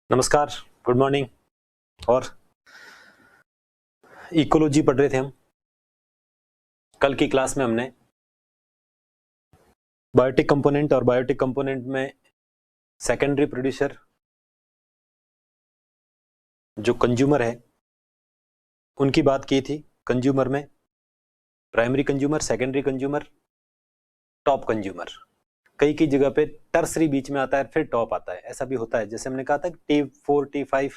नमस्कार, good morning. और ecology पढ़ रहे थे हम। कल की क्लास में हमने बायोटिक कंपोनेंट और बायोटिक कंपोनेंट में सेकेंडरी प्रोड्यूसर जो कंज्यूमर है उनकी बात की थी। कंज्यूमर में primary consumer, secondary consumer, top consumer. कई जगह पे टर्सरी बीच में आता है, फिर टॉप आता है। ऐसा भी होता है, जैसे हमने कहा था T4 T5,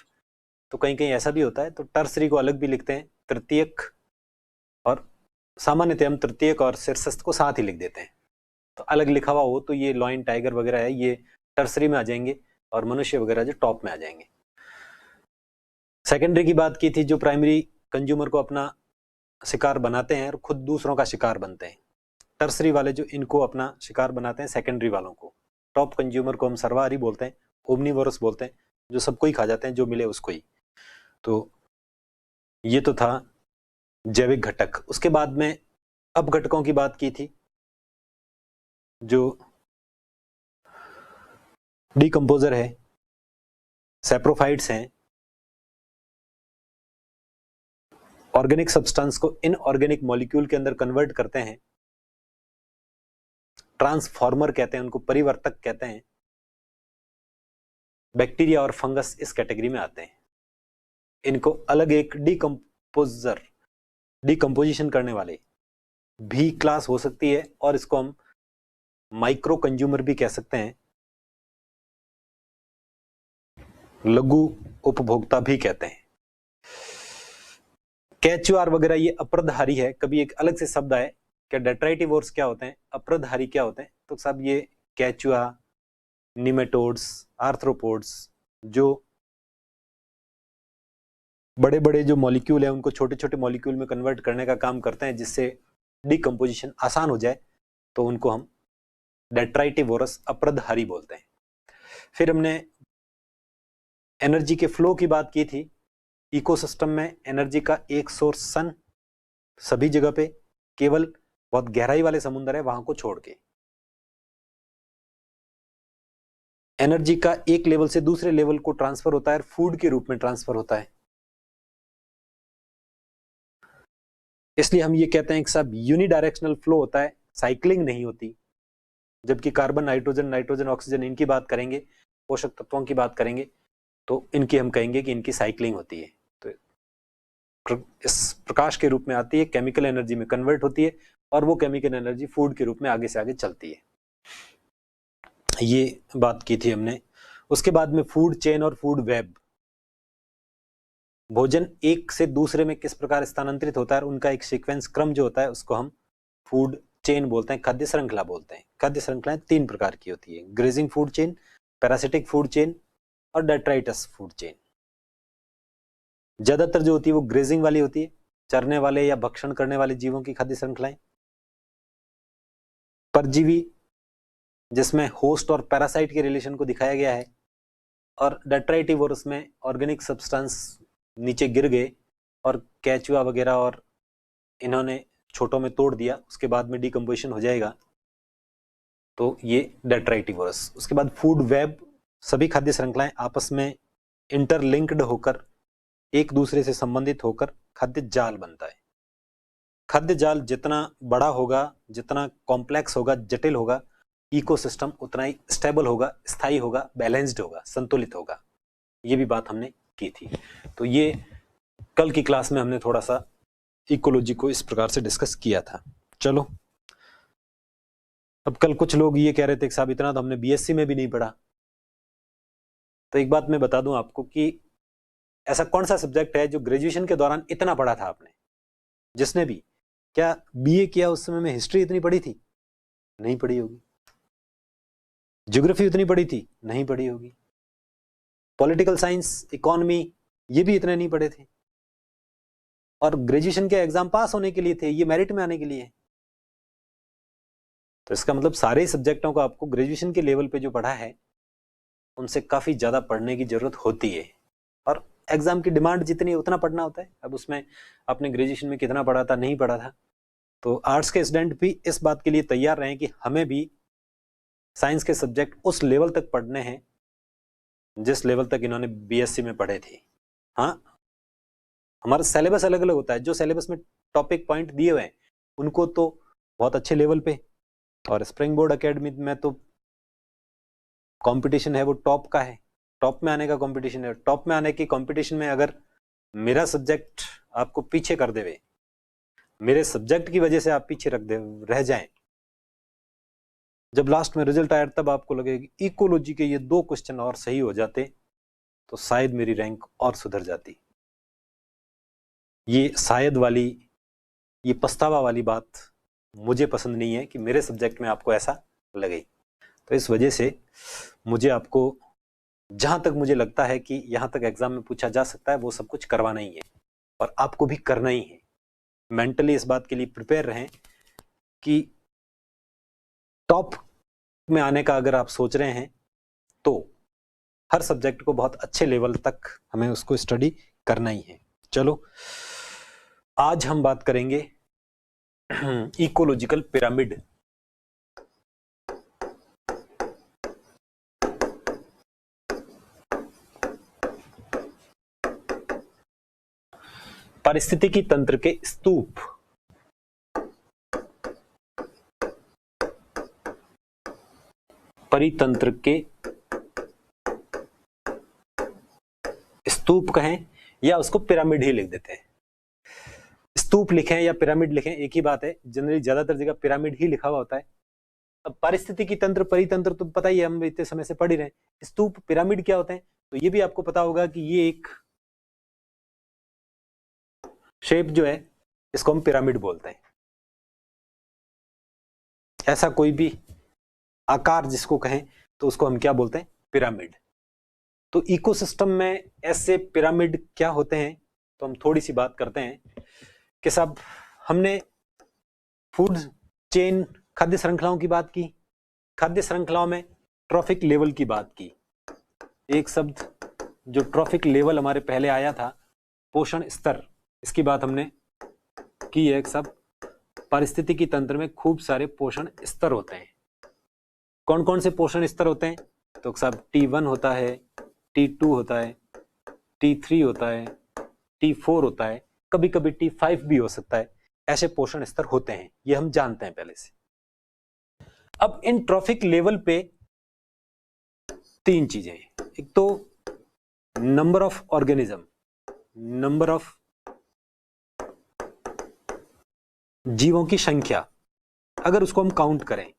तो कहीं कहीं ऐसा भी होता है। तो टर्सरी को अलग भी लिखते हैं, तृतीयक, और सामान्यतः हम तृतीयक और शीर्षस्थ को साथ ही लिख देते हैं। तो अलग लिखा हुआ हो तो ये लॉयन, टाइगर वगैरह है, ये टर्सरी में आ जाएंगे, और मनुष्य वगैरह जो टॉप में आ जाएंगे। सेकेंडरी की बात की थी, जो प्राइमरी कंज्यूमर को अपना शिकार बनाते हैं और खुद दूसरों का शिकार बनते हैं। टर्सरी वाले जो इनको अपना शिकार बनाते हैं, सेकेंडरी वालों को। टॉप कंज्यूमर को हम सर्वाहारी बोलते हैं, ओमनीवोरस बोलते हैं, जो सबको ही खा जाते हैं, जो मिले उसको ही। तो ये तो था जैविक घटक। उसके बाद में अपघटकों की बात की थी, जो डिकम्पोजर है, सैप्रोफाइट्स हैं, ऑर्गेनिक सब्सटेंस को इनऑर्गेनिक मॉलिक्यूल के अंदर कन्वर्ट करते हैं। ट्रांसफॉर्मर कहते हैं उनको, परिवर्तक कहते हैं। बैक्टीरिया और फंगस इस कैटेगरी में आते हैं। इनको अलग एक डिकम्पोजर, डिकम्पोजिशन करने वाले भी क्लास हो सकती है, और इसको हम माइक्रो कंज्यूमर भी कह सकते हैं, लघु उपभोक्ता भी कहते हैं। कैचुआर वगैरह ये अप्रदहारी है। कभी एक अलग से शब्द आए क्या, डेट्राइटिवोर्स क्या होते हैं, अप्रदहारी क्या होते हैं, तो सब ये कैचुआ, निमेटोड्स, आर्थ्रोपोड्स, जो बड़े बड़े जो मॉलिक्यूल है उनको छोटे छोटे मॉलिक्यूल में कन्वर्ट करने का काम करते हैं, जिससे डिकम्पोजिशन आसान हो जाए, तो उनको हम डेट्राइटिवोरस, अप्रदहारी बोलते हैं। फिर हमने एनर्जी के फ्लो की बात की थी। इकोसिस्टम में एनर्जी का एक सोर्स सन, सभी जगह पे, केवल बहुत गहराई वाले समुद्र है वहां को छोड़ के। एनर्जी का एक लेवल से दूसरे लेवल को ट्रांसफर होता है, फूड के रूप में ट्रांसफर होता है। इसलिए हम ये कहते हैं कि सब यूनिडायरेक्शनल फ्लो होता है, साइक्लिंग नहीं होती। जबकि कार्बन, नाइट्रोजन, नाइट्रोजन ऑक्सीजन, इनकी बात करेंगे, पोषक तत्वों की बात करेंगे, तो इनकी हम कहेंगे कि इनकी साइक्लिंग होती है। तो इस प्रकाश के रूप में आती है, केमिकल एनर्जी में कन्वर्ट होती है, और वो केमिकल एनर्जी फूड के रूप में आगे से आगे चलती है। ये बात की थी हमने। उसके बाद में फूड चेन और फूड वेब, भोजन एक से दूसरे में किस प्रकार स्थानांतरित होता है, उनका एक सीक्वेंस, क्रम जो होता है, उसको हम फूड चेन बोलते हैं, खाद्य श्रृंखला बोलते हैं। खाद्य श्रृंखलाएं 3 प्रकार की होती है, grazing food chain, parasitic food chain और डेट्राइटस फूड चेन। ज्यादातर जो होती है वो ग्रेजिंग वाली होती है, चरने वाले या भक्षण करने वाले जीवों की खाद्य श्रृंखलाएं। परजीवी, जिसमें होस्ट और पैरासाइट के रिलेशन को दिखाया गया है। और डेट्राइटिवोरस में ऑर्गेनिक सब्सटेंस नीचे गिर गए और कैचुआ वगैरह और इन्होंने छोटों में तोड़ दिया, उसके बाद में डिकम्पोजिशन हो जाएगा, तो ये डेट्राइटिवोरस। उसके बाद फूड वेब, सभी खाद्य श्रृंखलाएं आपस में इंटरलिंक्ड होकर, एक दूसरे से संबंधित होकर खाद्य जाल बनता है। खाद्य जाल जितना बड़ा होगा, जितना कॉम्प्लेक्स होगा, जटिल होगा, इकोसिस्टम उतना ही स्टेबल होगा, स्थायी होगा, बैलेंस्ड होगा, संतुलित होगा। ये भी बात हमने की थी। तो ये कल की क्लास में हमने थोड़ा सा इकोलॉजी को इस प्रकार से डिस्कस किया था। चलो, अब कल कुछ लोग ये कह रहे थे कि साहब इतना तो हमने बीएससी में भी नहीं पढ़ा। तो एक बात मैं बता दूं आपको कि ऐसा कौन सा सब्जेक्ट है जो ग्रेजुएशन के दौरान इतना पढ़ा था आपने? जिसने भी क्या बीए किया उस समय में हिस्ट्री इतनी पढ़ी थी? नहीं पढ़ी होगी। ज्योग्राफी उतनी पढ़ी थी? नहीं पढ़ी होगी। पॉलिटिकल साइंस, इकोनॉमी, ये भी इतने नहीं पढ़े थे। और ग्रेजुएशन के एग्जाम पास होने के लिए थे, ये मेरिट में आने के लिए। तो इसका मतलब सारे सब्जेक्टों को आपको ग्रेजुएशन के लेवल पे जो पढ़ा है उनसे काफी ज्यादा पढ़ने की जरूरत होती है। और एग्जाम की डिमांड जितनी है उतना पढ़ना होता है। अब उसमें आपने ग्रेजुएशन में कितना पढ़ा था, नहीं पढ़ा था, तो आर्ट्स के स्टूडेंट भी इस बात के लिए तैयार रहें कि हमें भी साइंस के सब्जेक्ट उस लेवल तक पढ़ने हैं जिस लेवल तक इन्होंने बीएससी में पढ़े थे। हाँ, हमारा सिलेबस अलग अलग होता है, जो सिलेबस में टॉपिक पॉइंट दिए हुए हैं उनको तो बहुत अच्छे लेवल पे, और स्प्रिंग बोर्ड एकेडमी में तो कंपटीशन है वो टॉप का है, टॉप में आने का कंपटीशन है। टॉप में आने की कंपटीशन में अगर मेरा सब्जेक्ट आपको पीछे कर देवे, मेरे सब्जेक्ट की वजह से आप पीछे रह जाएं, जब लास्ट में रिजल्ट आया तब आपको लगेगा इकोलॉजी के ये 2 क्वेश्चन और सही हो जाते तो शायद मेरी रैंक और सुधर जाती। ये शायद वाली, ये पछतावा वाली बात मुझे पसंद नहीं है कि मेरे सब्जेक्ट में आपको ऐसा लगे। तो इस वजह से मुझे आपको जहां तक मुझे लगता है कि यहां तक एग्जाम में पूछा जा सकता है वो सब कुछ करवाना ही है, और आपको भी करना ही है। मेंटली इस बात के लिए प्रिपेयर रहें कि टॉप में आने का अगर आप सोच रहे हैं तो हर सब्जेक्ट को बहुत अच्छे लेवल तक हमें उसको स्टडी करना ही है। चलो आज हम बात करेंगे इकोलॉजिकल पिरामिड। पारिस्थितिकी तंत्र के स्तूप। परितंत्र के स्तूप कहें या उसको पिरामिड ही लिख देते हैं। स्तूप लिखें या पिरामिड लिखें एक ही बात है, जनरली ज्यादातर जगह पिरामिड ही लिखा हुआ होता है। अब पारिस्थितिकी तंत्र परितंत्र तो पता ही है, हम इतने समय से पढ़ ही रहे हैं। स्तूप पिरामिड क्या होते हैं तो ये भी आपको पता होगा कि ये एक शेप जो है इसको हम पिरामिड बोलते हैं। ऐसा कोई भी आकार जिसको कहें तो उसको हम क्या बोलते हैं, पिरामिड। तो इकोसिस्टम में ऐसे पिरामिड क्या होते हैं तो हम थोड़ी सी बात करते हैं कि साहब हमने फूड चेन खाद्य श्रृंखलाओं की बात की, खाद्य श्रृंखलाओं में ट्रॉफिक लेवल की बात की। एक शब्द जो ट्रॉफिक लेवल हमारे पहले आया था, पोषण स्तर, इसकी बात हमने की है। एक सब पारिस्थितिकी तंत्र में खूब सारे पोषण स्तर होते हैं। कौन कौन से पोषण स्तर होते हैं तो सब T1 होता है, T2 होता है, T3 होता है, T4 होता है, कभी कभी T5 भी हो सकता है। ऐसे पोषण स्तर होते हैं, ये हम जानते हैं पहले से। अब इन ट्रॉफिक लेवल पे 3 चीजें हैं। एक तो number of organism, number of जीवों की संख्या, अगर उसको हम काउंट करें,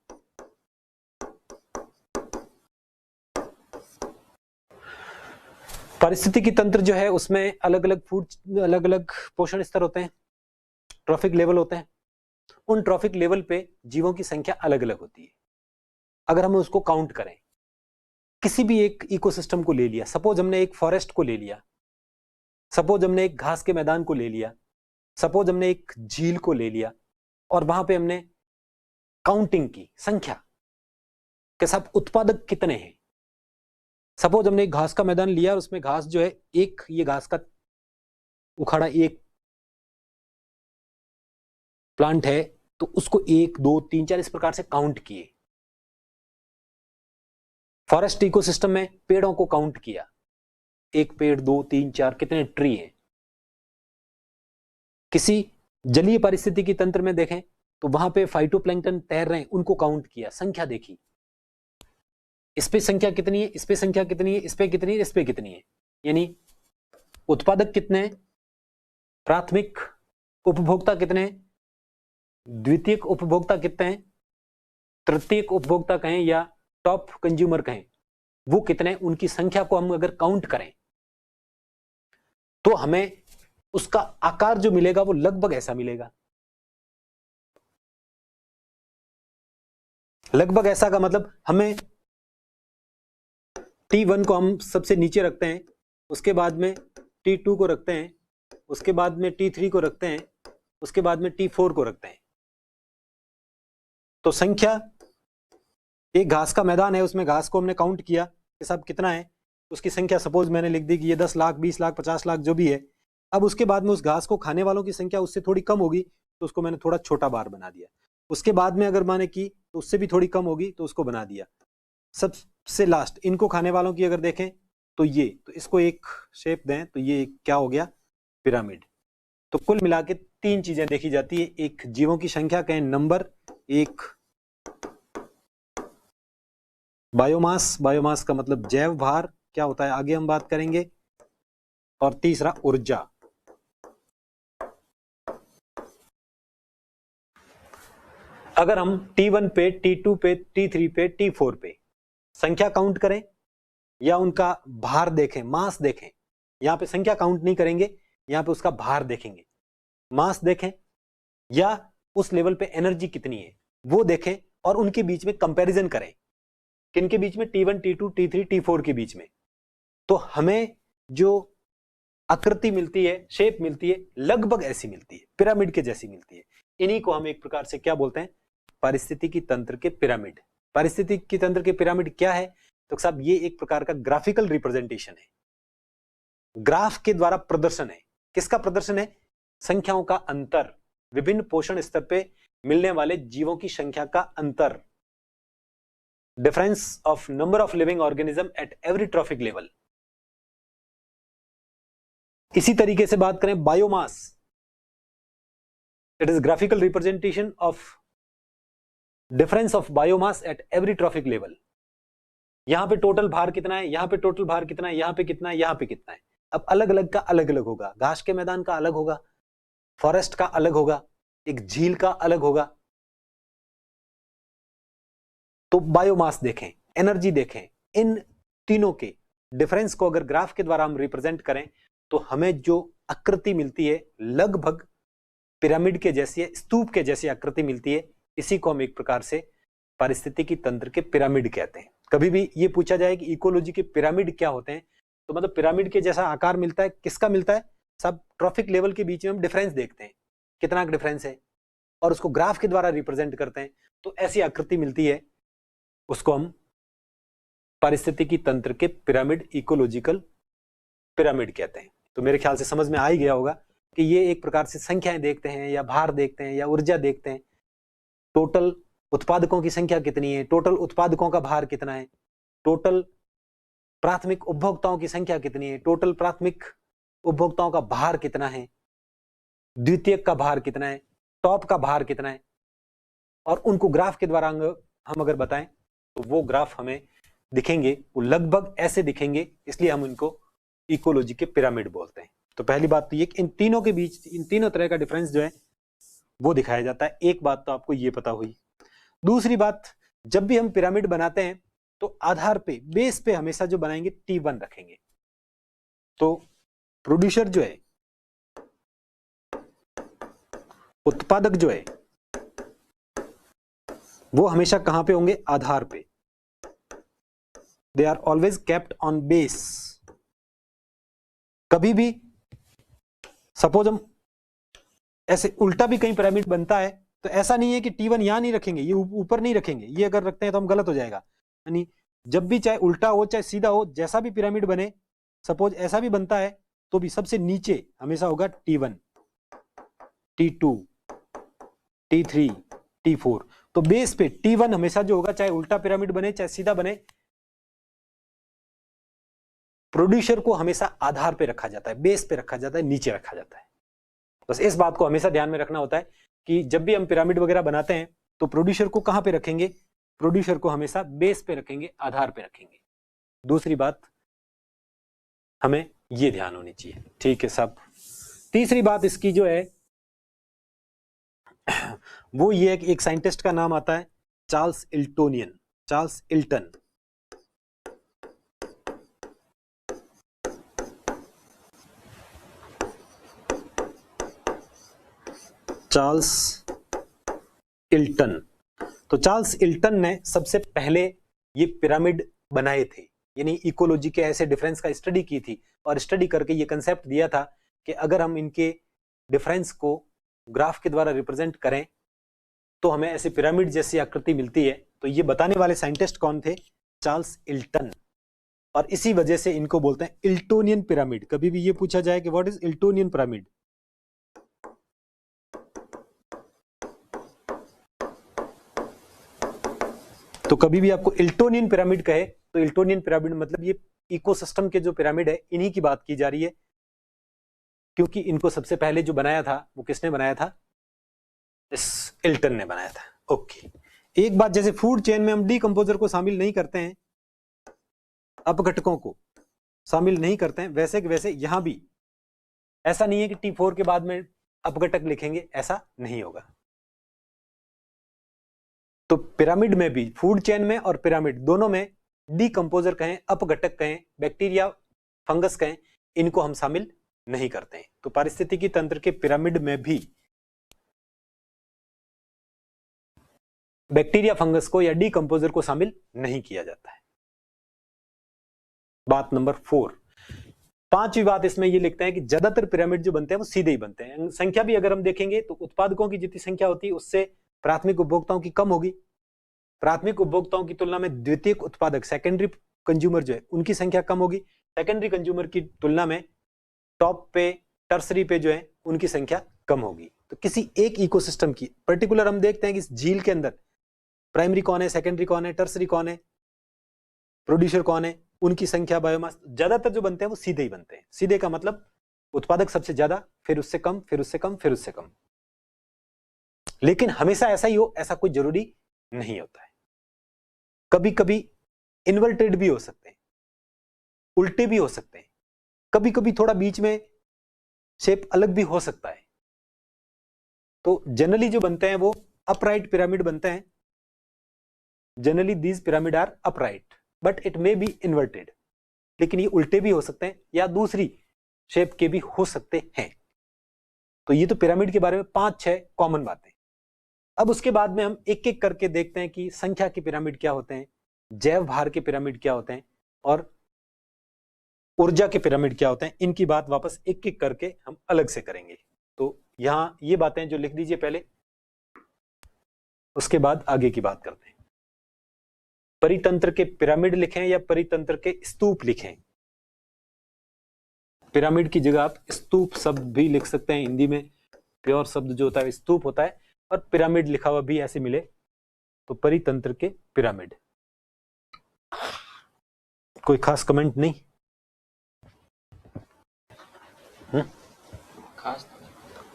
पारिस्थितिकी तंत्र जो है उसमें अलग अलग फूड, अलग अलग पोषण स्तर होते हैं, ट्रॉफिक लेवल होते हैं। उन ट्रॉफिक लेवल पे जीवों की संख्या अलग अलग होती है। अगर हम उसको काउंट करें, किसी भी एक इकोसिस्टम को ले लिया, सपोज हमने एक फॉरेस्ट को ले लिया, सपोज हमने एक घास के मैदान को ले लिया, सपोज हमने एक झील को ले लिया, और वहां पे हमने काउंटिंग की, संख्या के साथ उत्पादक कितने हैं। सपोज हमने एक घास का मैदान लिया और उसमें घास जो है, एक ये घास का उखाड़ा एक प्लांट है तो उसको 1 2 3 4 इस प्रकार से काउंट किए। फॉरेस्ट इकोसिस्टम में पेड़ों को काउंट किया, 1 पेड़ 2 3 4 कितने ट्री हैं। किसी जलीय पारिस्थितिकी तंत्र में देखें तो वहां पे फाइटोप्लैंक्टन तैर रहे हैं, उनको काउंट किया, संख्या देखी, इस पे संख्या कितनी है, इस पे संख्या कितनी है, इस पे कितनी है, इस पे कितनी है। यानी उत्पादक कितने हैं, प्राथमिक उपभोक्ता कितने हैं, द्वितीयक उपभोक्ता कितने हैं, तृतीयक उपभोक्ता कहें या टॉप कंज्यूमर कहें, वो कितने, उनकी संख्या को हम अगर काउंट करें तो हमें उसका आकार जो मिलेगा वो लगभग ऐसा मिलेगा। लगभग ऐसा का मतलब हमें T1 को हम सबसे नीचे रखते हैं, उसके बाद में T2 को रखते हैं, उसके बाद में T3 को रखते हैं, उसके बाद में T4 को रखते हैं। तो संख्या, एक घास का मैदान है, उसमें घास को हमने काउंट किया कि सब कितना है, उसकी संख्या सपोज मैंने लिख दी कि ये 10 लाख 20 लाख 50 लाख जो भी है। अब उसके बाद में उस घास को खाने वालों की संख्या उससे थोड़ी कम होगी तो उसको मैंने थोड़ा छोटा बार बना दिया। उसके बाद में अगर मैंने की तो उससे भी थोड़ी कम होगी तो उसको बना दिया। सबसे लास्ट इनको खाने वालों की अगर देखें तो ये, तो इसको एक शेप दें तो ये क्या हो गया, पिरामिड। तो कुल मिला के 3 चीजें देखी जाती है, एक जीवों की संख्या कहें नंबर, एक बायोमास, बायोमास का मतलब जैव भार क्या होता है आगे हम बात करेंगे, और तीसरा ऊर्जा। अगर हम T1 पे, T2 पे, T3 पे, T4 पे संख्या काउंट करें या उनका भार देखें, मास देखें, यहां पे संख्या काउंट नहीं करेंगे, यहां पे उसका भार देखेंगे, मास देखें या उस लेवल पे एनर्जी कितनी है वो देखें, और उनके बीच में कंपैरिजन करें, किनके बीच में, T1, T2, T3, T4 के बीच में, तो हमें जो आकृति मिलती है, शेप मिलती है, लगभग ऐसी मिलती है, पिरामिड के जैसी मिलती है। इन्हीं को हम एक प्रकार से क्या बोलते हैं, पारिस्थितिकी तंत्र के पिरामिड। पारिस्थितिकी तंत्र के पिरामिड क्या है, तो साहब ये एक प्रकार का ग्राफिकल रिप्रेजेंटेशन है, ग्राफ के द्वारा प्रदर्शन है। किसका प्रदर्शन है, संख्याओं का अंतर, विभिन्न पोषण स्तर पे मिलने वाले जीवों की संख्या का अंतर, difference of number of living organism at every trophic level. इसी तरीके से बात करें biomass, it is graphical representation of difference of biomass at every trophic level. यहां पे टोटल भार कितना है, यहां पे टोटल भार कितना है, यहां पे कितना है, यहां पे कितना है। अब अलग अलग का अलग अलग होगा, घास के मैदान का अलग होगा, फॉरेस्ट का अलग होगा, एक झील का अलग होगा। तो बायोमास देखें, एनर्जी देखें, इन तीनों के डिफरेंस को अगर ग्राफ के द्वारा हम रिप्रेजेंट करें तो हमें जो आकृति मिलती है लगभग पिरामिड के जैसी है, स्तूप के जैसी आकृति मिलती है। इसी को हम एक प्रकार से पारिस्थितिकी तंत्र के पिरामिड कहते हैं। कभी भी ये पूछा जाए कि इकोलॉजी के पिरामिड क्या होते हैं, तो मतलब पिरामिड के जैसा आकार मिलता है, किसका मिलता है, सब ट्रॉफिक लेवल के बीच में हम डिफरेंस देखते हैं, कितना डिफरेंस है, और उसको ग्राफ के द्वारा रिप्रेजेंट करते हैं, तो ऐसी आकृति मिलती है, उसको हम पारिस्थितिकी तंत्र के पिरामिड, इकोलॉजिकल पिरामिड कहते हैं। तो मेरे ख्याल से समझ में आ ही गया होगा कि ये एक प्रकार से संख्याएं देखते हैं या भार देखते हैं या ऊर्जा देखते हैं, टोटल उत्पादकों की संख्या कितनी है, टोटल उत्पादकों का भार कितना है, टोटल प्राथमिक उपभोक्ताओं की संख्या कितनी है, टोटल प्राथमिक उपभोक्ताओं का भार कितना है, द्वितीयक का भार कितना है, टॉप का भार कितना है, और उनको ग्राफ के द्वारा हम अगर बताएं तो वो ग्राफ हमें दिखेंगे, वो लगभग ऐसे दिखेंगे, इसलिए हम इनको इकोलॉजी के पिरामिड बोलते हैं। तो पहली बात तो ये कि इन तीनों के बीच, इन तीनों तरह का डिफरेंस जो है वो दिखाया जाता है। एक बात तो आपको ये पता हुई। दूसरी बात, जब भी हम पिरामिड बनाते हैं तो आधार पे, बेस पे हमेशा जो बनाएंगे T1 रखेंगे। तो प्रोड्यूसर जो है, उत्पादक जो है, वो हमेशा कहां पे होंगे, आधार पे। They are always kept on base. कभी भी सपोज हम ऐसे उल्टा भी कहीं पिरामिड बनता है तो ऐसा नहीं है कि T1 यहां नहीं रखेंगे, ये ऊपर नहीं रखेंगे, ये अगर रखते हैं तो हम गलत हो जाएगा। यानी जब भी चाहे उल्टा हो चाहे सीधा हो, जैसा भी पिरामिड बने, सपोज ऐसा भी बनता है तो भी सबसे नीचे हमेशा होगा T1, T2, T3, T4। तो बेस पे T1 हमेशा जो होगा, चाहे उल्टा पिरामिड बने चाहे सीधा बने, प्रोड्यूसर को हमेशा आधार पे रखा जाता है, बेस पे रखा जाता है, नीचे रखा जाता है। बस इस बात को हमेशा ध्यान में रखना होता है कि जब भी हम पिरामिड वगैरह बनाते हैं तो प्रोड्यूसर को कहां पे रखेंगे, प्रोड्यूसर को हमेशा बेस पे रखेंगे, आधार पे रखेंगे। दूसरी बात हमें ये ध्यान होनी चाहिए, ठीक है साहब। तीसरी बात इसकी जो है वो ये है कि एक साइंटिस्ट का नाम आता है Charles Eltonian, Charles Elton. Charles Elton. तो चार्ल्स इल्टन ने सबसे पहले ये पिरामिड बनाए थे, यानी इकोलॉजी के ऐसे डिफरेंस का स्टडी की थी, और स्टडी करके ये कंसेप्ट दिया था कि अगर हम इनके डिफरेंस को ग्राफ के द्वारा रिप्रेजेंट करें तो हमें ऐसे पिरामिड जैसी आकृति मिलती है। तो ये बताने वाले साइंटिस्ट कौन थे, चार्ल्स इल्टन। और इसी वजह से इनको बोलते हैं इल्टोनियन पिरामिड। कभी भी ये पूछा जाए कि व्हाट इज इल्टोनियन पिरामिड, तो कभी भी आपको इल्टोनियन पिरामिड कहे तो इल्टोनियन पिरामिड मतलब ये इकोसिस्टम के जो पिरामिड है इन्हीं की बात की जा रही है, क्योंकि इनको सबसे पहले जो बनाया था वो किसने बनाया था? इस इल्टन ने बनाया था। ओके, एक बात, जैसे फूड चेन में हम डीकंपोजर को शामिल नहीं करते हैं, अपघटकों को शामिल नहीं करते हैं, वैसे कि वैसे यहां भी ऐसा नहीं है कि T4 के बाद में अपघटक लिखेंगे, ऐसा नहीं होगा। तो पिरामिड में भी, फूड चेन में और पिरामिड दोनों में डीकंपोजर कहें, अपघटक कहें, बैक्टीरिया, फंगस कहें, इनको हम शामिल नहीं करते हैं। तो पारिस्थितिकी तंत्र के पिरामिड में भी बैक्टीरिया, फंगस को या डीकंपोजर को शामिल नहीं किया जाता है। बात नंबर 4। पांचवी बात इसमें ये लिखते हैं कि ज्यादातर पिरामिड जो बनते हैं वो सीधे ही बनते हैं। संख्या भी अगर हम देखेंगे तो उत्पादकों की जितनी संख्या होती है उससे प्राथमिक उपभोक्ताओं की कम होगी। प्राथमिक उपभोक्ताओं की तुलना में द्वितीयक उत्पादक, सेकेंडरी कंज्यूमर जो है उनकी संख्या कम होगी। सेकेंडरी कंज्यूमर की तुलना में टॉप पे, टर्सरी पे जो है उनकी संख्या कम होगी। तो किसी एक इकोसिस्टम की पर्टिकुलर हम देखते हैं कि इस झील के अंदर प्राइमरी कौन है, सेकेंडरी कौन है, टर्सरी कौन है, प्रोड्यूसर कौन है, उनकी संख्या, बायोमास, ज्यादातर जो बनते हैं वो सीधे ही बनते हैं। सीधे का मतलब उत्पादक सबसे ज्यादा, फिर उससे कम, फिर उससे कम, फिर उससे कम। लेकिन हमेशा ऐसा ही हो ऐसा कोई जरूरी नहीं होता है। कभी कभी इन्वर्टेड भी हो सकते हैं, उल्टे भी हो सकते हैं, कभी कभी थोड़ा बीच में शेप अलग भी हो सकता है। तो जनरली जो बनते हैं वो अपराइट पिरामिड बनते हैं। Generally these pyramid are upright but it may be inverted, लेकिन ये उल्टे भी हो सकते हैं या दूसरी शेप के भी हो सकते हैं। तो ये तो पिरामिड के बारे में 5-6 कॉमन बातें। अब उसके बाद में हम एक एक करके देखते हैं कि संख्या के पिरामिड क्या होते हैं, जैव भार के पिरामिड क्या होते हैं और ऊर्जा के पिरामिड क्या होते हैं। इनकी बात वापस एक एक करके हम अलग से करेंगे। तो यहां ये बातें जो लिख दीजिए पहले, उसके बाद आगे की बात करते हैं। परितंत्र के पिरामिड लिखें या परितंत्र के स्तूप लिखें। पिरामिड की जगह आप स्तूप शब्द भी लिख सकते हैं। हिंदी में प्योर शब्द जो होता है स्तूप होता है, और पिरामिड लिखा हुआ भी ऐसे मिले तो परितंत्र के पिरामिड। कोई खास कमेंट नहीं?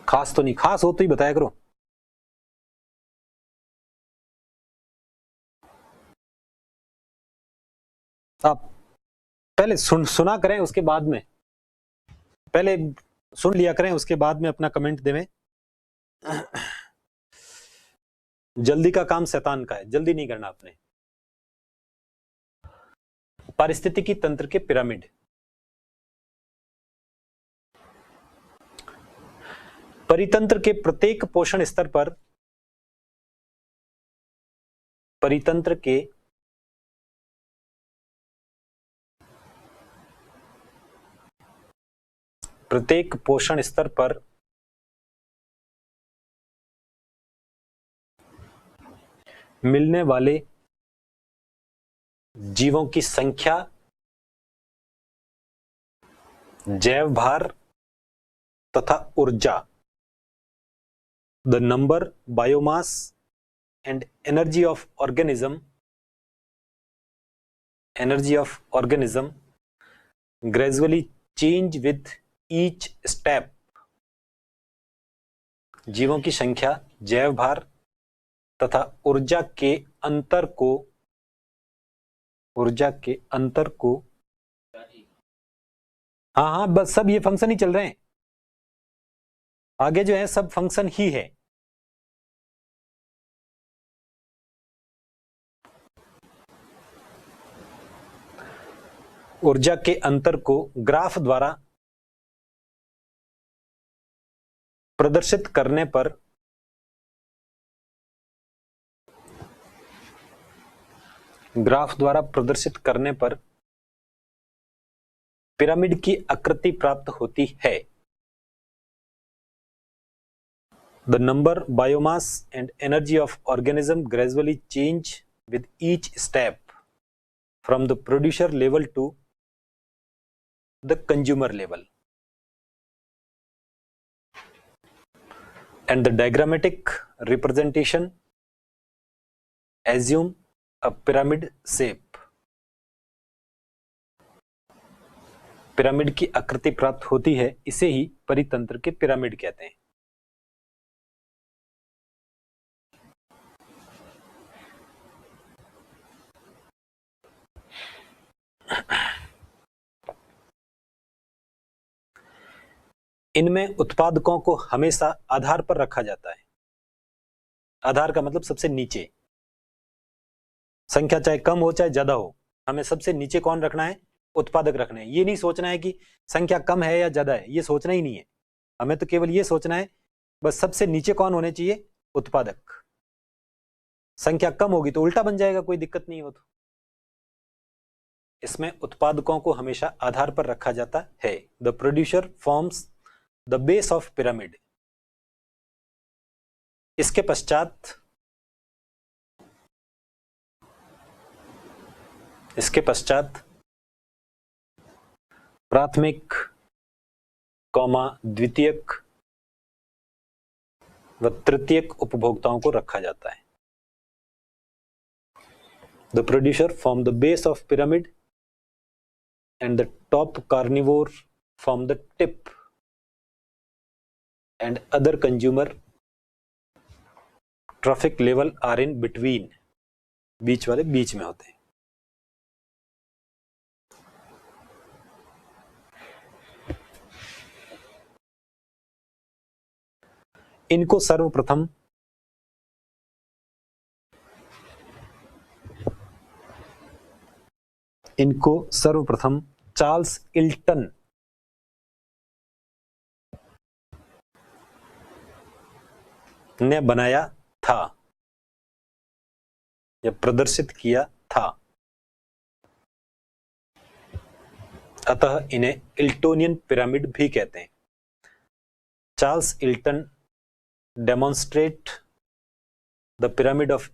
खास तो नहीं, खास हो तो ही बताया करो। आप पहले सुना करें, उसके बाद में, पहले सुन लिया करें, उसके बाद में अपना कमेंट देवें। जल्दी का काम शैतान का है, जल्दी नहीं करना आपने। पारिस्थितिकी तंत्र के पिरामिड। परितंत्र के प्रत्येक पोषण स्तर पर, परितंत्र के प्रत्येक पोषण स्तर पर मिलने वाले जीवों की संख्या, जैव भार तथा ऊर्जा, the number, biomass and energy of organism, gradually change with each step. जीवों की संख्या, जैव भार तथा ऊर्जा के अंतर को हाँ, बस सब ये फंक्शन ही चल रहे हैं, आगे जो है सब फंक्शन ही है। ऊर्जा के अंतर को ग्राफ द्वारा प्रदर्शित करने पर पिरामिड की आकृति प्राप्त होती है। The number, biomass and energy of organism gradually change with each step from the producer level to the consumer level, and the diagrammatic representation assume a pyramid shape. Pyramid की आकृति प्राप्त होती है, इसे ही परितंत्र के पिरामिड कहते हैं। इनमें उत्पादकों को हमेशा आधार पर रखा जाता है। आधार का मतलब सबसे नीचे, संख्या चाहे कम हो चाहे ज्यादा हो, हमें सबसे नीचे कौन रखना है? उत्पादक रखना है। ये नहीं सोचना है कि संख्या कम है या ज्यादा है, ये सोचना ही नहीं है। हमें तो केवल ये सोचना है बस सबसे नीचे कौन होने चाहिए? उत्पादक। संख्या कम होगी तो उल्टा बन जाएगा, कोई दिक्कत नहीं हो। तो इसमें उत्पादकों को हमेशा आधार पर रखा जाता है। The producer forms the base of pyramid. इसके पश्चात प्राथमिक, द्वितीयक व तृतीयक उपभोक्ताओं को रखा जाता है। The producer form the base of pyramid and the top carnivore form the tip and other consumer trophic level are in between. बीच वाले बीच में होते हैं। इनको सर्वप्रथम चार्ल्स इल्टन ने बनाया था या प्रदर्शित किया था, अतः इन्हें इल्टोनियन पिरामिड भी कहते हैं। Charles Elton demonstrated the pyramid of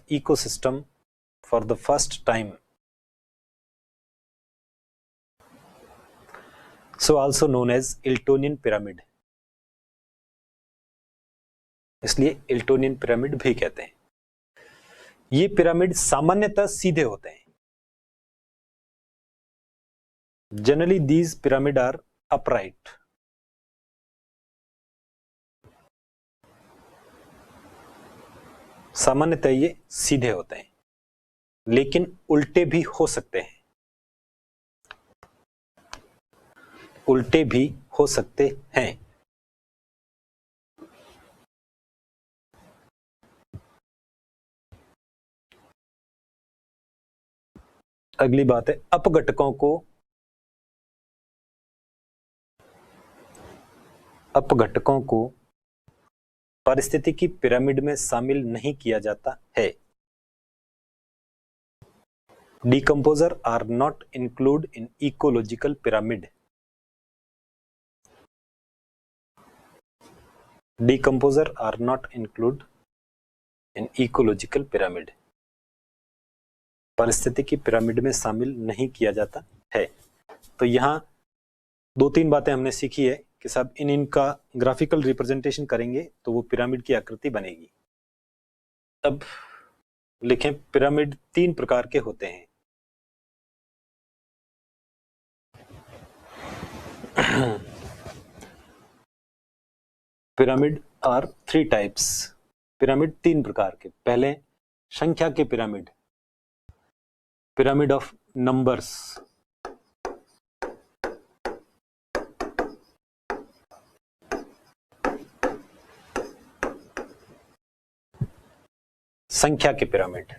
ecosystem for the first time, so also known as Iltonian pyramid। इसलिए इल्टोनियन पिरामिड भी कहते हैं। ये पिरामिड सामान्यतः सीधे होते हैं। Generally, these pyramid are upright। सामान्यतः ये सीधे होते हैं, लेकिन उल्टे भी हो सकते हैं। उल्टे भी हो सकते हैं। अगली बात है अपघटकों को पारिस्थितिकी पिरामिड में शामिल नहीं किया जाता है। Decomposer are not include in ecological pyramid. Decomposer are not include in ecological pyramid. पारिस्थितिकी पिरामिड में शामिल नहीं किया जाता है। तो यहां 2-3 बातें हमने सीखी है कि सब इनका ग्राफिकल रिप्रेजेंटेशन करेंगे तो वो पिरामिड की आकृति बनेगी। अब लिखें, पिरामिड 3 प्रकार के होते हैं। Pyramid are 3 types. पिरामिड 3 प्रकार के। पहले संख्या के पिरामिड, पिरामिड ऑफ नंबर्स। संख्या के पिरामिड।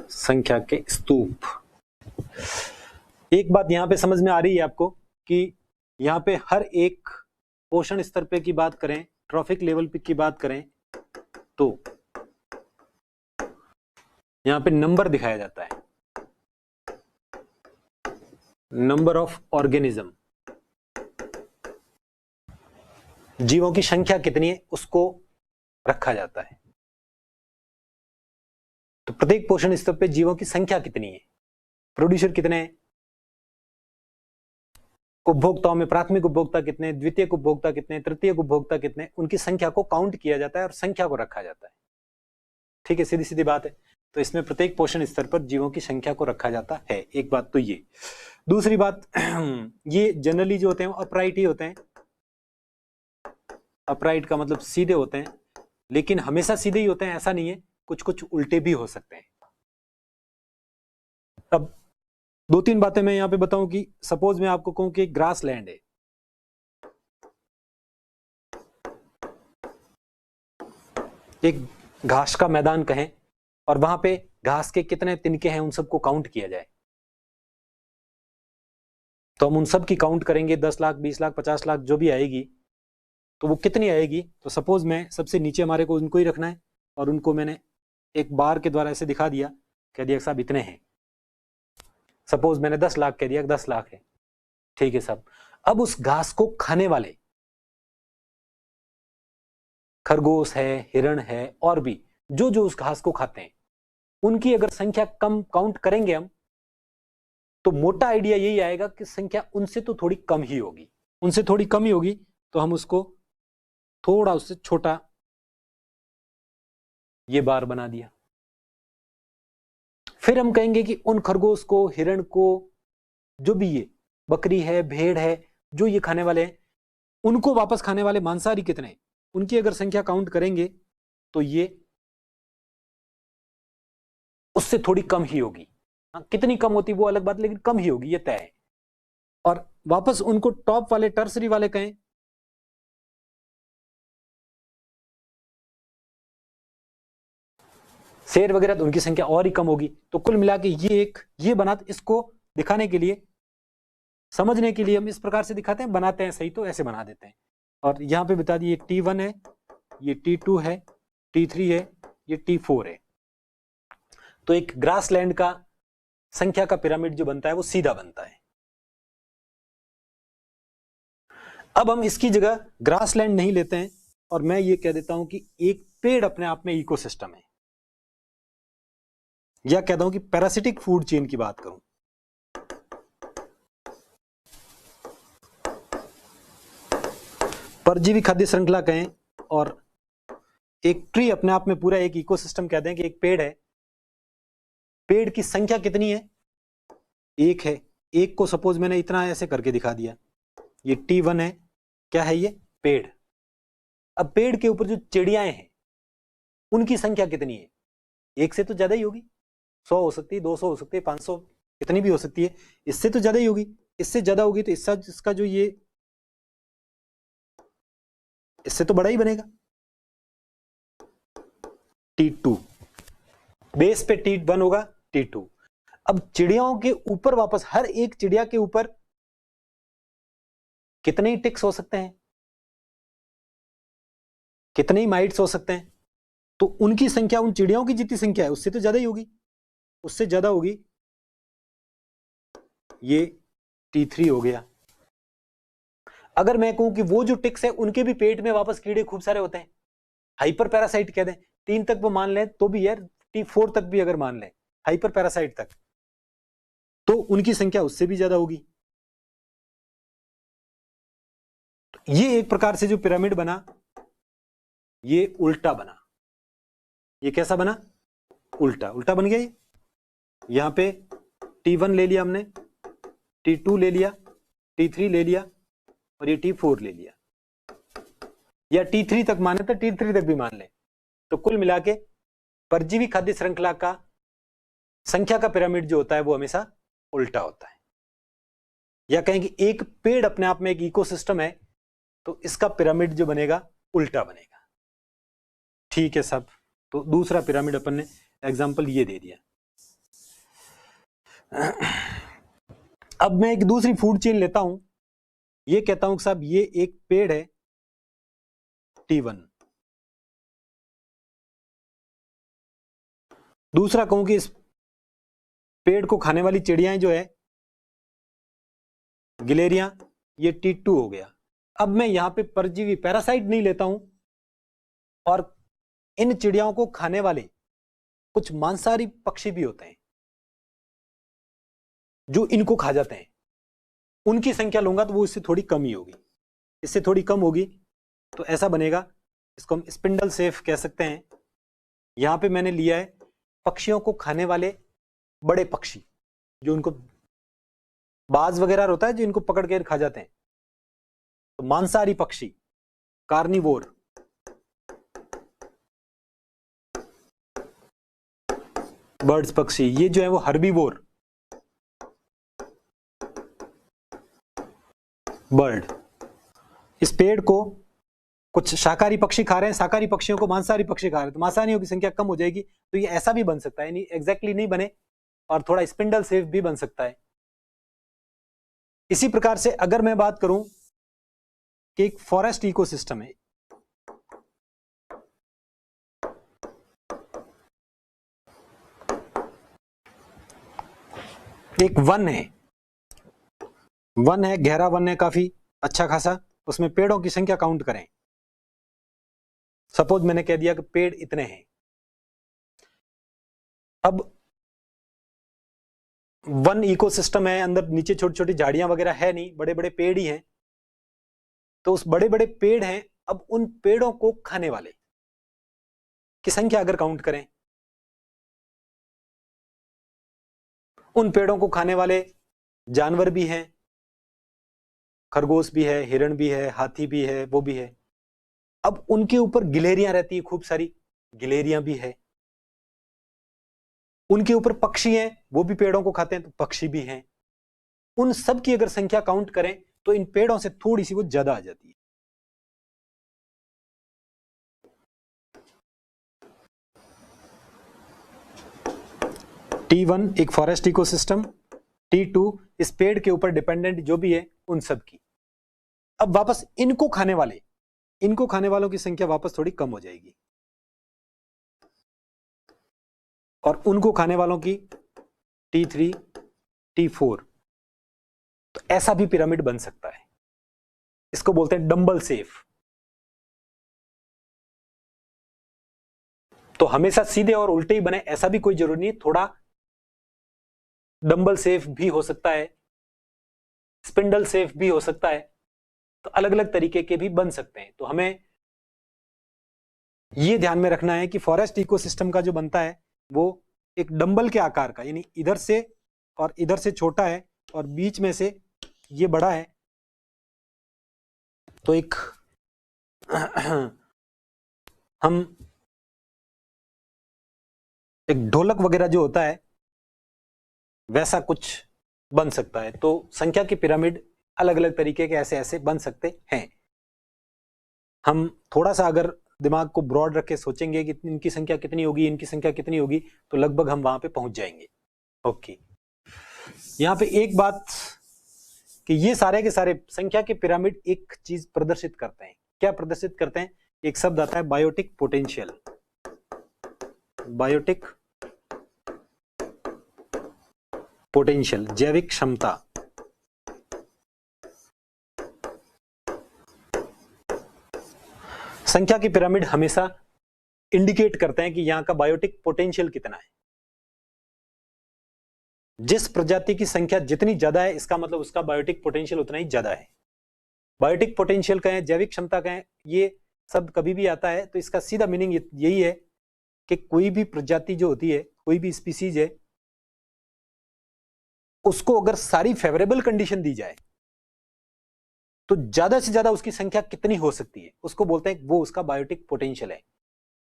संख्या के स्तूप। एक बात यहां पे समझ में आ रही है आपको कि यहां पे हर एक पोषण स्तर पे की बात करें, ट्रॉफिक लेवल पे की बात करें, तो यहां पे नंबर दिखाया जाता है। नंबर ऑफ ऑर्गेनिज्म, जीवों की संख्या कितनी है उसको रखा जाता है। तो प्रत्येक पोषण स्तर पे जीवों की संख्या कितनी है, प्रोड्यूसर कितने हैं, उपभोक्ताओं में प्राथमिक उपभोक्ता कितने, द्वितीयक उपभोक्ता कितने, तृतीयक उपभोक्ता कितने, उनकी संख्या को काउंट किया जाता है और संख्या को रखा जाता है। ठीक है, सीधी सीधी बात है। तो इसमें प्रत्येक पोषण स्तर पर जीवों की संख्या को रखा जाता है। एक बात तो ये। दूसरी बात, ये जनरली जो होते हैं अपराइट ही होते हैं। अपराइट का मतलब सीधे होते हैं, लेकिन हमेशा सीधे ही होते हैं ऐसा नहीं है, कुछ कुछ उल्टे भी हो सकते हैं। अब दो तीन बातें मैं यहां पे बताऊं कि सपोज मैं आपको कहूं कि ग्रास लैंड है, एक घास का मैदान कहें, और वहां पे घास के कितने तिनके हैं उन सबको काउंट किया जाए, तो हम उन सब की काउंट करेंगे। 10 लाख, 20 लाख, 50 लाख जो भी आएगी, तो वो कितनी आएगी। तो सपोज मैं सबसे नीचे हमारे को उनको ही रखना है, और उनको मैंने एक बार के द्वारा ऐसे दिखा दिया, कह दिया साहब इतने हैं। सपोज मैंने 10 लाख कह दिया, 10 लाख है, ठीक है साहब। अब उस घास को खाने वाले खरगोश है, हिरण है, और भी जो जो उस घास को खाते हैं, उनकी अगर संख्या कम काउंट करेंगे हम, तो मोटा आइडिया यही आएगा कि संख्या उनसे तो थोड़ी कम ही होगी, उनसे थोड़ी कम ही होगी। तो हम उसको थोड़ा उससे छोटा ये बार बना दिया। फिर हम कहेंगे कि उन खरगोश को, हिरण को, जो भी ये बकरी है, भेड़ है, जो ये खाने वाले हैं, उनको वापस खाने वाले मांसाहारी कितने, उनकी अगर संख्या काउंट करेंगे तो ये उससे थोड़ी कम ही होगी। कितनी कम होती वो अलग बात, लेकिन कम ही होगी, ये तय है। और वापस उनको टॉप वाले, टर्सरी वाले कहें, शेर वगैरह, तो उनकी संख्या और ही कम होगी। तो कुल मिला के ये बना, इसको दिखाने के लिए, समझने के लिए हम इस प्रकार से दिखाते हैं, बनाते हैं सही तो ऐसे बना देते हैं। और यहां पे बता दिए T1 है, ये T2 है, T3 है, ये T4 है। तो एक ग्रासलैंड का संख्या का पिरामिड जो बनता है वो सीधा बनता है। अब हम इसकी जगह ग्रासलैंड नहीं लेते हैं, और मैं ये कह देता हूं कि एक पेड़ अपने आप में इकोसिस्टम है, या कहता हूं कि पैरासिटिक फूड चेन की बात करूं। परजीवी खाद्य श्रृंखला कहें, और एक ट्री अपने आप में पूरा एक इकोसिस्टम कहते हैं कि एक पेड़ है। पेड़ की संख्या कितनी है, एक है। एक को सपोज मैंने इतना ऐसे करके दिखा दिया, ये T1 है, क्या है ये, पेड़। अब पेड़ के ऊपर जो चिड़ियाएं हैं उनकी संख्या कितनी है, एक से तो ज्यादा ही होगी, 100 हो सकती है, 200 हो सकती है, 500, कितनी भी हो सकती है, इससे तो ज्यादा ही होगी। इससे ज्यादा होगी तो इसका जो ये, इससे तो बड़ा ही बनेगा, T2, बेस पे T1 होगा, T2। अब चिड़ियाओं के ऊपर वापस, हर एक चिड़िया के ऊपर कितने ही टिक्स हो सकते हैं, कितने ही माइट्स हो सकते हैं, तो उनकी संख्या, उन चिड़ियाओं की जितनी संख्या है उससे तो ज्यादा ही होगी, उससे ज्यादा होगी। ये T3 हो गया। अगर मैं कहूं कि वो जो टिक्स है उनके भी पेट में वापस कीड़े खूब सारे होते हैं, हाइपर पैरासाइट कह दें, 3 तक वो मान लें तो भी यार, T4 तक भी अगर मान लें हाइपर पैरासाइट तक, तो उनकी संख्या उससे भी ज्यादा होगी। ये एक प्रकार से जो पिरामिड बना, ये उल्टा बना। ये कैसा बना, उल्टा उल्टा बन गया। यहां पे T1 ले लिया हमने, T2 ले लिया, T3 ले लिया, और ये T4 ले लिया, या T3 तक माने तो T3 तक भी मान ले। तो कुल मिला के परजीवी खाद्य श्रृंखला का संख्या का पिरामिड जो होता है वो हमेशा उल्टा होता है। या कहें कि एक पेड़ अपने आप में एक इकोसिस्टम है, तो इसका पिरामिड जो बनेगा उल्टा बनेगा। ठीक है सब। तो दूसरा पिरामिड अपन ने एग्जांपल ये दे दिया। अब मैं एक दूसरी फूड चेन लेता हूं, ये कहता हूं कि साहब ये एक पेड़ है T1। दूसरा कहूं कि इस पेड़ को खाने वाली चिड़ियाएं जो है गिलेरियां, ये T2 हो गया। अब मैं यहां पे परजीवी पैरासाइट नहीं लेता हूं, और इन चिड़ियाओं को खाने वाले कुछ मांसाहारी पक्षी भी होते हैं जो इनको खा जाते हैं, उनकी संख्या लूंगा तो वो इससे थोड़ी कम ही होगी, इससे थोड़ी कम होगी, तो ऐसा बनेगा, इसको हम स्पिंडल सेफ कह सकते हैं। यहां पे मैंने लिया है पक्षियों को खाने वाले बड़े पक्षी, जो उनको बाज वगैरह होता है जो इनको पकड़ के खा जाते हैं, तो मांसाहारी पक्षी, कार्निवोर। बर्ड्स पक्षी, ये जो है वो हर्बीवोर बर्ड। इस पेड़ को कुछ शाकाहारी पक्षी खा रहे हैं, शाकाहारी पक्षियों को मांसाहारी पक्षी खा रहे हैं, तो मांसाहारियों की संख्या कम हो जाएगी। तो ये ऐसा भी बन सकता है, यानी एग्जैक्टली नहीं बने और थोड़ा स्पिंडल सेफ भी बन सकता है। इसी प्रकार से अगर मैं बात करूं कि एक फॉरेस्ट इकोसिस्टम है, एक वन है, वन है, गहरा वन है, काफी अच्छा खासा, उसमें पेड़ों की संख्या काउंट करें। सपोज मैंने कह दिया कि पेड़ इतने हैं। अब वन इकोसिस्टम है, अंदर नीचे छोटी छोटी झाड़ियां वगैरह है नहीं, बड़े बड़े पेड़ ही हैं। तो उस बड़े बड़े पेड़ हैं, अब उन पेड़ों को खाने वाले की संख्या अगर काउंट करें, उन पेड़ों को खाने वाले जानवर भी हैं, खरगोश भी है, हिरण भी है, हाथी भी है, वो भी है। अब उनके ऊपर गिलहरियां रहती है, खूब सारी गिलहरियां भी है। उनके ऊपर पक्षी हैं, वो भी पेड़ों को खाते हैं, तो पक्षी भी हैं। उन सब की अगर संख्या काउंट करें तो इन पेड़ों से थोड़ी सी वो ज्यादा आ जाती है। T1 एक फॉरेस्ट इकोसिस्टम, T2 इस पेड़ के ऊपर डिपेंडेंट जो भी है उन सब की। अब वापस इनको खाने वालों की संख्या वापस थोड़ी कम हो जाएगी, और उनको खाने वालों की T3, T4। तो ऐसा भी पिरामिड बन सकता है, इसको बोलते हैं डंबल सेफ। तो हमेशा सीधे और उल्टे ही बने ऐसा भी कोई जरूरी नहीं, थोड़ा डंबल सेफ भी हो सकता है, स्पिंडल सेफ भी हो सकता है, तो अलग अलग तरीके के भी बन सकते हैं। तो हमें यह ध्यान में रखना है कि फॉरेस्ट इकोसिस्टम का जो बनता है वो एक डंबल के आकार का, यानी इधर से और इधर से छोटा है और बीच में से ये बड़ा है। तो एक हम एक ढोलक वगैरह जो होता है वैसा कुछ बन सकता है। तो संख्या की पिरामिड अलग अलग तरीके के ऐसे ऐसे बन सकते हैं। हम थोड़ा सा अगर दिमाग को ब्रॉड रख के सोचेंगे कि इनकी संख्या कितनी होगी, इनकी संख्या कितनी होगी, तो लगभग हम वहां पे पहुंच जाएंगे। ओके, यहां पे एक बात कि ये सारे के सारे संख्या के पिरामिड एक चीज प्रदर्शित करते हैं। क्या प्रदर्शित करते हैं? एक शब्द आता है बायोटिक पोटेंशियल। बायोटिक पोटेंशियल, जैविक क्षमता। संख्या की पिरामिड हमेशा इंडिकेट करते हैं कि यहां का बायोटिक पोटेंशियल कितना है। जिस प्रजाति की संख्या जितनी ज्यादा है, इसका मतलब उसका बायोटिक पोटेंशियल उतना ही ज्यादा है। बायोटिक पोटेंशियल कहें, जैविक क्षमता कहें, ये शब्द कभी भी आता है तो इसका सीधा मीनिंग यही है कि कोई भी प्रजाति जो होती है, कोई भी स्पीसीज है, उसको अगर सारी फेवरेबल कंडीशन दी जाए तो ज्यादा से ज्यादा उसकी संख्या कितनी हो सकती है, उसको बोलते हैं वो उसका बायोटिक पोटेंशियल है।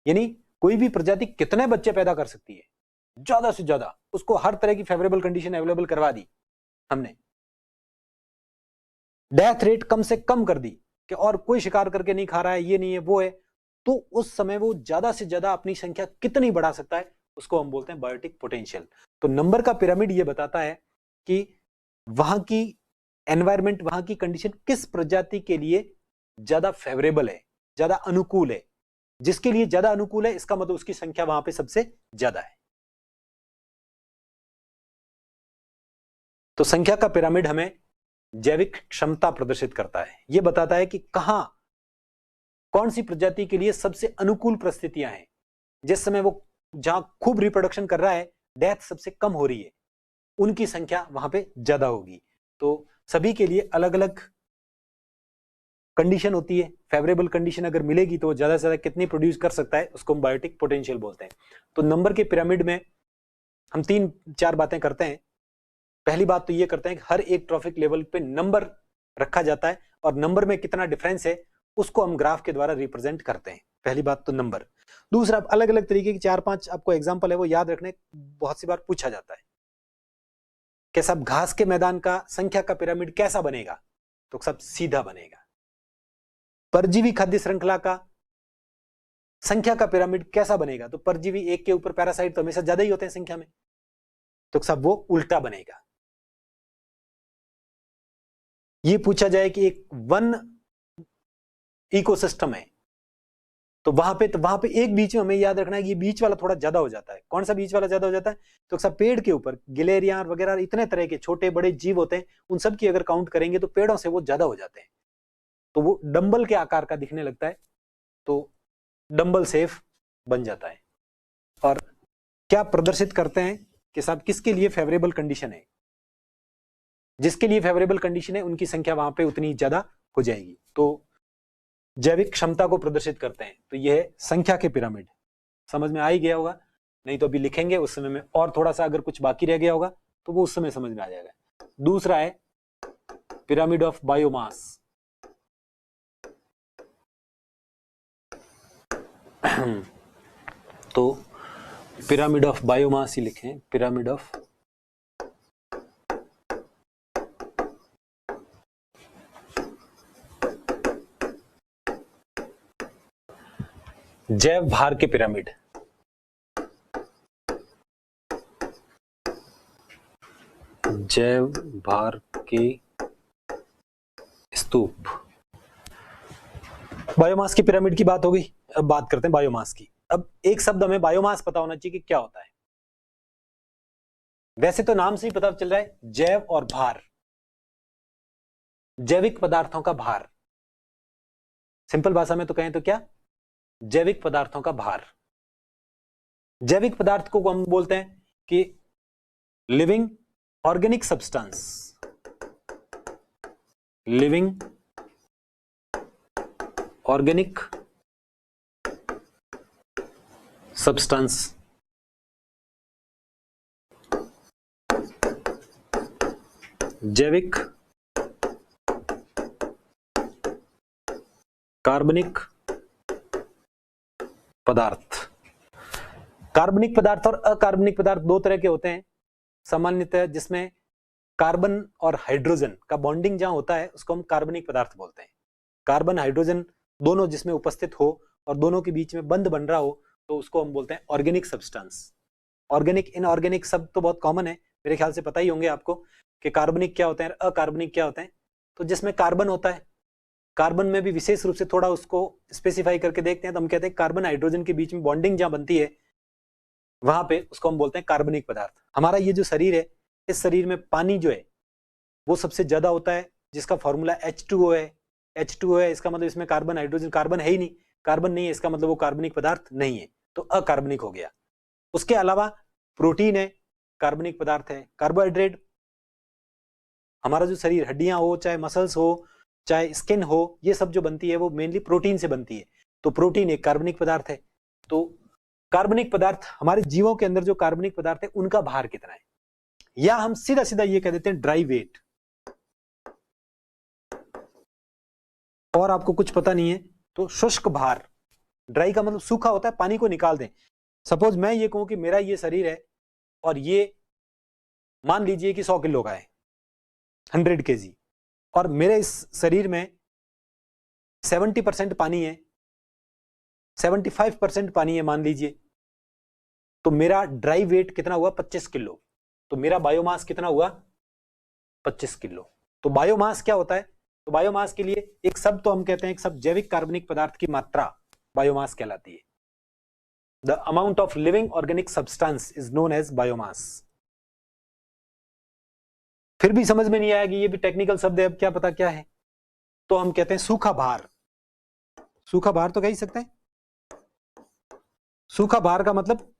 यानी कोई भी प्रजाति कितने बच्चे पैदा कर सकती है, ज्यादा से ज्यादा, उसको हर तरह की फेवरेबल कंडीशन अवेलेबल करवा दी हमने, डेथ रेट कम से कम कर दी कि और कोई शिकार करके नहीं खा रहा है, ये नहीं है, वो है, तो उस समय वो ज्यादा से ज्यादा अपनी संख्या कितनी बढ़ा सकता है, उसको हम बोलते हैं बायोटिक पोटेंशियल। तो नंबर का पिरामिड ये बताता है कि वहां की एनवायरमेंट, वहां की कंडीशन किस प्रजाति के लिए ज्यादा फेवरेबल है, ज्यादा अनुकूल है। जिसके लिए ज्यादा अनुकूल है, इसका मतलब उसकी संख्या वहां पे सबसे ज्यादा है। तो संख्या का पिरामिड हमें जैविक क्षमता प्रदर्शित करता है। यह बताता है कि कहां, कौन सी प्रजाति के लिए सबसे अनुकूल परिस्थितियां हैं, जिस समय वो जहां खूब रिप्रोडक्शन कर रहा है, डेथ सबसे कम हो रही है, उनकी संख्या वहां पे ज्यादा होगी। तो सभी के लिए अलग अलग कंडीशन होती है। फेवरेबल कंडीशन अगर मिलेगी तो ज्यादा से ज्यादा कितनी प्रोड्यूस कर सकता है, उसको हम बायोटिक पोटेंशियल बोलते हैं। तो नंबर के पिरामिड में हम 3-4 बातें करते हैं। पहली बात तो ये करते हैं कि हर एक ट्रॉफिक लेवल पे नंबर रखा जाता है और नंबर में कितना डिफरेंस है उसको हम ग्राफ के द्वारा रिप्रेजेंट करते हैं। पहली बात तो नंबर। दूसरा, अलग अलग तरीके की 4-5 आपको एग्जांपल है वो याद रखने, बहुत सी बार पूछा जाता है कि सब घास के मैदान का संख्या का पिरामिड कैसा बनेगा, तो सब सीधा बनेगा। परजीवी खाद्य श्रृंखला का संख्या का पिरामिड कैसा बनेगा, तो परजीवी एक के ऊपर पैरासाइट तो हमेशा ज्यादा ही होते हैं संख्या में, तो सब वो उल्टा बनेगा। ये पूछा जाए कि एक वन इकोसिस्टम है तो वहां पे एक बीच में हमें याद रखना है कि ये बीच वाला थोड़ा ज्यादा हो जाता है। कौन सा बीच वाला ज्यादा हो जाता है, तो सब पेड़ के ऊपर गिलेरिया वगैरह इतने तरह के छोटे बड़े जीव होते हैं, उन सब की अगर काउंट करेंगे तो पेड़ों से वो ज्यादा हो जाते हैं, तो वो डंबल के आकार का दिखने लगता है, तो डंबल सेफ बन जाता है। और क्या प्रदर्शित करते हैं कि साहब किसके लिए फेवरेबल कंडीशन है, जिसके लिए फेवरेबल कंडीशन है उनकी संख्या वहां पे उतनी ज्यादा हो जाएगी, तो जैविक क्षमता को प्रदर्शित करते हैं। तो यह है संख्या के पिरामिड। समझ में आ ही गया होगा, नहीं तो अभी लिखेंगे उस समय में और थोड़ा सा अगर कुछ बाकी रह गया होगा तो वो उस समय समझ में आ जाएगा। दूसरा है पिरामिड ऑफ बायोमास। तो पिरामिड ऑफ बायोमास ही लिखें, पिरामिड ऑफ जैव भार के पिरामिड। जैव भार के स्तूप। बायोमास की पिरामिड की बात हो गई, अब बात करते हैं बायोमास की। अब एक शब्द हमें बायोमास पता होना चाहिए कि क्या होता है। वैसे तो नाम से ही पता चल रहा है जैव और भार, जैविक पदार्थों का भार। सिंपल भाषा में तो कहें तो क्या, जैविक पदार्थों का भार। जैविक पदार्थ को हम बोलते हैं कि living organic substance, living organic substance. जैविक कार्बनिक पदार्थ। कार्बनिक पदार्थ और अकार्बनिक पदार्थ दो तरह के होते हैं सामान्यतः, जिसमें कार्बन और हाइड्रोजन का बॉन्डिंग जहां होता है उसको हम कार्बनिक पदार्थ बोलते हैं। कार्बन हाइड्रोजन दोनों जिसमें उपस्थित हो और दोनों के बीच में बंध बन रहा हो तो उसको हम बोलते हैं ऑर्गेनिक सब्सटेंस। ऑर्गेनिक इनऑर्गेनिक शब्द तो बहुत कॉमन है, मेरे ख्याल से पता ही होंगे आपको कि कार्बनिक क्या होते हैं, अकार्बनिक क्या होते हैं। तो जिसमें कार्बन होता है, कार्बन में भी विशेष रूप से थोड़ा उसको स्पेसिफाई करके देखते हैं तो हम कहते हैं कार्बन हाइड्रोजन के बीच में बॉन्डिंग जहां बनती है वहां पे उसको हम बोलते हैं कार्बनिक पदार्थ। हमारा ये जो शरीर है, इस शरीर में पानी जो है वो सबसे ज्यादा होता है, जिसका फॉर्मूला H2O है। H2O है, इसका मतलब इसमें कार्बन हाइड्रोजन, कार्बन है ही नहीं, कार्बन नहीं है इसका मतलब वो कार्बनिक पदार्थ नहीं है, तो अकार्बनिक हो गया। उसके अलावा प्रोटीन है, कार्बनिक पदार्थ है। कार्बोहाइड्रेट, हमारा जो शरीर, हड्डियां हो चाहे मसल्स हो चाहे स्किन हो, ये सब जो बनती है वो मेनली प्रोटीन से बनती है, तो प्रोटीन एक कार्बनिक पदार्थ है। तो कार्बनिक पदार्थ, हमारे जीवों के अंदर जो कार्बनिक पदार्थ है उनका भार कितना है, या हम सीधा सीधा ये कह देते हैं ड्राई वेट। और आपको कुछ पता नहीं है तो शुष्क भार। ड्राई का मतलब सूखा होता है, पानी को निकाल दें। सपोज मैं ये कहूं कि मेरा ये शरीर है और ये मान लीजिए कि 100 किलो का है, 100 kg, और मेरे इस शरीर में 70% पानी है, 75% पानी है मान लीजिए, तो मेरा ड्राई वेट कितना हुआ, 25 किलो। तो मेरा बायोमास कितना हुआ, 25 किलो। तो बायोमास क्या होता है, तो बायोमास के लिए एक शब्द तो हम कहते हैं, एक शब्द जैविक कार्बनिक पदार्थ की मात्रा बायोमास कहलाती है। The amount of living organic substance is known as biomass. फिर भी समझ में नहीं आया कि ये भी टेक्निकल शब्द है, अब क्या पता क्या है, तो हम कहते हैं सूखा भार। सूखा भार तो कह ही सकते हैं। सूखा भार का मतलब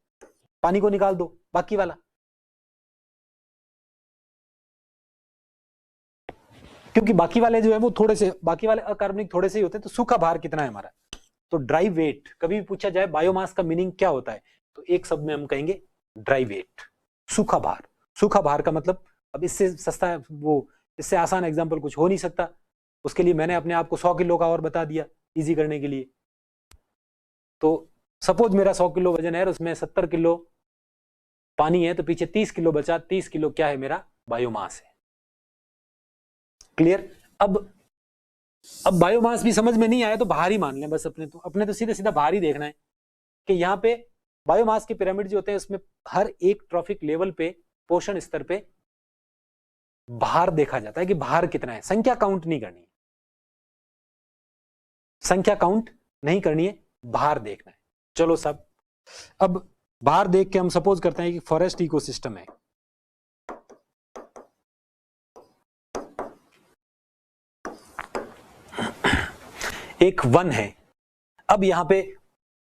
पानी को निकाल दो, बाकी वाला क्योंकि बाकी वाले जो है वो थोड़े से, बाकी वाले अकार्बनिक थोड़े से ही होते हैं। तो सूखा भार कितना है हमारा? तो ड्राई वेट, कभी भी पूछा जाए बायोमास का मीनिंग क्या होता है, तो एक शब्द में हम कहेंगे ड्राई वेट, सूखा भार। सूखा भार का मतलब, अब इससे सस्ता है वो, इससे आसान एग्जाम्पल कुछ हो नहीं सकता। उसके लिए मैंने अपने आप को 100 किलो का और बता दिया इजी करने के लिए। तो सपोज मेरा 100 किलो वजन है और उसमें 70 किलो पानी है, तो पीछे 30 किलो बचा, 30 किलो क्या है? मेरा बायोमास है। क्लियर? अब बायोमास भी समझ में नहीं आया तो बाहर ही मान लें बस। अपने तो सीधा सीधा बाहर ही देखना है कि यहाँ पे बायोमास के पिरामिड जो होते हैं उसमें हर एक ट्रॉफिक लेवल पे, पोषण स्तर पे भार देखा जाता है कि भार कितना है। संख्या काउंट नहीं करनी है, संख्या काउंट नहीं करनी है, भार देखना है। चलो सब, अब भार देख के हम सपोज करते हैं कि फॉरेस्ट इकोसिस्टम है। एक वन है। अब यहां पे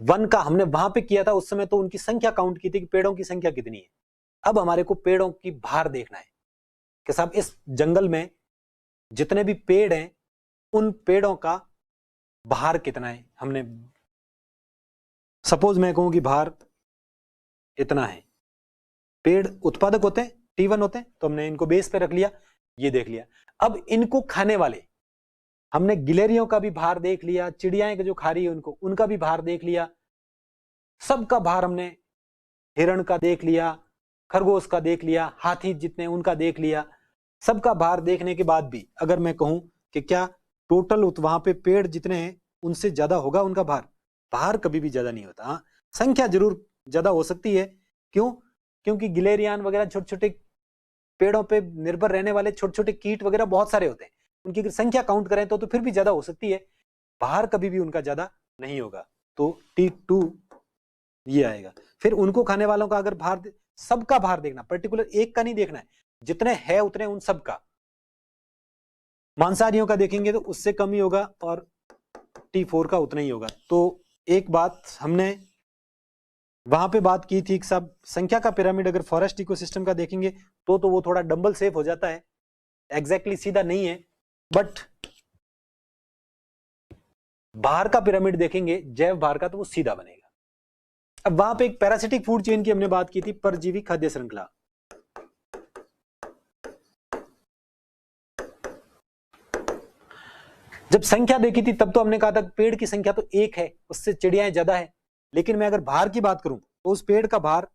वन का हमने वहां पे किया था, उस समय तो उनकी संख्या काउंट की थी कि पेड़ों की संख्या कितनी है। अब हमारे को पेड़ों की भार देखना है कि साहब इस जंगल में जितने भी पेड़ हैं उन पेड़ों का भार कितना है। हमने सपोज मैं कहूं कि भार इतना है। पेड़ उत्पादक होते हैं, T1 होते हैं, तो हमने इनको बेस पे रख लिया, ये देख लिया। अब इनको खाने वाले हमने गिलहरियों का भी भार देख लिया, चिड़ियाएं जो खा रही है उनको, उनका भी भार देख लिया, सबका भार हमने, हिरण का देख लिया, खरगोश का देख लिया, हाथी जितने उनका देख लिया। सबका भार देखने के बाद भी अगर मैं कहूं कि क्या टोटल वहां पे पेड़ जितने हैं उनसे ज्यादा होगा उनका भार? भार कभी भी ज्यादा नहीं होता। हाँ, संख्या जरूर ज्यादा हो सकती है। क्यों? क्योंकि गिलहरियान वगैरह छोटे छोटे पेड़ों पे निर्भर रहने वाले छोटे छोटे कीट वगैरह बहुत सारे होते हैं, उनकी अगर संख्या काउंट करें तो फिर भी ज्यादा हो सकती है, भार कभी भी उनका ज्यादा नहीं होगा। तो T2 ये आएगा। फिर उनको खाने वालों का अगर भार, सबका भार देखना, पर्टिकुलर एक का नहीं देखना है, जितने हैं उतने उन सब का। मांसाहारियों का देखेंगे तो उससे कम ही होगा और T4 का उतना ही होगा। तो एक बात हमने वहां पे बात की थी, सब संख्या का पिरामिड अगर फॉरेस्ट इकोसिस्टम का देखेंगे तो वो थोड़ा डंबल शेप हो जाता है, एग्जैक्टली सीधा नहीं है। बट भार का पिरामिड देखेंगे, जैव भार का, तो वो सीधा बनेगा। अब वहां पे एक पैरासिटिक फूड चेन की हमने बात की थी, परजीवी खाद्य श्रृंखला। जब संख्या देखी थी तब तो हमने कहा था पेड़ की संख्या तो एक है, उससे चिड़ियाएं ज्यादा है। लेकिन मैं अगर भार की बात करूं तो उस पेड़ का भार,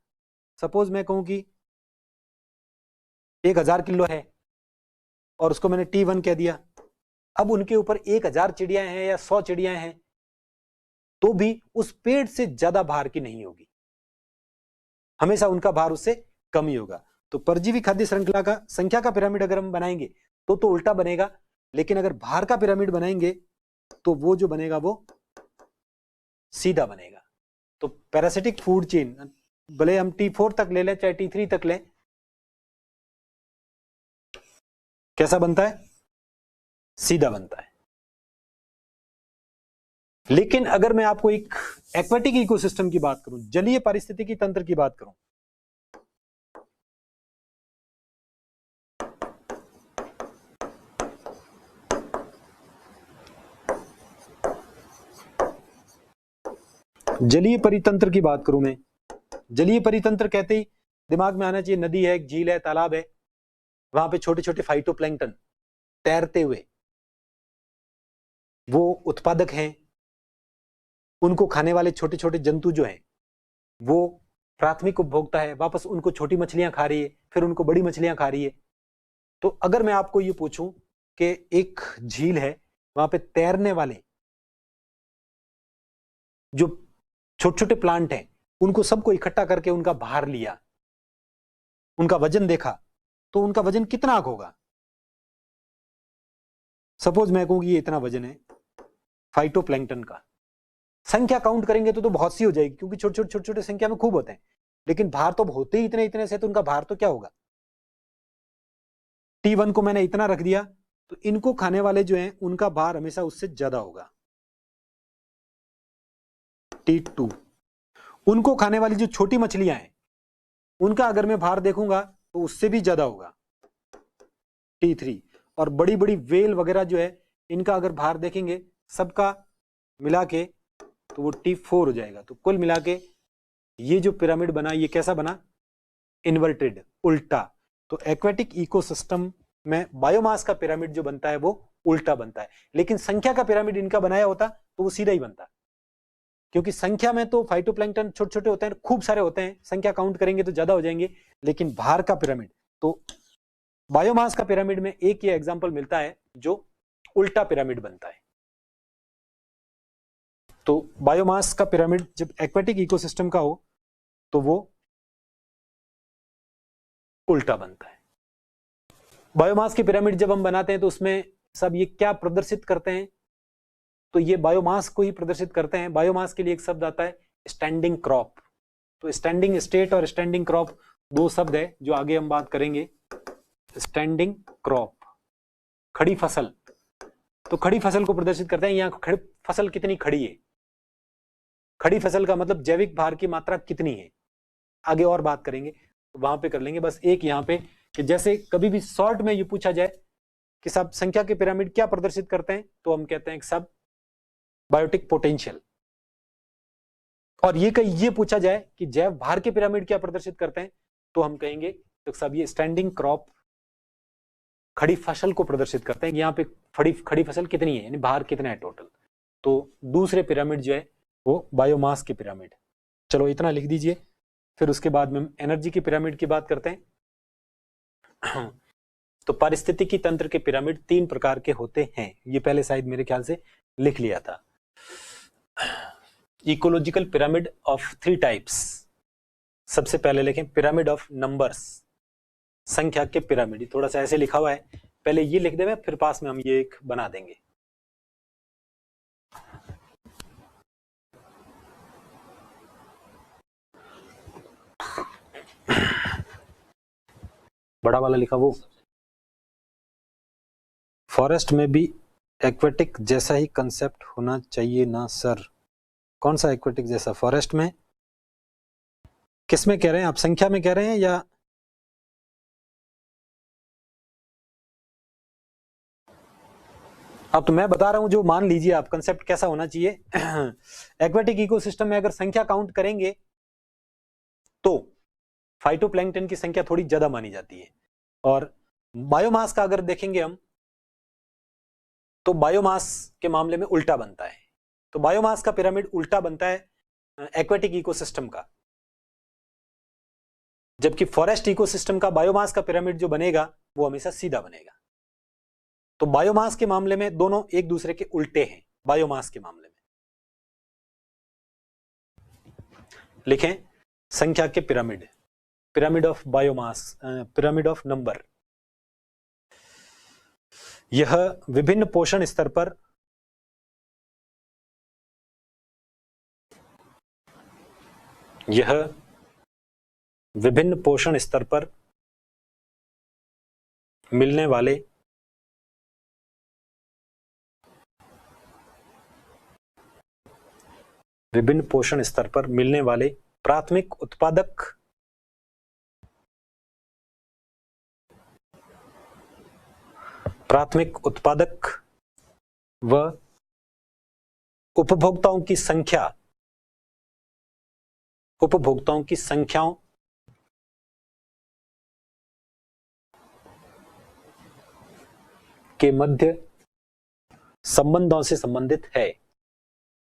सपोज मैं कहूं कि 1000 किलो है और उसको मैंने T1 कह दिया। अब उनके ऊपर 1000 चिड़ियां हैं या 100 चिड़ियां हैं तो भी उस पेड़ से ज्यादा भार की नहीं होगी, हमेशा उनका भार उससे कम ही होगा। तो परजीवी खाद्य श्रृंखला का संख्या का पिरामिड अगर हम बनाएंगे तो उल्टा बनेगा, लेकिन अगर भार का पिरामिड बनाएंगे तो वो जो बनेगा वो सीधा बनेगा। तो पैरासिटिक फूड चेन भले हम T4 तक ले लें चाहे T3 तक लें, कैसा बनता है? सीधा बनता है। लेकिन अगर मैं आपको एक एक्वेटिक इकोसिस्टम की बात करूं, जलीय पारिस्थितिकी तंत्र की बात करूं, जलीय परितंत्र की बात करूं मैं, जलीय परितंत्र कहते ही दिमाग में आना चाहिए नदी है, एक झील है, तालाब है, वहां पे छोटे छोटे फाइटोप्लैंक्टन तैरते हुए, वो उत्पादक हैं, उनको खाने वाले छोटे छोटे जंतु जो हैं वो प्राथमिक उपभोक्ता है, वापस उनको छोटी मछलियां खा रही है, फिर उनको बड़ी मछलियां खा रही है। तो अगर मैं आपको ये पूछूं कि एक झील है, वहां पे तैरने वाले जो छोटे छोटे प्लांट हैं, उनको सबको इकट्ठा करके उनका भार लिया, उनका वजन देखा, तो उनका वजन कितना होगा? सपोज मैं कहूं कि ये इतना वजन है फाइटोप्लैंक्टन का। संख्या काउंट करेंगे तो बहुत सी हो जाएगी, क्योंकि छोटे छोटे छोटे छोटे संख्या में खूब होते हैं, लेकिन भार तो होते ही इतने इतने से, तो उनका भार तो क्या होगा? T1 को मैंने इतना रख दिया, तो इनको खाने वाले जो हैं उनका भार हमेशा उससे ज्यादा होगा। T2 उनको खाने वाली जो छोटी मछलियां हैं उनका अगर मैं भार देखूंगा तो उससे भी ज्यादा होगा, T3। और बड़ी बड़ी वेल वगैरह जो है इनका अगर भार देखेंगे सबका मिला के तो वो T4 हो जाएगा। तो कुल मिला के ये जो पिरामिड बना ये कैसा बना? इन्वर्टेड, उल्टा। तो एक्वेटिक इकोसिस्टम में बायोमास का पिरामिड जो बनता है वो उल्टा बनता है, लेकिन संख्या का पिरामिड इनका बनाया होता तो वो सीधा ही बनता, क्योंकि संख्या में तो फाइटोप्लैंक्टन छोटे छोटे होते हैं, खूब सारे होते हैं, संख्या काउंट करेंगे तो ज्यादा हो जाएंगे, लेकिन भार का पिरामिड तो बायोमास का पिरामिड में एक ये एग्जांपल मिलता है जो उल्टा पिरामिड बनता है। तो बायोमास का पिरामिड जब एक्वेटिक इकोसिस्टम का हो तो वो उल्टा बनता है। बायोमास की पिरामिड जब हम बनाते हैं तो उसमें सब ये क्या प्रदर्शित करते हैं? तो ये बायोमास को ही प्रदर्शित करते हैं। बायोमास के लिए एक शब्द आता है स्टैंडिंग क्रॉप। तो स्टैंडिंग स्टेट और स्टैंडिंग क्रॉप दो शब्द है जो आगे हम बात करेंगे। स्टैंडिंग क्रॉप, खड़ी फसल, तो खड़ी फसल को प्रदर्शित करते हैं। यहाँ खड़ी फसल कितनी खड़ी है, खड़ी फसल का मतलब जैविक भार की मात्रा कितनी है, आगे और बात करेंगे, तो वहां पे कर लेंगे। बस एक यहाँ पे कि जैसे कभी भी शॉर्ट में ये पूछा जाए कि सब संख्या के पिरामिड क्या प्रदर्शित करते हैं, तो हम कहते हैं सब बायोटिक पोटेंशियल। और ये कहीं ये पूछा जाए कि जैव भार के पिरामिड क्या प्रदर्शित करते हैं, तो हम कहेंगे तो सब ये स्टैंडिंग क्रॉप, खड़ी फसल को प्रदर्शित करते हैं। यहाँ पे खड़ी फसल कितनी है, यानी भार कितना है टोटल। तो दूसरे पिरामिड जो है वो बायोमास के पिरामिड। चलो इतना लिख दीजिए, फिर उसके बाद में हम एनर्जी की पिरामिड की बात करते हैं। तो पारिस्थितिकी तंत्र के पिरामिड 3 प्रकार के होते हैं, ये पहले शायद मेरे ख्याल से लिख लिया था। Ecological pyramid of 3 types. सबसे पहले लिखें पिरामिड ऑफ नंबर्स, संख्या के पिरामिड। थोड़ा सा ऐसे लिखा हुआ है, पहले ये लिख देंगे, फिर पास में हम ये एक बना देंगे। बड़ा वाला लिखा वो। फॉरेस्ट में भी एक्वेटिक जैसा ही कंसेप्ट होना चाहिए ना सर? कौन सा एक्वेटिक जैसा? फॉरेस्ट में किस में कह रहे हैं आप, संख्या में कह रहे हैं या? अब तो मैं बता रहा हूं, जो मान लीजिए आप कंसेप्ट कैसा होना चाहिए। एक्वेटिक इकोसिस्टम में अगर संख्या काउंट करेंगे तो फाइटोप्लैंक्टन की संख्या थोड़ी ज्यादा मानी जाती है। और बायोमास का अगर देखेंगे हम तो बायोमास के मामले में उल्टा बनता है। तो बायोमास का पिरामिड उल्टा बनता है एक्वेटिक इकोसिस्टम का, जबकि फॉरेस्ट इकोसिस्टम का बायोमास का पिरामिड जो बनेगा वो हमेशा सीधा बनेगा। तो बायोमास के मामले में दोनों एक दूसरे के उल्टे हैं। बायोमास के मामले में लिखें संख्या के pyramid, pyramid of biomass, pyramid of number. यह विभिन्न पोषण स्तर पर मिलने वाले प्राथमिक उत्पादक व उपभोक्ताओं की संख्याओं के मध्य संबंधों से संबंधित है।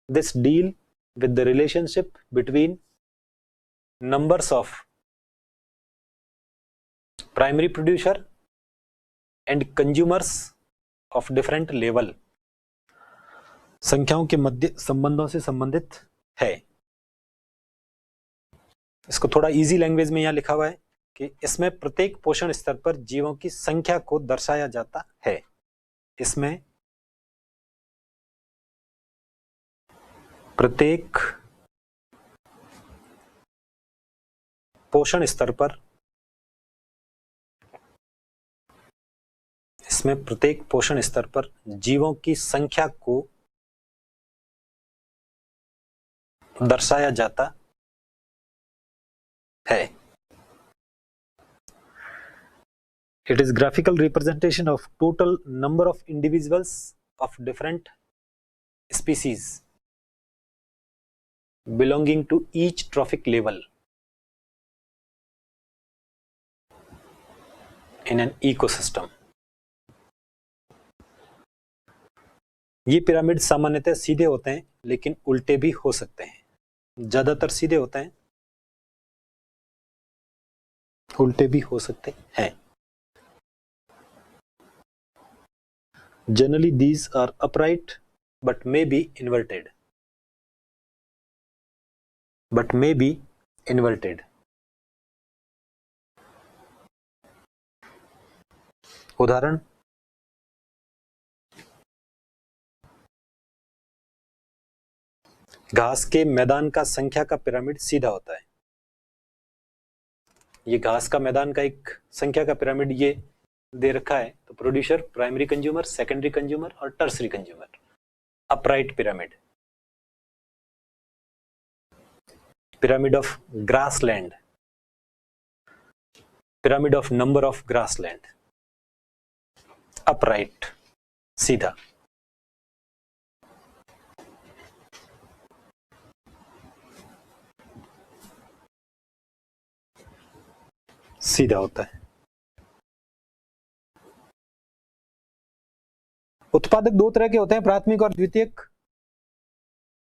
This deal with the relationship between numbers of primary producer and consumers of different level. संख्याओं के मध्य संबंधों से संबंधित है। इसको थोड़ा इजी लैंग्वेज में यहां लिखा हुआ है कि इसमें प्रत्येक पोषण स्तर पर जीवों की संख्या को दर्शाया जाता है। इसमें प्रत्येक पोषण स्तर पर जीवों की संख्या को दर्शाया जाता है। It is graphical representation of total number of individuals of different species belonging to each trophic level in an ecosystem. ये पिरामिड सामान्यतः सीधे होते हैं, लेकिन उल्टे भी हो सकते हैं. ज्यादातर सीधे होते हैं, उल्टे भी हो सकते हैं. Generally these are upright but may be inverted. उदाहरण, घास के मैदान का संख्या का पिरामिड सीधा होता है. ये घास का मैदान का एक संख्या का पिरामिड ये दे रखा है. तो producer, primary consumer, secondary consumer और tertiary consumer. Upright pyramid. Pyramid of grassland, pyramid of number of grassland. Upright, सीधा. सीधा होता है. उत्पादक दो तरह के होते हैं, प्राथमिक और द्वितीयक.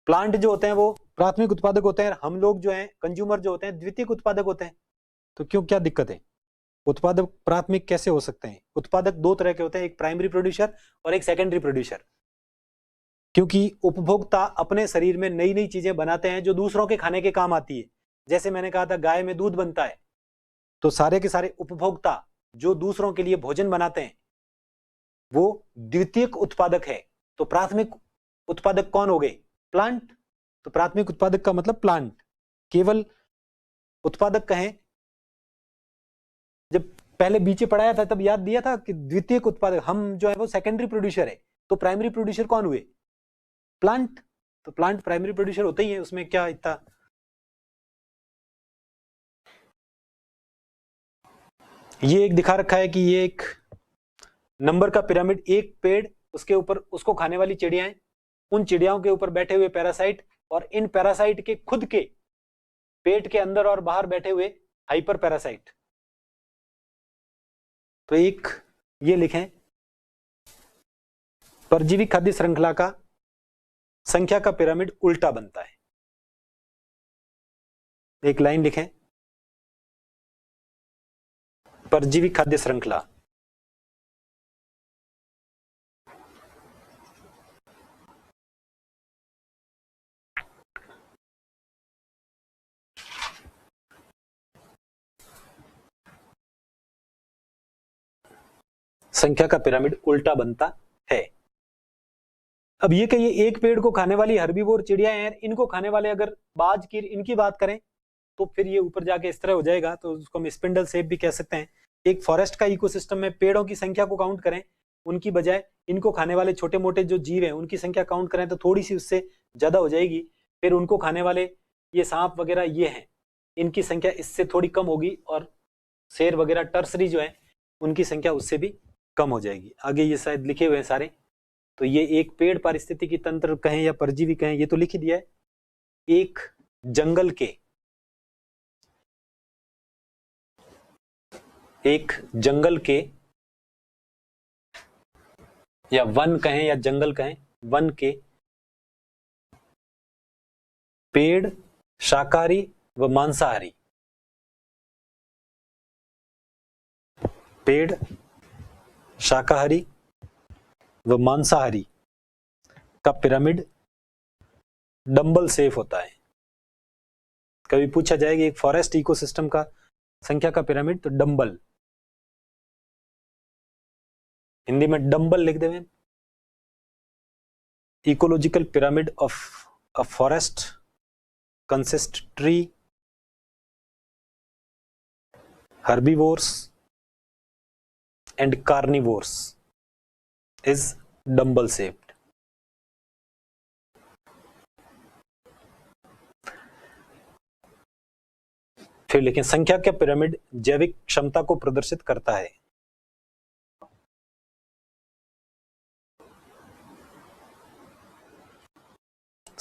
प्लांट जो होते हैं वो प्राथमिक उत्पादक होते हैं, हम लोग जो हैं कंज्यूमर जो होते हैं द्वितीयक उत्पादक होते हैं. तो क्यों, क्या दिक्कत है? उत्पादक प्राथमिक कैसे हो सकते हैं? उत्पादक दो तरह के होते हैं, एक प्राइमरी प्रोड्यूसर और एक सेकेंडरी प्रोड्यूसर. क्योंकि उपभोक्ता अपने शरीर में नई नई चीजें बनाते हैं जो दूसरों के खाने के काम आती है. जैसे मैंने कहा था गाय में दूध बनता है, तो सारे के सारे उपभोक्ता जो दूसरों के लिए भोजन बनाते हैं वो द्वितीयक उत्पादक है. तो प्राथमिक उत्पादक कौन हो गए? प्लांट. तो प्राथमिक उत्पादक का मतलब प्लांट. केवल उत्पादक कहें, जब पहले बीचे पढ़ाया था तब याद दिया था कि द्वितीयक उत्पादक हम जो है वो सेकेंडरी प्रोड्यूसर है. तो प्राइमरी प्रोड्यूसर कौन हुए? प्लांट. तो प्लांट प्राइमरी प्रोड्यूसर होते ही है, उसमें क्या इतना. ये एक दिखा रखा है कि ये एक नंबर का पिरामिड, एक पेड़, उसके ऊपर उसको खाने वाली चिड़ियाएं, उन चिड़ियाओं के ऊपर बैठे हुए पैरासाइट, और इन पैरासाइट के खुद के पेट के अंदर और बाहर बैठे हुए हाइपर पैरासाइट. तो एक ये लिखें, परजीवी खाद्य श्रृंखला का संख्या का पिरामिड उल्टा बनता है. एक लाइन लिखें, परजीवी खाद्य श्रृंखला संख्या का पिरामिड उल्टा बनता है. अब ये कहिए एक पेड़ को खाने वाली हर्बीवोर चिड़ियाएं हैं, इनको खाने वाले अगर बाज की इनकी बात करें तो फिर ये ऊपर जाके इस तरह हो जाएगा. तो उसको हम स्पिंडल शेप भी कह सकते हैं. एक फॉरेस्ट का इकोसिस्टम में पेड़ों की संख्या को काउंट करें, उनकी बजाय इनको खाने वाले छोटे मोटे जो जीव हैं उनकी संख्या काउंट करें तो थोड़ी सी उससे ज्यादा हो जाएगी. फिर उनको खाने वाले ये सांप वगैरह ये हैं, इनकी संख्या इससे थोड़ी कम होगी, और शेर वगैरह टर्सरी जो है उनकी संख्या उससे भी कम हो जाएगी. आगे ये शायद लिखे हुए हैं सारे. तो ये एक पेड़ पारिस्थितिकी तंत्र कहें या परजीवी कहें, ये तो लिख ही दिया है. एक जंगल के या वन कहें या जंगल कहें, वन के पेड़ शाकाहारी व मांसाहारी, पेड़ शाकाहारी व मांसाहारी का पिरामिड डंबल शेप होता है. कभी पूछा जाएगा एक फॉरेस्ट इकोसिस्टम का संख्या का पिरामिड, तो डंबल, हिंदी में डंबल लिख देवें. Ecological pyramid of a forest consist tree, herbivores and carnivores is dumbbell shaped. फिर लेकिन संख्या का पिरामिड जैविक क्षमता को प्रदर्शित करता है.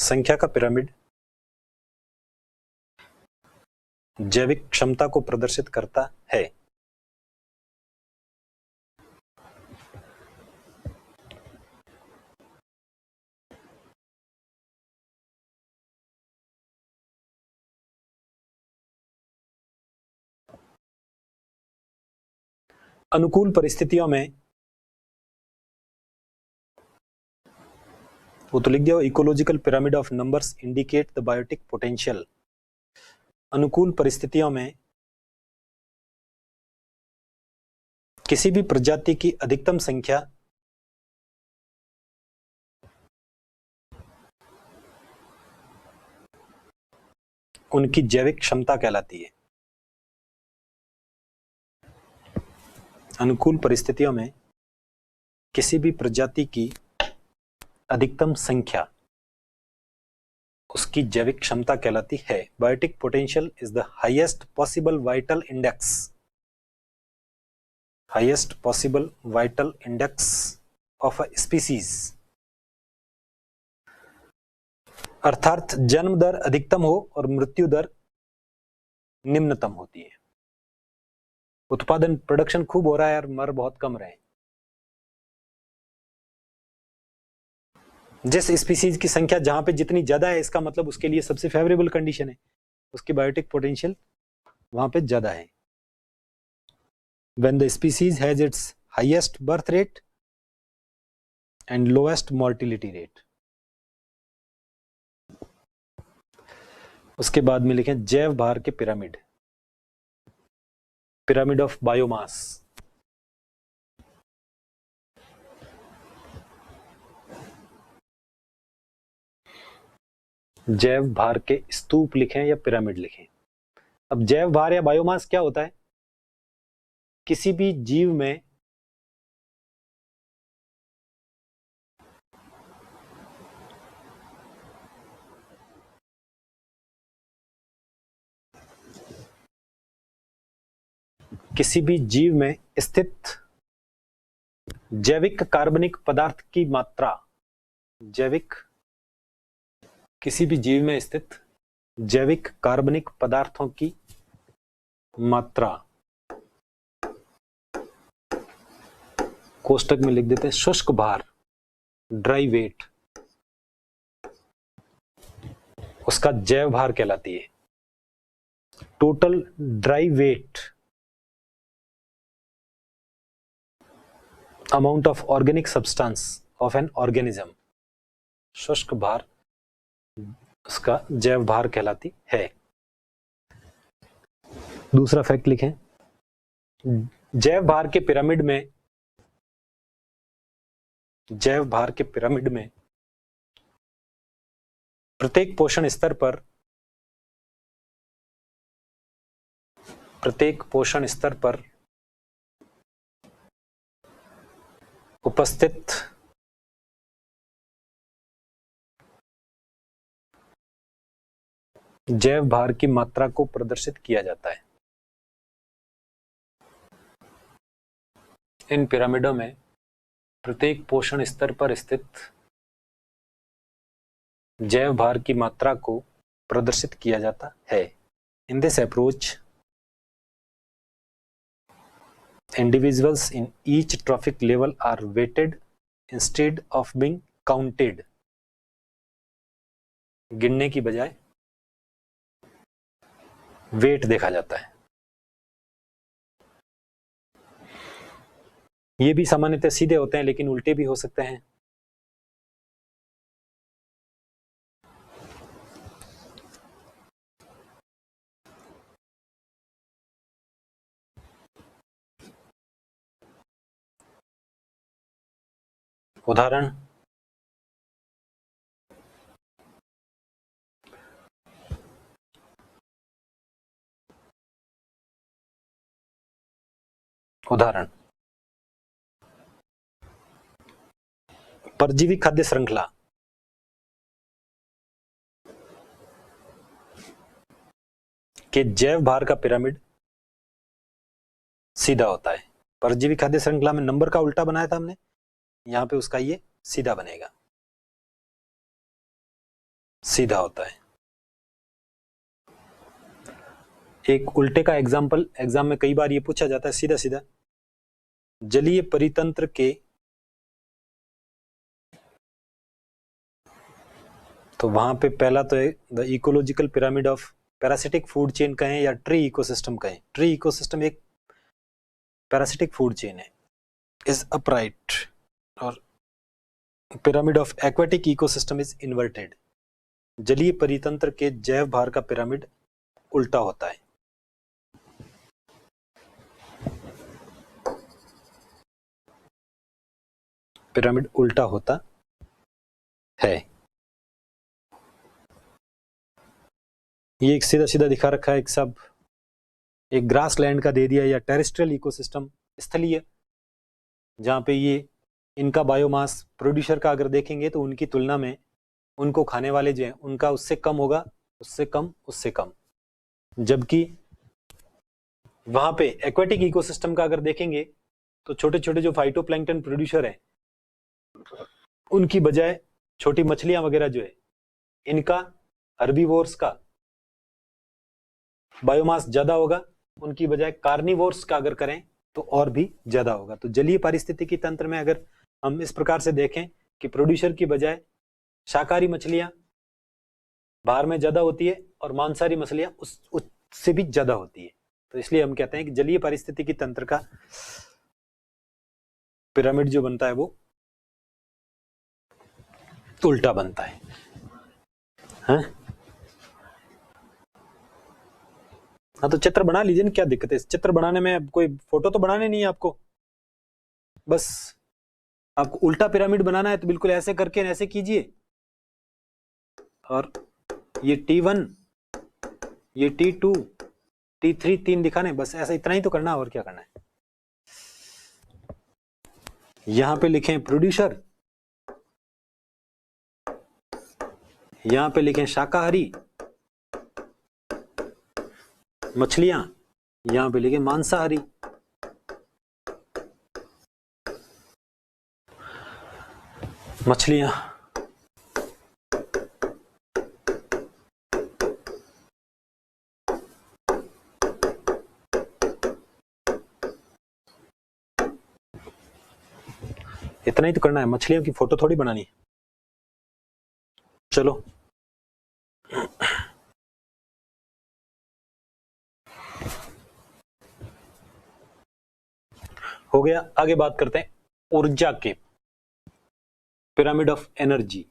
संख्या का पिरामिड जैविक क्षमता को प्रदर्शित करता है। अनुकूल परिस्थितियों में वो तो लिख दिया, ecological pyramid of numbers indicate the biotic potential. अनुकूल परिस्थितियों में किसी भी प्रजाति की अधिकतम संख्या उनकी जैविक क्षमता कहलाती है। अनुकूल परिस्थितियों में किसी भी प्रजाति की अधिकतम संख्या उसकी जैविक क्षमता कहलाती है। Biotic potential is the highest possible vital index, highest possible vital index of a species, अर्थात जन्म दर अधिकतम हो और मृत्यु दर निम्नतम होती है। उत्पादन प्रोडक्शन खूब हो रहा है और मर बहुत कम रहे। जिस स्पीसीज की संख्या जहां पे जितनी ज्यादा है, इसका मतलब उसके लिए सबसे फेवरेबल कंडीशन है, उसकी बायोटिक पोटेंशियल वहां पे ज्यादा है। When the species has its highest birth rate and lowest mortality rate। उसके बाद में लिखें जैव भार के पिरामिड, पिरामिड ऑफ बायोमास। जैव भार के स्तूप लिखें या पिरामिड लिखें। अब जैव भार या बायोमास क्या होता है? किसी भी जीव में स्थित जैविक कार्बनिक पदार्थ की मात्रा, किसी भी जीव में स्थित जैविक कार्बनिक पदार्थों की मात्रा, कोष्टक में लिख देते हैं शुष्क भार, ड्राई वेट, उसका जैव भार कहलाती है। Total dry weight amount of organic substance of an organism, शुष्क भार उसका जैव भार कहलाती है। दूसरा फैक्ट लिखें, जैव भार के पिरामिड में प्रत्येक पोषण स्तर पर उपस्थित जैव भार की मात्रा को प्रदर्शित किया जाता है। इन पिरामिडों में प्रत्येक पोषण स्तर पर स्थित जैव भार की मात्रा को प्रदर्शित किया जाता है। In this approach individuals in each trophic level are weighted instead of being counted। गिनने की बजाय वेट देखा जाता है। ये भी सामान्यतः सीधे होते हैं लेकिन उल्टे भी हो सकते हैं। उदाहरण, परजीवी खाद्य श्रृंखला के जैव भार का पिरामिड सीधा होता है। परजीवी खाद्य श्रृंखला में नंबर का उल्टा बनाया था हमने, यहां पे उसका ये सीधा बनेगा। सीधा होता है। एक उल्टे का एग्जाम्पल एग्जाम में कई बार ये पूछा जाता है सीधा सीधा, जलीय परितंत्र के, तो वहां पे पहला तो है the ecological pyramid of parasitic food chain कहें या ट्री इकोसिस्टम कहें। ट्री इकोसिस्टम एक पैरासिटिक फूड चेन है, इज अपराइट, और pyramid of aquatic ecosystem is inverted. जलीय परितंत्र के जैव भार का पिरामिड उल्टा होता है। पिरामिड उल्टा होता है। ये एक सीधा सीधा दिखा रखा है, एक सब एक ग्रास लैंड का दे दिया या टेरेस्ट्रियल इकोसिस्टम स्थलीय, जहां पे ये इनका बायोमास प्रोड्यूसर का अगर देखेंगे तो उनकी तुलना में उनको खाने वाले जो हैं उनका उससे कम होगा, उससे कम, उससे कम। जबकि वहां पे एक्वेटिक इकोसिस्टम का अगर देखेंगे तो छोटे छोटे जो फाइटोप्लैंक्टन प्रोड्यूसर हैं उनकी बजाय छोटी मछलियां वगैरह जो है इनका हर्बीवोर्स का बायोमास ज्यादा होगा, उनकी बजाय कार्निवोर्स का अगर करें तो और भी ज्यादा होगा। तो जलीय पारिस्थितिकी तंत्र में अगर हम इस प्रकार से देखें कि प्रोड्यूसर की बजाय शाकाहारी मछलियां बाहर में ज्यादा होती है और मांसाहारी मछलियां उससे भी ज्यादा होती है, तो इसलिए हम कहते हैं कि जलीय पारिस्थितिकी तंत्र का पिरामिड जो बनता है वो उल्टा बनता है। हाँ, तो चित्र बना लीजिए ना, क्या दिक्कत है? चित्र बनाने में कोई फोटो तो बनाने नहीं है आपको, बस आपको उल्टा पिरामिड बनाना है तो बिल्कुल ऐसे करके ऐसे कीजिए, और ये T1, ये T2, T3 3 दिखाने, बस ऐसा इतना ही तो करना, और क्या करना है। यहां पे लिखें प्रोड्यूसर, यहां पे लिखें शाकाहारी मछलियां, यहां पे लिखें मांसाहारी। मछलियां इतना ही तो करना है, मछलियों की फोटो थोड़ी बनानी है। चलो हो गया। आगे बात करते हैं ऊर्जा के, pyramid of energy.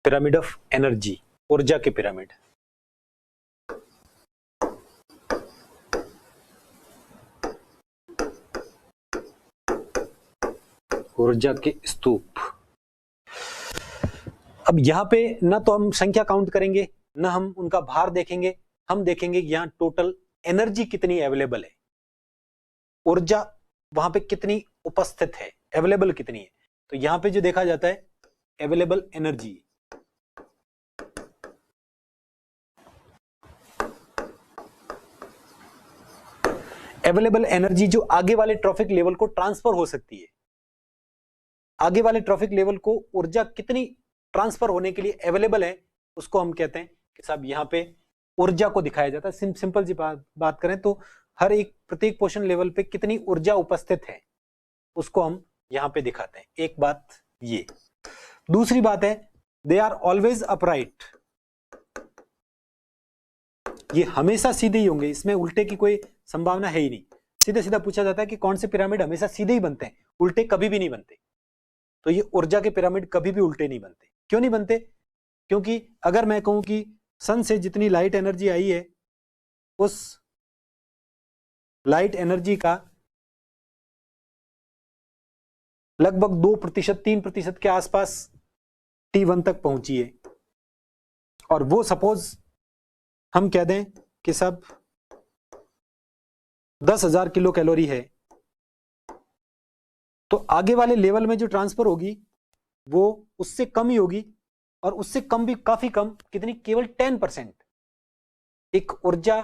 Pyramid of energy, ऊर्जा के पिरामिड। ऊर्जा के स्तूप। अब यहां पे ना तो हम संख्या काउंट करेंगे, ना हम उनका भार देखेंगे, हम देखेंगे यहां टोटल एनर्जी कितनी अवेलेबल है, ऊर्जा वहां पे कितनी उपस्थित है, अवेलेबल कितनी है। तो यहां पे जो देखा जाता है अवेलेबल एनर्जी, अवेलेबल एनर्जी जो आगे वाले ट्रॉफिक लेवल को ट्रांसफर हो सकती है, आगे वाले ट्रॉफिक लेवल को ऊर्जा कितनी ट्रांसफर होने के लिए अवेलेबल है, उसको हम कहते हैं कि साहब यहां पे ऊर्जा को दिखाया जाता है। सिंपल सी बात करें तो हर एक प्रत्येक पोषण लेवल पे कितनी ऊर्जा उपस्थित है उसको हम यहां पे दिखाते हैं। एक बात ये। दूसरी बात है दे आर ऑलवेज अपराइट, ये हमेशा सीधे ही होंगे, इसमें उल्टे की कोई संभावना है ही नहीं। सीधा सीधा पूछा जाता है कि कौन से पिरामिड हमेशा सीधे ही बनते हैं, उल्टे कभी भी नहीं बनते। तो ये ऊर्जा के पिरामिड कभी भी उल्टे नहीं बनते। क्यों नहीं बनते? क्योंकि अगर मैं कहूं कि सन से जितनी लाइट एनर्जी आई है उस लाइट एनर्जी का लगभग 2%, 3% के आसपास T1 तक पहुंची है, और वो सपोज हम कह दें कि सब 10,000 किलो कैलोरी है, तो आगे वाले लेवल में जो ट्रांसफर होगी वो उससे कम ही होगी, और उससे कम भी काफी कम, कितनी? केवल 10%। एक ऊर्जा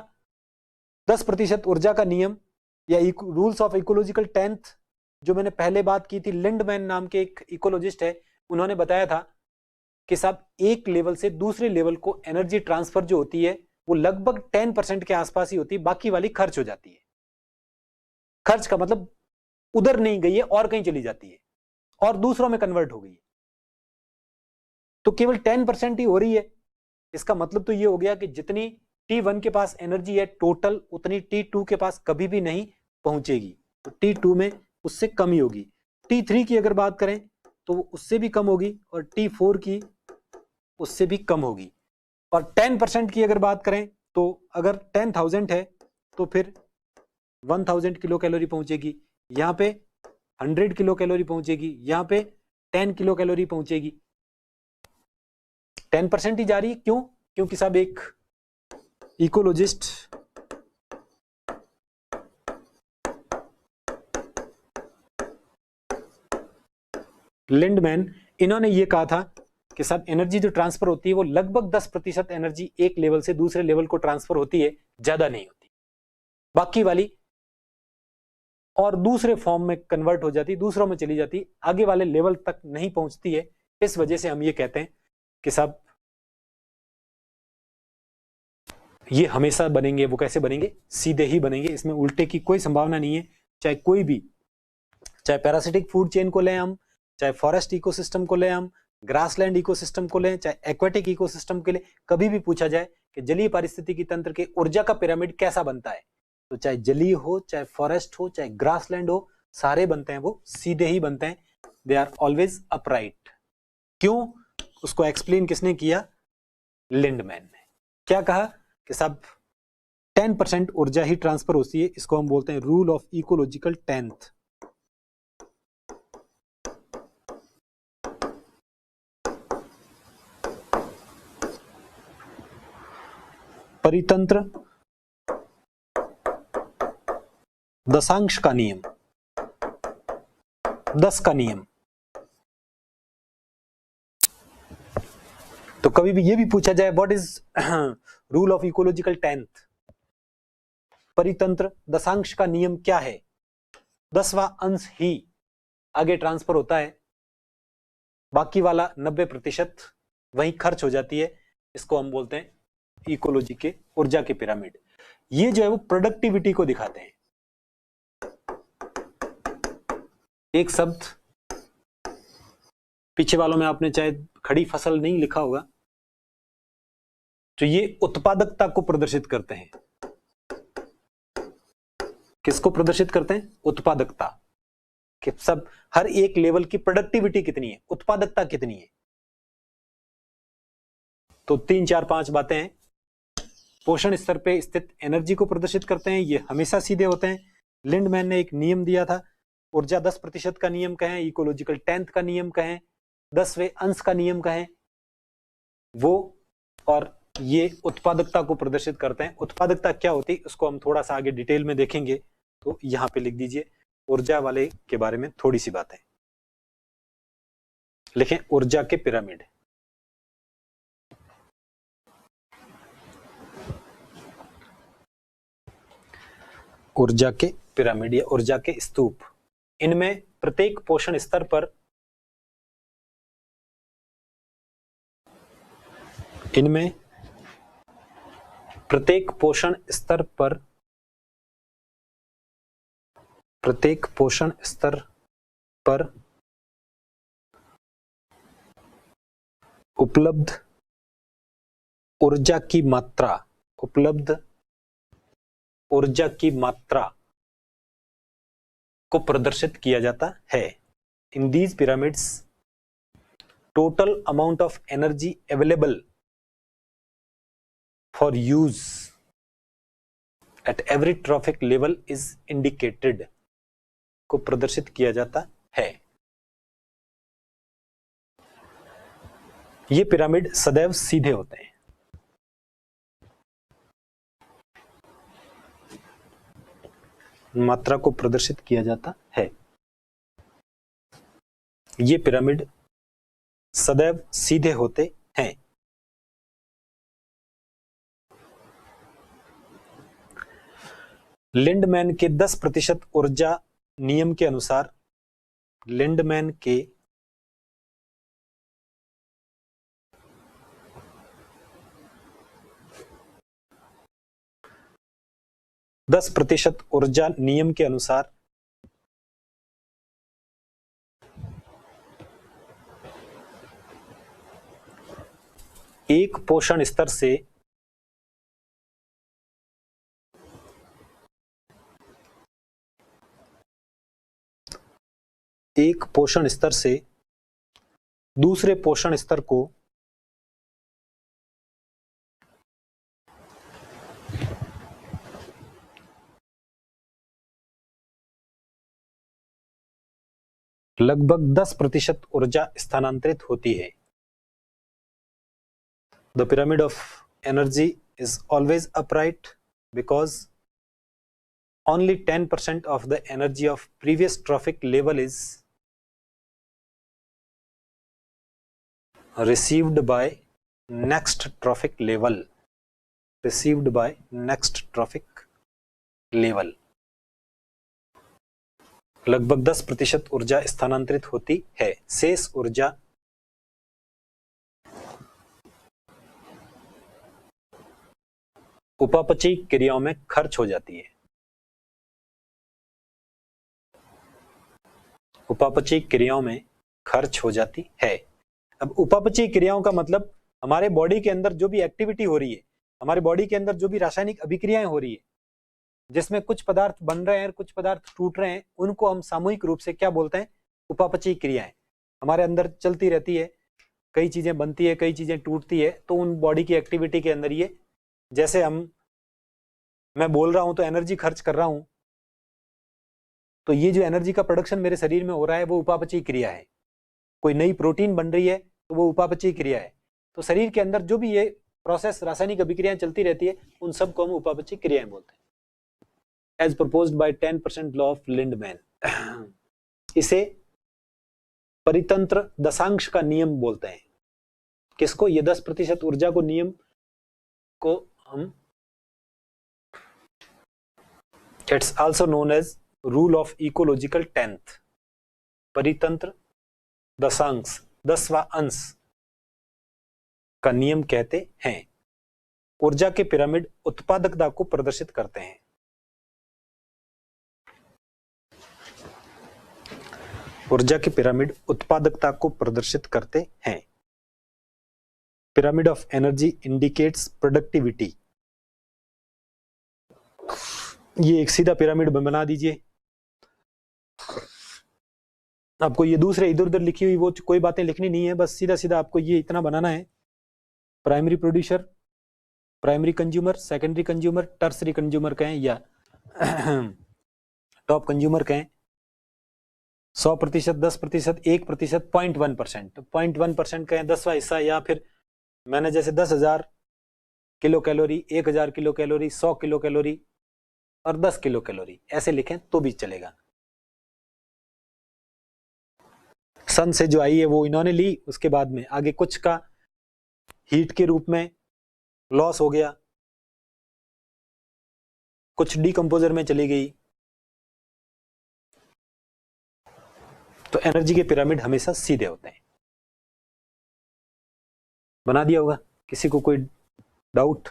10% ऊर्जा का नियम या रूल्स ऑफ इकोलॉजिकल टेंथ जो मैंने पहले बात की थी, लिंडमैन नाम के एक इकोलॉजिस्ट है, उन्होंने बताया था कि साहब एक लेवल से दूसरे लेवल को एनर्जी ट्रांसफर जो होती है वो लगभग 10% के आसपास ही होती है, बाकी वाली खर्च हो जाती है। खर्च का मतलब उधर नहीं गई है और कहीं चली जाती है और दूसरों में कन्वर्ट हो गई है। तो केवल 10% ही हो रही है। इसका मतलब तो ये हो गया कि जितनी T1 के पास एनर्जी है टोटल, उतनी T2 के पास कभी भी नहीं पहुंचेगी। तो T2 में उससे कम ही होगी। T3 की अगर बात करें तो उससे भी कम होगी और T4 की उससे भी कम होगी। और 10% की अगर बात करें तो अगर 10,000 है तो फिर 1000 किलो कैलोरी पहुंचेगी, यहाँ पे 100 किलो कैलोरी पहुंचेगी, यहाँ पे 10 किलो कैलोरी पहुंचेगी। 10% ही जा रही है। क्यों? क्योंकि साहब एक इकोलॉजिस्ट लिंडमैन, इन्होंने ये कहा था कि साहब एनर्जी जो ट्रांसफर होती है वो लगभग 10% एनर्जी एक लेवल से दूसरे लेवल को ट्रांसफर होती है, ज्यादा नहीं होती। बाकी वाली और दूसरे फॉर्म में कन्वर्ट हो जाती, दूसरों में चली जाती, आगे वाले लेवल तक नहीं पहुंचती है। इस वजह से हम ये कहते हैं कि साहब ये हमेशा बनेंगे। वो कैसे बनेंगे? सीधे ही बनेंगे, इसमें उल्टे की कोई संभावना नहीं है। चाहे कोई भी, चाहे पैरासिटिक फूड चेन को लें हम, चाहे फॉरेस्ट इकोसिस्टम को लें हम, ग्रासलैंड इकोसिस्टम को लें, चाहे एक्वेटिक इकोसिस्टम के लिए, कभी भी पूछा जाए कि जलीय पारिस्थितिकी तंत्र के ऊर्जा का पिरामिड कैसा बनता है, तो चाहे जलीय हो, चाहे फॉरेस्ट हो, चाहे ग्रासलैंड हो, सारे बनते हैं वो सीधे ही बनते हैं। They are always upright. क्यों? उसको एक्सप्लेन किसने किया? लिंडमैन ने। क्या कहा कि साहब 10% ऊर्जा ही ट्रांसफर होती है। इसको हम बोलते हैं रूल ऑफ इकोलॉजिकल टेंथ। परितंत्र दशांश का नियम, 10 का नियम। तो कभी भी ये भी पूछा जाए what is rule of ecological tenth, परितंत्र दशांश का नियम क्या है? 10वां अंश ही आगे ट्रांसफर होता है, बाकी वाला 90% वहीं खर्च हो जाती है। इसको हम बोलते हैं इकोलॉजी के ऊर्जा के पिरामिड। ये जो है वो प्रोडक्टिविटी को दिखाते हैं। एक शब्द पीछे वालों में आपने चाहे खड़ी फसल नहीं लिखा होगा, तो ये उत्पादकता को प्रदर्शित करते हैं। किसको प्रदर्शित करते हैं? उत्पादकता। कि सब हर एक लेवल की प्रोडक्टिविटी कितनी है, उत्पादकता कितनी है। तो 3 4 5 बातें हैं। पोषण स्तर पे स्थित एनर्जी को प्रदर्शित करते हैं, ये हमेशा सीधे होते हैं। लिंडमैन ने एक नियम दिया था, ऊर्जा 10% का नियम कहें, इकोलॉजिकल टेंथ का नियम कहें, 10वें अंश का नियम कहें, वो और ये उत्पादकता को प्रदर्शित करते हैं। उत्पादकता क्या होती है उसको हम थोड़ा सा आगे डिटेल में देखेंगे। तो यहां पे लिख दीजिए ऊर्जा वाले के बारे में थोड़ी सी बातें लिखें। ऊर्जा के पिरामिड, ऊर्जा के पिरामिड या ऊर्जा के स्तूप, इनमें प्रत्येक पोषण स्तर पर प्रत्येक पोषण स्तर पर उपलब्ध ऊर्जा की मात्रा को प्रदर्शित किया जाता है। In these pyramids total amount of energy available for use at every trophic level is indicated, को प्रदर्शित किया जाता है। ये पिरामिड सदैव सीधे होते हैं। मात्रा को प्रदर्शित किया जाता है। ये पिरामिड सदैव सीधे होते हैं। लिंडमैन के 10% ऊर्जा नियम के अनुसार, लिंडमैन के 10% ऊर्जा नियम के अनुसार एक पोषण स्तर से दूसरे पोषण स्तर को लगभग 10% ऊर्जा स्थानांतरित होती है। The pyramid of energy is always upright because only 10% of the energy of previous trophic level is received by next trophic level. लगभग 10% ऊर्जा स्थानांतरित होती है। शेष ऊर्जा उपापचयी क्रियाओं में खर्च हो जाती है। उपापचयी क्रियाओं में खर्च हो जाती है। अब उपापचयी क्रियाओं का मतलब हमारे बॉडी के अंदर जो भी एक्टिविटी हो रही है, हमारे बॉडी के अंदर जो भी रासायनिक अभिक्रियाएं हो रही है, जिसमें कुछ पदार्थ बन रहे हैं, कुछ पदार्थ टूट रहे हैं, उनको हम सामूहिक रूप से क्या बोलते हैं? उपापचयी क्रियाएं। हमारे अंदर चलती रहती है, कई चीजें बनती है, कई चीजें टूटती है, तो उन बॉडी की एक्टिविटी के अंदर ये, जैसे मैं बोल रहा हूं तो एनर्जी खर्च कर रहा हूं, तो ये जो एनर्जी का प्रोडक्शन मेरे शरीर में हो रहा है वो उपापचयी क्रिया है। कोई नई प्रोटीन बन रही है तो वो उपापचयी क्रिया है। तो शरीर के अंदर जो भी ये प्रोसेस, रासायनिक अभिक्रियाएं चलती रहती है, उन सबको हम उपापचयी क्रियाएं बोलते हैं। As proposed by 10% law of Lindeman. इसे परितंत्र दशांश का नियम बोलते हैं। किसको? ये 10% ऊर्जा को नियम को हम, it's also known as rule of ecological 10th। परितंत्र दशांश, 10वां अंश का नियम कहते हैं। ऊर्जा के पिरामिड उत्पादकता को प्रदर्शित करते हैं। ऊर्जा के पिरामिड उत्पादकता को प्रदर्शित करते हैं। Pyramid of energy indicates productivity. ये एक सीधा पिरामिड बना दीजिए। आपको ये दूसरे इधर उधर लिखी हुई वो कोई बातें लिखनी नहीं है, बस सीधा सीधा आपको ये इतना बनाना है। Primary producer, primary consumer, secondary consumer, tertiary consumer कहें या टॉप कंज्यूमर कहें। 100%, 10%, 1%, 0.1%, 0.1% कहें 10वां हिस्सा, या फिर मैंने जैसे 10,000 kilo calorie, 1,000 kilo calorie, 100 kilo calorie और 10 किलो कैलोरी ऐसे लिखें तो भी चलेगा। सन से जो आई है वो इन्होंने ली, उसके बाद में आगे कुछ का हीट के रूप में लॉस हो गया, कुछ डीकंपोजर में चली गई। तो एनर्जी के पिरामिड हमेशा सीधे होते हैं। बना दिया होगा? किसी को कोई डाउट?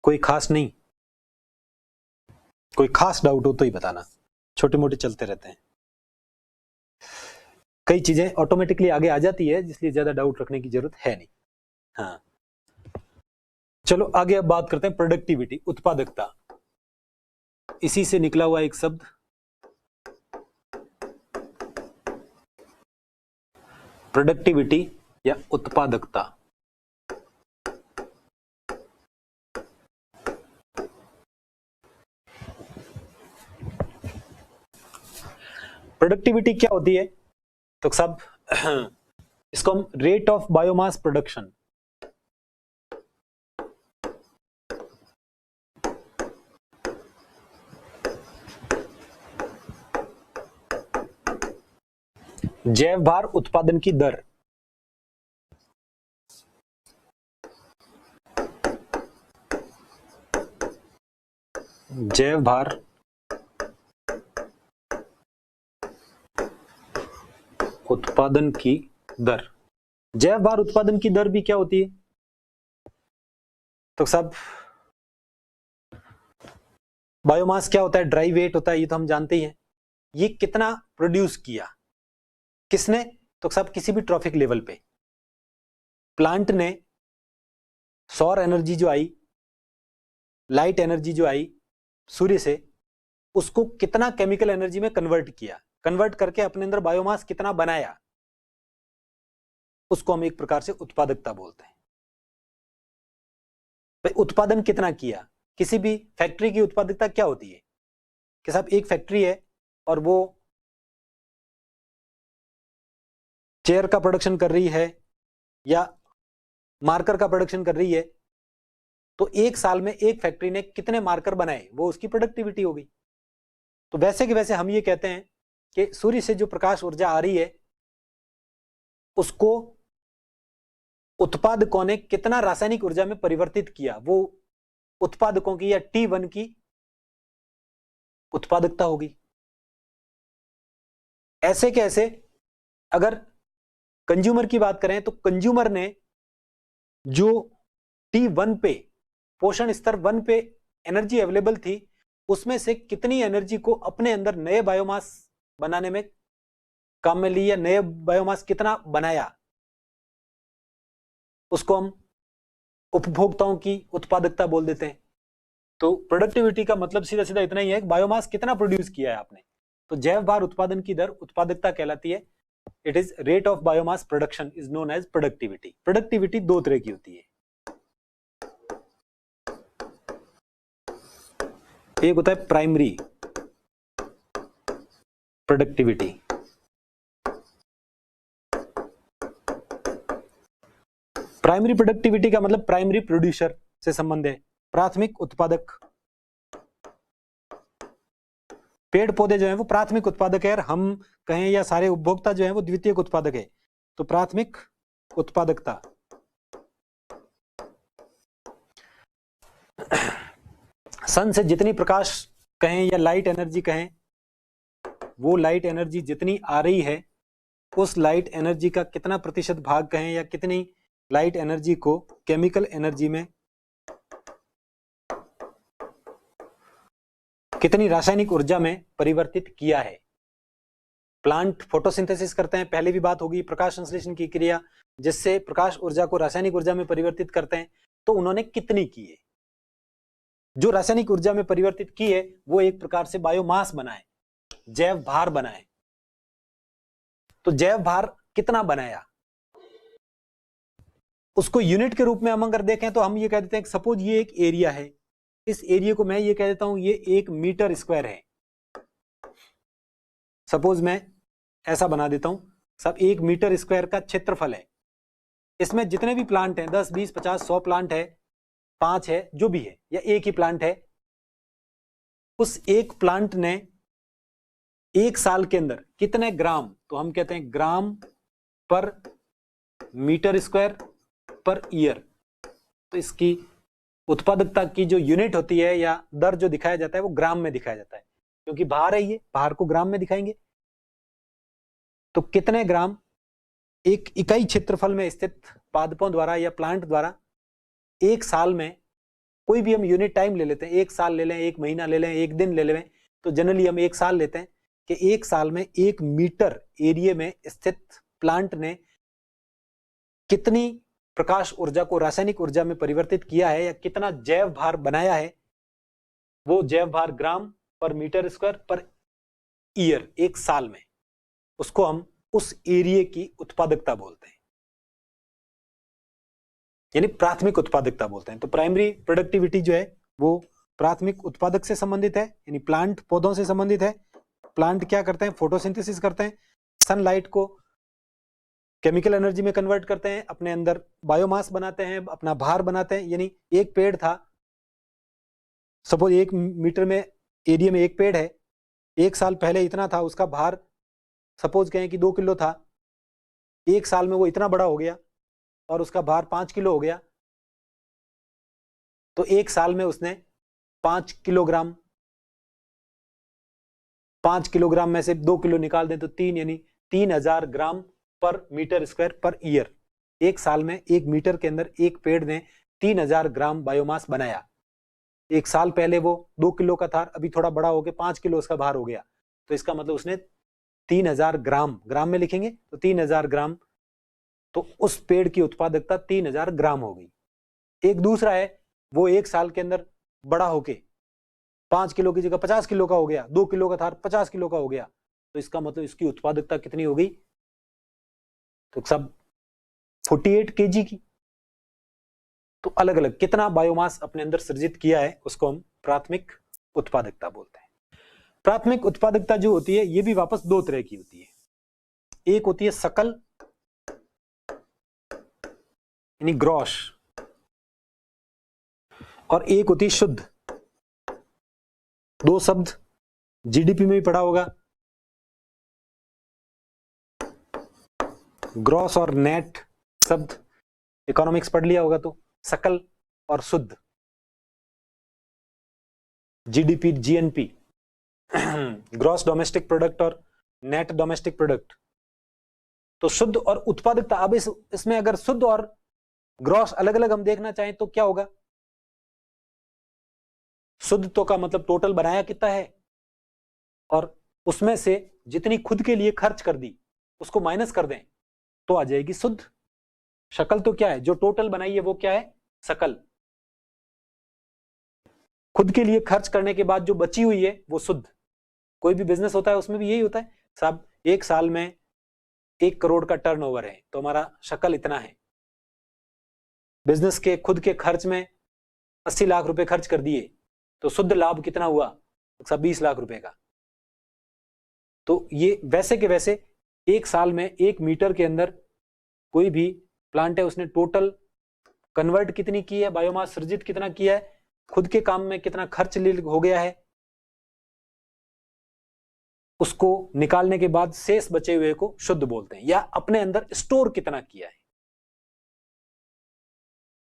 कोई खास नहीं? कोई खास डाउट हो तो ही बताना, छोटे मोटे चलते रहते हैं। कई चीजें ऑटोमेटिकली आगे आ जाती है, इसलिए ज्यादा डाउट रखने की जरूरत है नहीं। हाँ, चलो आगे अब बात करते हैं प्रोडक्टिविटी, उत्पादकता। इसी से निकला हुआ एक शब्द प्रोडक्टिविटी या उत्पादकता। प्रोडक्टिविटी क्या होती है? तो सब इसको हम रेट ऑफ बायोमास प्रोडक्शन, जैव भार उत्पादन की दर, जैव भार उत्पादन की दर। जैव भार उत्पादन की दर भी क्या होती है? तो सब बायोमास क्या होता है? ड्राई वेट होता है, ये तो हम जानते ही हैं। ये कितना प्रोड्यूस किया किसने? तो सब किसी भी ट्रॉफिक लेवल पे प्लांट ने सौर एनर्जी जो आई, लाइट एनर्जी जो आई सूर्य से, उसको कितना केमिकल एनर्जी में कन्वर्ट किया, कन्वर्ट करके अपने अंदर बायोमास कितना बनाया, उसको हम एक प्रकार से उत्पादकता बोलते हैं। भाई उत्पादन कितना किया? किसी भी फैक्ट्री की उत्पादकता क्या होती है कि साहब एक फैक्ट्री है और वो चेयर का प्रोडक्शन कर रही है या मार्कर का प्रोडक्शन कर रही है, तो एक साल में एक फैक्ट्री ने कितने मार्कर बनाए, वो उसकी प्रोडक्टिविटी होगी। तो वैसे कि वैसे हम ये कहते हैं कि सूर्य से जो प्रकाश ऊर्जा आ रही है उसको उत्पादकों ने कितना रासायनिक ऊर्जा में परिवर्तित किया, वो उत्पादकों की या T1 की उत्पादकता होगी। ऐसे कैसे? अगर कंज्यूमर की बात करें तो कंज्यूमर ने जो T1 पे, पोषण स्तर 1 पे एनर्जी अवेलेबल थी, उसमें से कितनी एनर्जी को अपने अंदर नए बायोमास बनाने में काम में ली या नए बायोमास कितना बनाया, उसको हम उपभोक्ताओं की उत्पादकता बोल देते हैं। तो प्रोडक्टिविटी का मतलब सीधा सीधा इतना ही है कि बायोमास कितना प्रोड्यूस किया है आपने। तो जैव भार उत्पादन की दर उत्पादकता कहलाती है। It is rate of biomass production is known as productivity. Productivity दो तरह की होती है, एक होता है प्राइमरी प्रोडक्टिविटी, प्राइमरी प्रोडक्टिविटी का मतलब प्राइमरी प्रोड्यूसर से संबंध है, प्राथमिक उत्पादक। पेड़ पौधे जो है वो प्राथमिक उत्पादक है, और हम कहें या सारे उपभोक्ता जो है वो द्वितीयक उत्पादक है। तो प्राथमिक उत्पादकता सन से जितनी प्रकाश कहें या लाइट एनर्जी कहें, वो लाइट एनर्जी जितनी आ रही है उस लाइट एनर्जी का कितना प्रतिशत भाग कहें या कितनी लाइट एनर्जी को केमिकल एनर्जी में, कितनी रासायनिक ऊर्जा में परिवर्तित किया है। प्लांट फोटोसिंथेसिस करते हैं, पहले भी बात होगी, प्रकाश संश्लेषण की क्रिया जिससे प्रकाश ऊर्जा को रासायनिक ऊर्जा में परिवर्तित करते हैं। तो उन्होंने कितनी की है? जो रासायनिक ऊर्जा में परिवर्तित की है वो एक प्रकार से बायोमास बनाए, जैव भार बनाए। तो जैव भार कितना बनाया, उसको यूनिट के रूप में हम अगर देखें तो हम ये कह देते हैं कि सपोज ये एक एरिया है, इस एरिया को मैं ये कह देता हूं ये 1 मीटर स्क्वायर है। सपोज मैं ऐसा बना देता हूं, सब 1 मीटर स्क्वायर का क्षेत्रफल है। इसमें जितने भी प्लांट हैं, 10, 20, 50, 100 प्लांट है, 5 है, जो भी है, या एक ही प्लांट है, उस एक प्लांट ने एक साल के अंदर कितने ग्राम, तो हम कहते हैं ग्राम पर मीटर स्क्वायर पर ईयर। तो इसकी उत्पादकता की जो यूनिट होती है या दर जो दिखाया जाता है वो ग्राम में दिखाया जाता है, क्योंकि भार है, ये भार को ग्राम में दिखाएंगे। तो कितने ग्राम एक इकाई क्षेत्रफल में स्थित पादपों द्वारा या प्लांट द्वारा एक साल में, कोई भी हम यूनिट टाइम ले लेते हैं, एक साल ले लें, एक महीना ले लें, एक दिन ले लें, तो जनरली हम एक साल लेते हैं कि एक साल में 1 मीटर एरिया में स्थित प्लांट ने कितनी प्रकाश ऊर्जा को रासायनिक ऊर्जा में परिवर्तित किया है या कितना जैव भार बनाया है। वो जैव भार ग्राम पर मीटर स्क्वायर पर ईयर, एक साल में, उसको हम उस एरिया की उत्पादकता बोलते हैं, यानी प्राथमिक उत्पादकता बोलते हैं। तो प्राइमरी प्रोडक्टिविटी जो है वो प्राथमिक उत्पादक से संबंधित है, यानी प्लांट पौधों से संबंधित है। प्लांट क्या करते हैं? फोटोसिंथेसिस करते हैं, सनलाइट को केमिकल एनर्जी में कन्वर्ट करते हैं, अपने अंदर बायोमास बनाते हैं, अपना भार बनाते हैं। यानी एक पेड़ था, सपोज 1 मीटर में एरिया में एक पेड़ है, एक साल पहले इतना था, उसका भार सपोज कहें कि 2 किलो था, एक साल में वो इतना बड़ा हो गया और उसका भार 5 किलो हो गया। तो एक साल में उसने 5 किलोग्राम 5 किलोग्राम में से 2 किलो निकाल दें तो 3, यानी 3000 ग्राम पर मीटर स्क्वायर पर ईयर। एक साल में 1 मीटर के अंदर एक पेड़ ने 3000 ग्राम बायोमास बनाया। एक साल पहले वो 2 किलो का था, अभी थोड़ा बड़ा हो गया 5 किलो उसका भार हो गया, तो इसका मतलब उसने 3000 ग्राम, ग्राम में लिखेंगे तो 3000 ग्राम, तो उस पेड़ की उत्पादकता 3000 ग्राम हो गई। एक दूसरा है, वो एक साल के अंदर बड़ा होके 5 किलो की जगह 50 किलो का हो गया, 2 किलो का था 50 किलो का हो गया, तो इसका मतलब इसकी उत्पादकता कितनी हो गई, तो सब 48 केजी की। तो अलग अलग कितना बायोमास अपने अंदर सृजित किया है उसको हम प्राथमिक उत्पादकता बोलते हैं। प्राथमिक उत्पादकता जो होती है ये भी वापस दो तरह की होती है, एक होती है सकल यानी ग्रॉस, और एक होती है शुद्ध। दो शब्द जीडीपी में भी पढ़ा होगा, ग्रॉस और नेट शब्द इकोनॉमिक्स पढ़ लिया होगा, तो सकल और शुद्ध, GDP GNP, gross domestic product और नेट डोमेस्टिक प्रोडक्ट। तो शुद्ध और उत्पादकता, अब इसमें अगर शुद्ध और ग्रॉस अलग अलग हम देखना चाहें तो क्या होगा, शुद्ध तो का मतलब टोटल बनाया कितना है, और उसमें से जितनी खुद के लिए खर्च कर दी उसको माइनस कर दें तो आ जाएगी शुद्ध। शकल तो क्या है, जो टोटल बनाई है वो क्या है, सकल। खुद के लिए खर्च करने के बाद जो बची हुई है वो शुद्ध। कोई भी बिजनेस होता है उसमें भी यही होता है साहब, एक साल में 1 करोड़ का टर्नओवर है तो हमारा शकल इतना है, बिजनेस के खुद के खर्च में 80 लाख रुपए खर्च कर दिए तो शुद्ध लाभ कितना हुआ, 20 लाख रुपए का। तो ये वैसे के वैसे एक साल में 1 मीटर के अंदर कोई भी प्लांट है उसने टोटल कन्वर्ट कितनी की है, बायोमास सृजित कितना किया है, खुद के काम में कितना खर्च हो गया है, उसको निकालने के बाद शेष बचे हुए को शुद्ध बोलते हैं। या अपने अंदर स्टोर कितना किया है,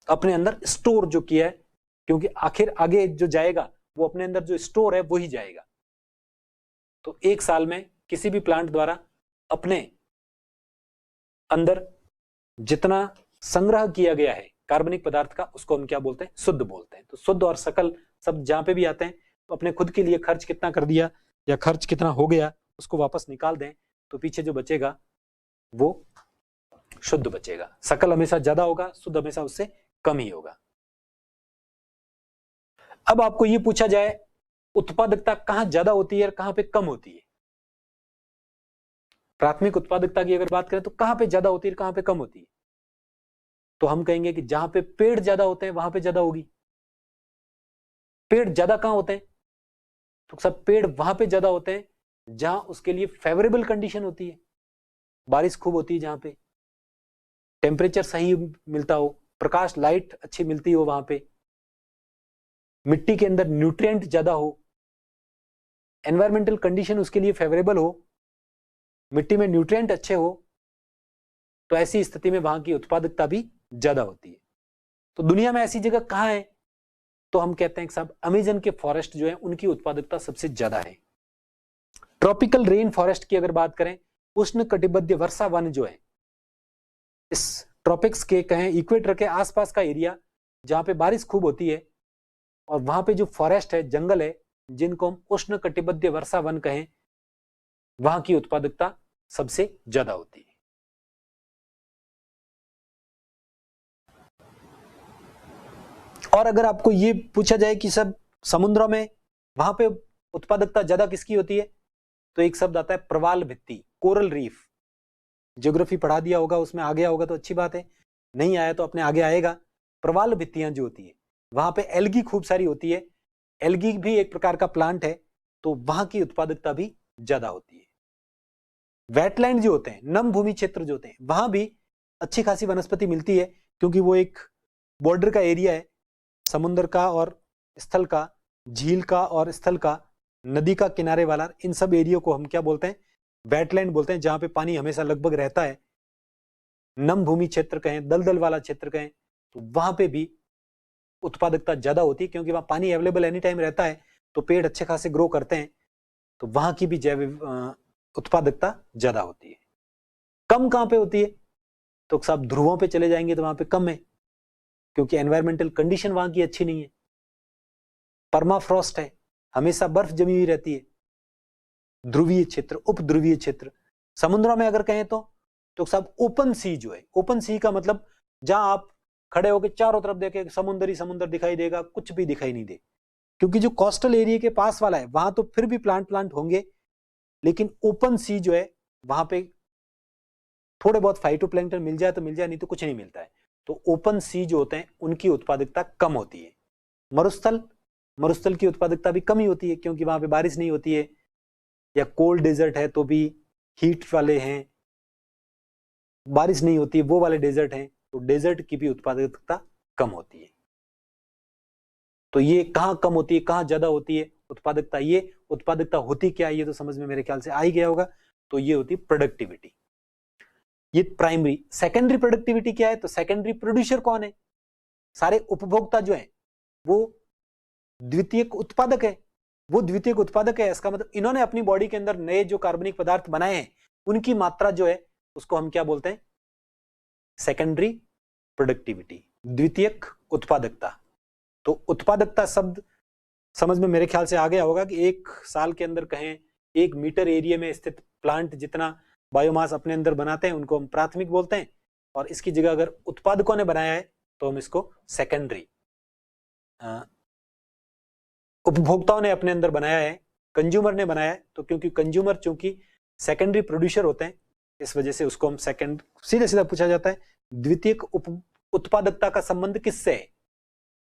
अपने अंदर स्टोर जो किया है, क्योंकि आखिर आगे जो जाएगा वो अपने अंदर जो स्टोर है वो ही जाएगा। तो एक साल में किसी भी प्लांट द्वारा अपने अंदर जितना संग्रह किया गया है कार्बनिक पदार्थ का उसको हम क्या बोलते हैं, शुद्ध बोलते हैं। तो शुद्ध और सकल सब जहां पे भी आते हैं तो अपने खुद के लिए खर्च कितना कर दिया या खर्च कितना हो गया उसको वापस निकाल दें तो पीछे जो बचेगा वो शुद्ध बचेगा। सकल हमेशा ज्यादा होगा, शुद्ध हमेशा उससे कम ही होगा। अब आपको ये पूछा जाए उत्पादकता कहां ज्यादा होती है और कहां पे कम होती है। प्राथमिक उत्पादकता की अगर बात करें तो कहां पे ज्यादा होती है, कहां पे कम होती है, तो हम कहेंगे कि जहां पे पेड़ ज्यादा होते हैं वहां पे ज्यादा होगी। पेड़ ज्यादा कहां होते हैं, तो सब पेड़ वहां पे ज्यादा होते हैं जहां उसके लिए फेवरेबल कंडीशन होती है, बारिश खूब होती है, जहां पे टेम्परेचर सही मिलता हो, प्रकाश लाइट अच्छी मिलती हो, वहां पे मिट्टी के अंदर न्यूट्रिएंट ज्यादा हो, एनवायरमेंटल कंडीशन उसके लिए फेवरेबल हो, मिट्टी में न्यूट्रिएंट अच्छे हो, तो ऐसी स्थिति में वहां की उत्पादकता भी ज्यादा होती है। तो दुनिया में ऐसी जगह कहां है, तो हम कहते हैं कि साहब अमेजन के फॉरेस्ट जो है उनकी उत्पादकता सबसे ज्यादा है। ट्रॉपिकल रेन फॉरेस्ट की अगर बात करें, उष्ण कटिबद्ध वर्षा वन जो है, इस ट्रॉपिक्स के कहें इक्वेटर के आसपास का एरिया जहां पे बारिश खूब होती है, और वहां पे जो फॉरेस्ट है, जंगल है, जिनको हम उष्ण कटिबद्ध वर्षा वन कहें, वहां की उत्पादकता सबसे ज्यादा होती है। और अगर आपको ये पूछा जाए कि सब समुद्रों में वहां पे उत्पादकता ज्यादा किसकी होती है, तो एक शब्द आता है प्रवाल भित्ति, कोरल रीफ। ज्योग्राफी पढ़ा दिया होगा, उसमें आ गया होगा तो अच्छी बात है, नहीं आया तो अपने आगे आएगा। प्रवाल भित्तियां जो होती है वहां पे एल्गी खूब सारी होती है, एल्गी भी एक प्रकार का प्लांट है, तो वहां की उत्पादकता भी ज्यादा होती है। वेटलैंड जो होते हैं, नम भूमि क्षेत्र जो होते हैं, वहां भी अच्छी खासी वनस्पति मिलती है, क्योंकि वो एक बॉर्डर का एरिया है, समुद्र का और स्थल का, झील का और स्थल का, नदी का किनारे वाला, इन सब एरिया को हम क्या बोलते हैं, वेटलैंड बोलते हैं, जहां पे पानी हमेशा लगभग रहता है। नम भूमि क्षेत्र कहें, दलदल वाला क्षेत्र कहें, तो वहां पे भी उत्पादकता ज्यादा होती है, क्योंकि वहां पानी अवेलेबल एनी टाइम रहता है, तो पेड़ अच्छे खासे ग्रो करते हैं, तो वहां की भी जैव उत्पादकता ज्यादा होती है। कम कहां पे होती है? तो साहब ध्रुवों पे चले जाएंगे तो वहां पे कम है, क्योंकि एनवायरमेंटल कंडीशन वहां की अच्छी नहीं है। परमाफ्रॉस्ट है, हमेशा बर्फ जमी हुई रहती है। ध्रुवीय क्षेत्र, उप ध्रुवीय क्षेत्र। समुद्रों में अगर कहें तो साहब ओपन सी जो है, ओपन सी का मतलब जहां आप खड़े होकर चारों तरफ देखें समुद्र ही समुद्र दिखाई देगा, कुछ भी दिखाई नहीं दे। क्योंकि जो कोस्टल एरिया के पास वाला है वहां तो फिर भी प्लांट होंगे, लेकिन ओपन सी जो है वहां पे थोड़े बहुत फाइटोप्लैंक्टन मिल जाए तो मिल जाए, नहीं तो कुछ नहीं मिलता है। तो ओपन सी जो होते हैं उनकी उत्पादकता कम होती है। मरुस्थल, मरुस्थल की उत्पादकता भी कम ही होती है, क्योंकि वहां पे बारिश नहीं होती है, या कोल्ड डेजर्ट है तो भी हीट वाले हैं, बारिश नहीं होती है, वो वाले डेजर्ट हैं, तो डेजर्ट की भी उत्पादकता कम होती है। तो ये कहां कम होती है, कहां ज्यादा होती है उत्पादकता? ये उत्पादकता होती क्या है ये तो समझ में मेरे ख्याल से आ ही गया होगा। तो ये होती है प्रोडक्टिविटी। ये प्राइमरी। सेकेंडरी प्रोडक्टिविटी क्या है? तो सेकेंडरी प्रोड्यूसर कौन है? सारे उपभोक्ता जो है वो द्वितीयक उत्पादक है। वो द्वितीयक उत्पादक है, इसका मतलब इन्होंने अपनी बॉडी के अंदर नए जो कार्बनिक पदार्थ बनाए हैं उनकी मात्रा जो है उसको हम क्या बोलते हैं? सेकेंडरी प्रोडक्टिविटी, द्वितीयक उत्पादकता। तो उत्पादकता शब्द समझ में मेरे ख्याल से आ गया होगा कि एक साल के अंदर कहें 1 मीटर एरिया में स्थित प्लांट जितना बायोमास अपने अंदर बनाते हैं उनको हम प्राथमिक बोलते हैं, और इसकी जगह अगर उत्पादकों ने बनाया है तो हम इसको सेकेंडरी, उपभोक्ताओं ने अपने अंदर बनाया है, कंज्यूमर ने बनाया है, तो क्योंकि कंज्यूमर चूंकि सेकेंडरी प्रोड्यूसर होते हैं इस वजह से उसको हम सेकेंड। सीधा सीधा पूछा जाता है द्वितीयक उत्पादकता का संबंध किससे है?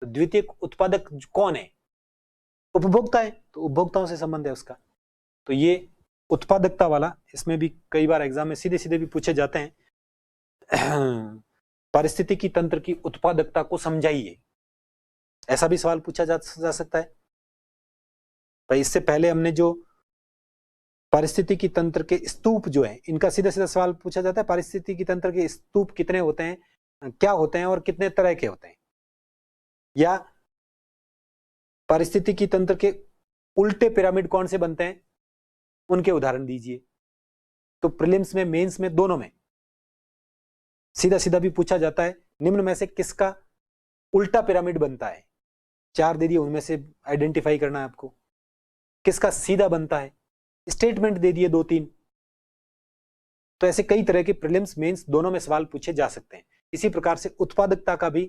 तो द्वितीयक उत्पादक कौन है? उपभोक्ता है, तो उपभोक्ताओं से संबंध है उसका। तो ये उत्पादकता वाला, इसमें भी कई बार एग्जाम में सीधे सीधे भी पूछे जाते हैं पारिस्थितिकी तंत्र की उत्पादकता को समझाइए, ऐसा भी सवाल पूछा जा सकता है। भाई इससे पहले हमने जो पारिस्थितिकी तंत्र के स्तूप जो है इनका सीधा सीधा सवाल पूछा जाता है, पारिस्थितिकी तंत्र के स्तूप कितने होते हैं, क्या होते हैं और कितने तरह के होते हैं, या पारिस्थितिकी तंत्र के उल्टे पिरामिड कौन से बनते हैं उनके उदाहरण दीजिए। तो प्रीलिम्स में, मेंस में, दोनों में सीधा सीधा भी पूछा जाता है निम्न में से किसका उल्टा पिरामिड बनता है? 4 दे दिए, उनमें से आइडेंटिफाई करना है आपको। किसका सीधा बनता है? स्टेटमेंट दे दिए 2-3। तो ऐसे कई तरह के प्रीलिम्स मेंस दोनों में सवाल पूछे जा सकते हैं। इसी प्रकार से उत्पादकता का भी,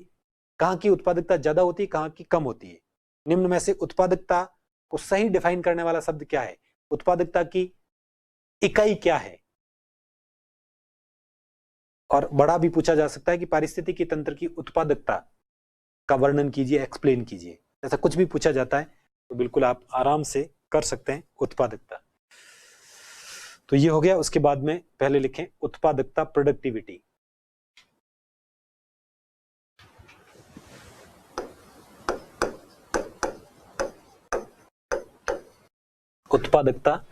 कहां की उत्पादकता ज्यादा होती है, कहां की कम होती है। निम्न में से उत्पादकता को सही डिफाइन करने वाला शब्द क्या है? उत्पादकता की इकाई क्या है? और बड़ा भी पूछा जा सकता है कि पारिस्थितिकी तंत्र की उत्पादकता का वर्णन कीजिए, एक्सप्लेन कीजिए। ऐसा कुछ भी पूछा जाता है तो बिल्कुल आप आराम से कर सकते हैं उत्पादकता। तो ये हो गया। उसके बाद में पहले लिखें उत्पादकता, प्रोडक्टिविटी। उत्पादकता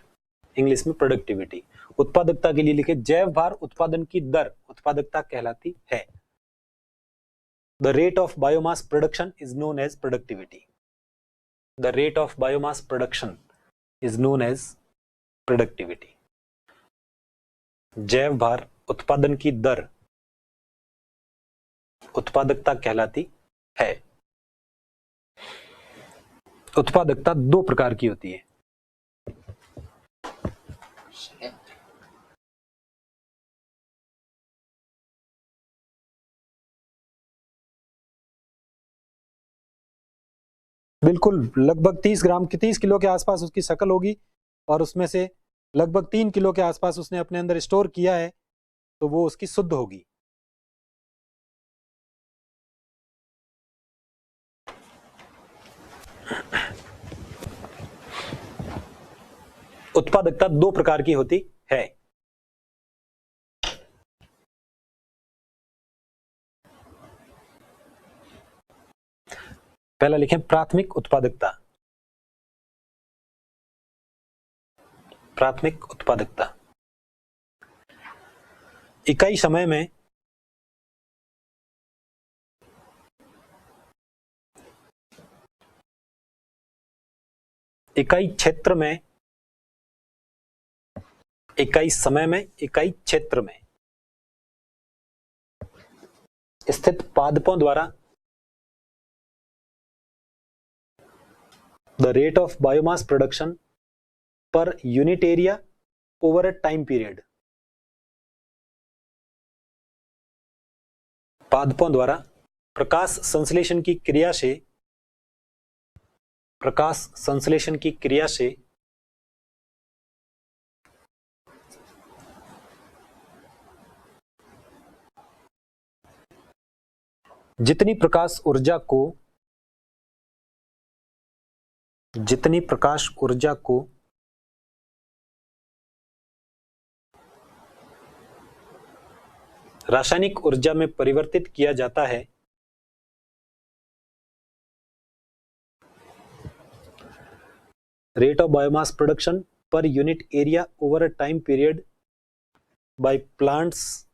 इंग्लिश में प्रोडक्टिविटी। उत्पादकता के लिए लिखे जैव भार उत्पादन की दर उत्पादकता कहलाती है। The rate of biomass production is known as productivity. The rate of biomass production is known as productivity. जैव भार उत्पादन की दर उत्पादकता कहलाती है। उत्पादकता 2 प्रकार की होती है। बिल्कुल, लगभग 30 ग्राम की, 30 किलो के आसपास उसकी शकल होगी, और उसमें से लगभग 3 किलो के आसपास उसने अपने अंदर स्टोर किया है, तो वो उसकी शुद्ध होगी। उत्पादकता 2 प्रकार की होती है। पहला लिखें प्राथमिक उत्पादकता। प्राथमिक उत्पादकता इकाई समय में इकाई क्षेत्र में इकाई समय में, इकाई क्षेत्र में स्थित पादपों द्वारा the rate of biomass production पर unit area over a time period. पादपों द्वारा प्रकाश संश्लेषण की क्रिया से जितनी प्रकाश ऊर्जा को रासायनिक ऊर्जा में परिवर्तित किया जाता है, rate of biomass production per unit area over a time period by plants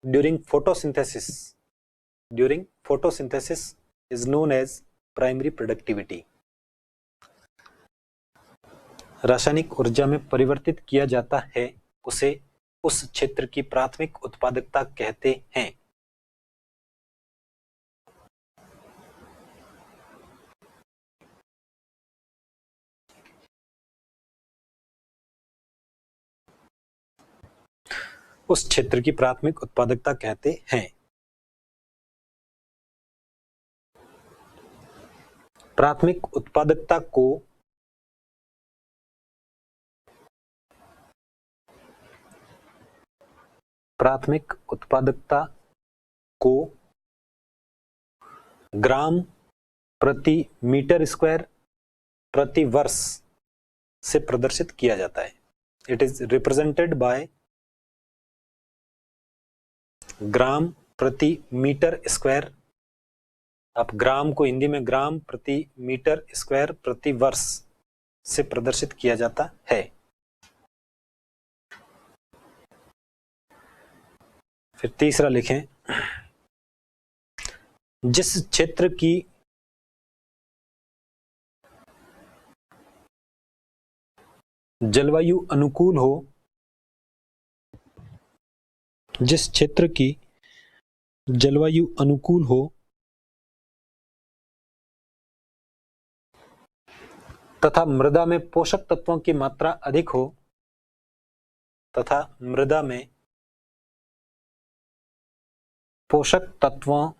during photosynthesis is known as primary productivity। रासायनिक ऊर्जा में परिवर्तित किया जाता है उसे उस क्षेत्र की प्राथमिक उत्पादकता कहते हैं। उस क्षेत्र की प्राथमिक उत्पादकता कहते हैं। प्राथमिक उत्पादकता को ग्राम प्रति मीटर स्क्वायर प्रति वर्ष से प्रदर्शित किया जाता है। इट इज रिप्रेजेंटेड बाय ग्राम प्रति मीटर स्क्वायर। आप ग्राम को हिंदी में ग्राम प्रति मीटर स्क्वायर प्रति वर्ष से प्रदर्शित किया जाता है। फिर तीसरा लिखें, जिस क्षेत्र की जलवायु अनुकूल हो, जिस क्षेत्र की जलवायु अनुकूल हो तथा मृदा में पोषक तत्वों की मात्रा अधिक हो, तथा मृदा में पोषक तत्वों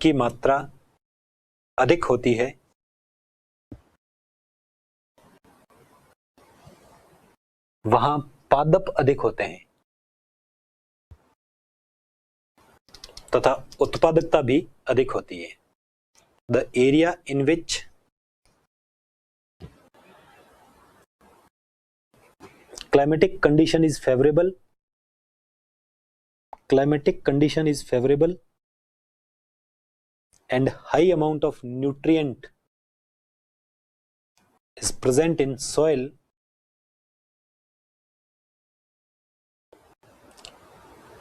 की मात्रा अधिक होती है, वहां पादप अधिक होते हैं तथा उत्पादकता भी अधिक होती है। The area in which climatic condition is favorable and high amount of nutrient is present in soil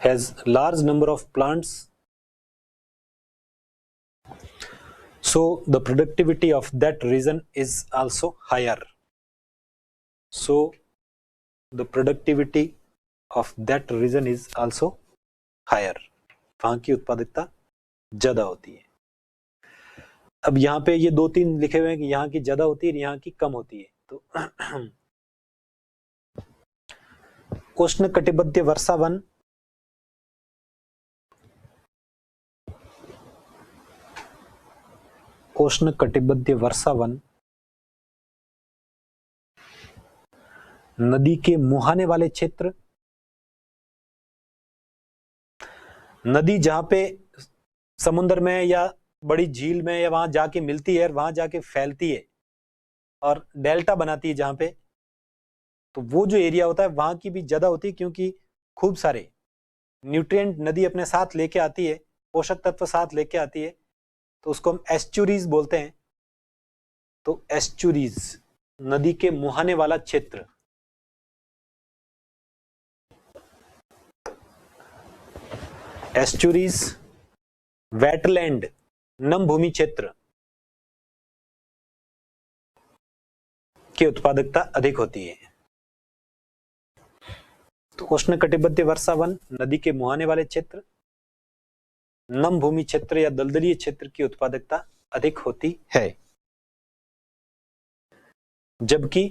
has large number of plants, so the productivity of that region is also higher. The productivity of that region is also higher। वहां की उत्पादकता ज्यादा होती है। अब यहाँ पे ये 2-3 लिखे हुए हैं कि यहाँ की ज्यादा होती है, यहाँ की कम होती है। तो उष्ण कटिबंधीय वर्षावन नदी के मुहाने वाले क्षेत्र, नदी जहां पे समुद्र में या बड़ी झील में या वहां जाके मिलती है, वहां जाके फैलती है और डेल्टा बनाती है जहां पे, तो वो जो एरिया होता है वहां की भी ज्यादा होती है, क्योंकि खूब सारे न्यूट्रिएंट नदी अपने साथ लेके आती है, पोषक तत्व साथ लेके आती है, तो उसको हम एस्चुरीज बोलते हैं। तो एस्चुरीज नदी के मुहाने वाला क्षेत्र, एस्चुरीज, वेटलैंड नम भूमि क्षेत्र, की उत्पादकता अधिक होती है। तो उष्णकटिबंधीय वर्षा वन, नदी के मुहाने वाले क्षेत्र, नम भूमि क्षेत्र या दलदलीय क्षेत्र की उत्पादकता अधिक होती है। जबकि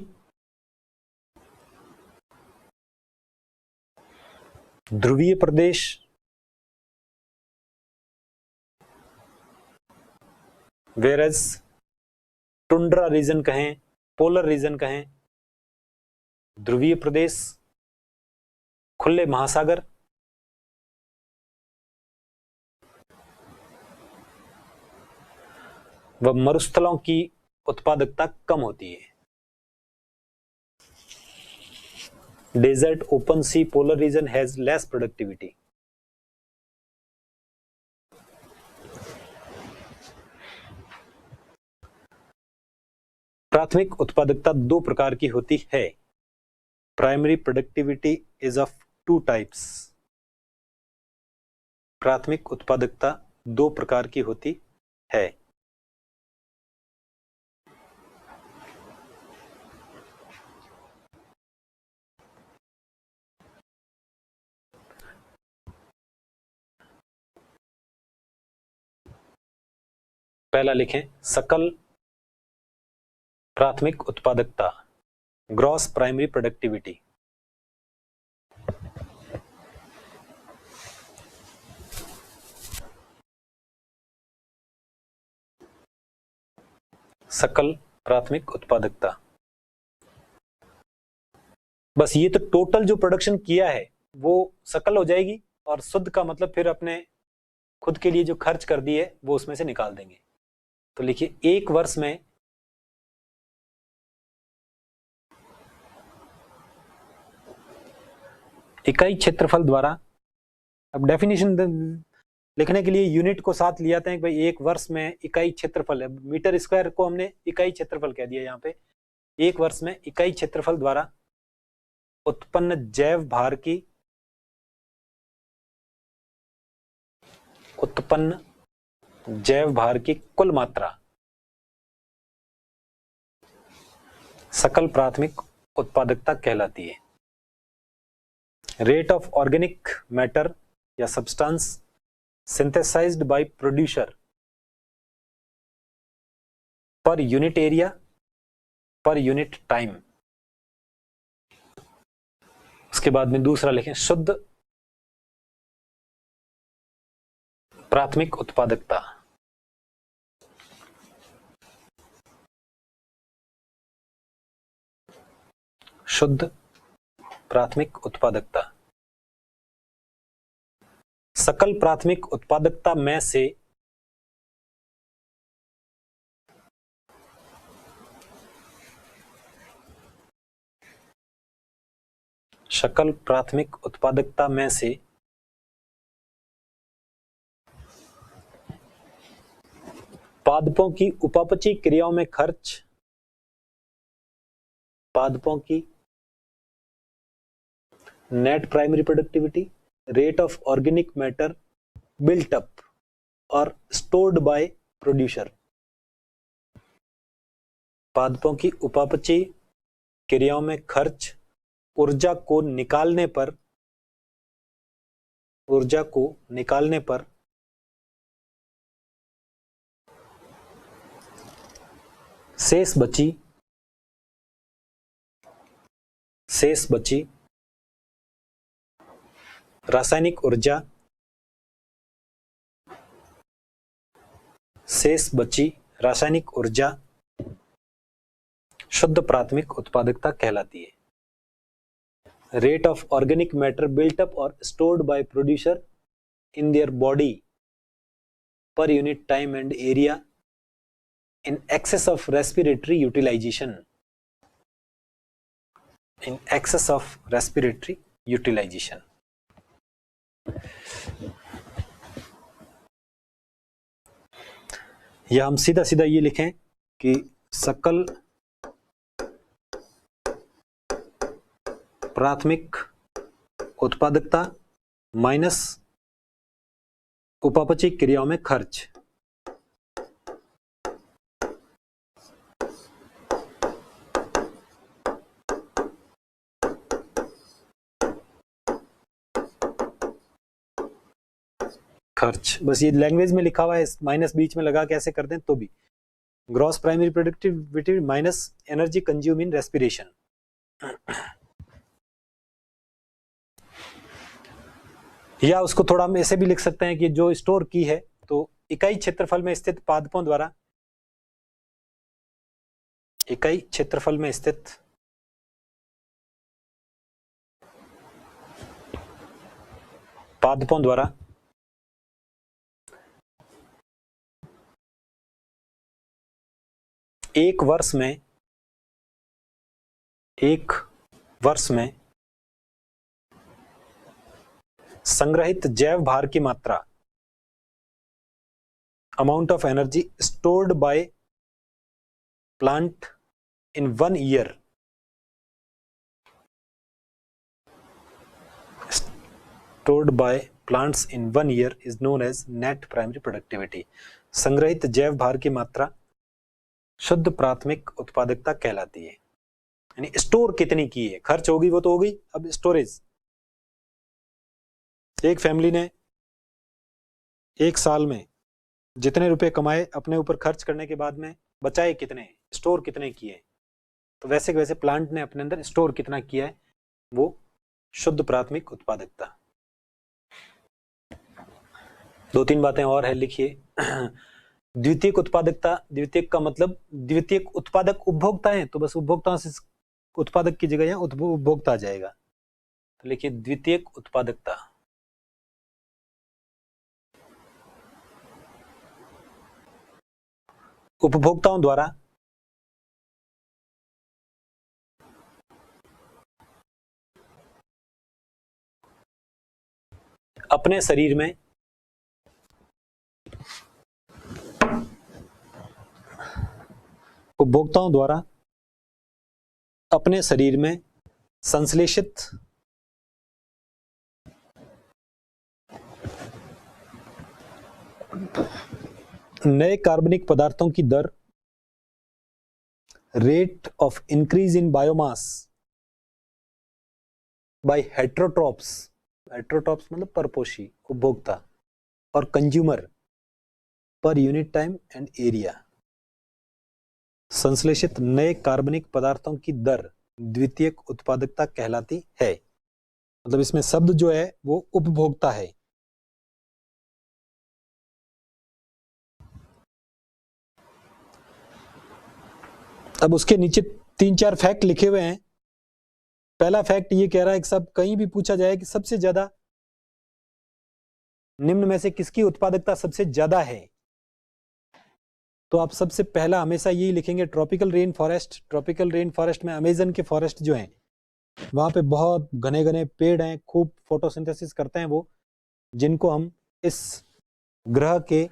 ध्रुवीय प्रदेश, वेरस टुंड्रा रीजन कहें, पोलर रीजन कहें, ध्रुवीय प्रदेश, खुले महासागर, व मरुस्थलों की उत्पादकता कम होती है। Desert, open sea, polar region has less productivity. प्राथमिक उत्पादकता दो प्रकार की होती है। Primary productivity is of two types. प्राथमिक उत्पादकता दो प्रकार की होती है। पहला लिखें, सकल प्राथमिक उत्पादकता, ग्रॉस प्राइमरी प्रोडक्टिविटी। सकल प्राथमिक उत्पादकता, बस ये तो टोटल जो प्रोडक्शन किया है वो सकल हो जाएगी, और शुद्ध का मतलब फिर अपने खुद के लिए जो खर्च कर दिए वो उसमें से निकाल देंगे। तो लिखिए, एक वर्ष में इकाई क्षेत्रफल द्वारा, अब डेफिनेशन लिखने के लिए यूनिट को साथ ले आते हैं कि भाई एक वर्ष में इकाई क्षेत्रफल है, मीटर स्क्वायर को हमने इकाई क्षेत्रफल कह दिया। यहाँ पे एक वर्ष में इकाई क्षेत्रफल द्वारा उत्पन्न जैव भार की, उत्पन्न जैव भार की कुल मात्रा सकल प्राथमिक उत्पादकता कहलाती है। रेट ऑफ ऑर्गेनिक मैटर या substance synthesised by producer per unit area per unit time. उसके बाद में दूसरा लिखें, शुद्ध प्राथमिक उत्पादकता, शुद्ध प्राथमिक उत्पादकता, सकल प्राथमिक उत्पादकता में से सकल प्राथमिक उत्पादकता में से पादपों की उपापचय क्रियाओं में खर्च, पादपों की net primary productivity, rate of organic matter built up और स्टोर्ड बाय प्रोड्यूसर। पादपों की उपापचय क्रियाओं में खर्च, ऊर्जा को निकालने पर, ऊर्जा को निकालने पर शेष बची, शेष बची रासायनिक ऊर्जा, शेष बची रासायनिक ऊर्जा शुद्ध प्राथमिक उत्पादकता कहलाती है। Rate of organic matter built up और stored by producer in their body per unit time and area in excess of respiratory utilization, in excess of respiratory utilization। या हम सीधा सीधा ये लिखें कि सकल प्राथमिक उत्पादकता माइनस उपापचय क्रियाओं में खर्च, खर्च, बस ये लैंग्वेज में लिखा हुआ है, माइनस बीच में लगा के ऐसे कर दें तो भी, gross primary productivity minus energy consume in respiration. या उसको थोड़ा हम ऐसे भी लिख सकते हैं कि जो स्टोर की है तो इकाई क्षेत्रफल में स्थित पादपों द्वारा, इकाई क्षेत्रफल में स्थित पादपों द्वारा एक वर्ष में संग्रहित जैव भार की मात्रा, amount of energy stored by plant in 1 year, stored by plants in 1 year is known as net primary productivity। संग्रहित जैव भार की मात्रा शुद्ध प्राथमिक उत्पादकता कहलाती है। यानी स्टोर कितनी की है, खर्च होगी वो तो हो गई, अब स्टोरेज। एक फैमिली ने एक साल में जितने रुपए कमाए अपने ऊपर खर्च करने के बाद में बचाए कितने, स्टोर कितने किए, तो वैसे वैसे प्लांट ने अपने अंदर स्टोर कितना किया है, वो शुद्ध प्राथमिक उत्पादकता। 2-3 बातें और है, लिखिए। द्वितीयक उत्पादकता, द्वितीयक का मतलब द्वितीयक उत्पादक उपभोक्ता है, तो बस उपभोक्ताओं से उत्पादक की जगह यहाँ उपभोक्ता आ जाएगा, तो लिखिए द्वितीयक उत्पादकता। उपभोक्ताओं द्वारा अपने शरीर में उपभोक्ताओं द्वारा अपने शरीर में संश्लेषित नए कार्बनिक पदार्थों की दर, rate of increase in biomass by heterotrophs, heterotrophs मतलब परपोषी उपभोक्ता, और कंज्यूमर पर यूनिट टाइम एंड एरिया। संश्लेषित नए कार्बनिक पदार्थों की दर द्वितीयक उत्पादकता कहलाती है। मतलब इसमें शब्द जो है वो उपभोक्ता है। अब उसके नीचे 3-4 फैक्ट लिखे हुए हैं। पहला फैक्ट ये कह रहा है कि सब कहीं भी पूछा जाए कि सबसे ज्यादा निम्न में से किसकी उत्पादकता सबसे ज्यादा है, तो आप सबसे पहला हमेशा यही लिखेंगे tropical rain forest. Tropical rain forest में अमेजन के फॉरेस्ट जो हैं वहां पे बहुत घने घने पेड़ हैं, खूब फोटोसिंथेसिस करते हैं वो, जिनको हम इस ग्रह के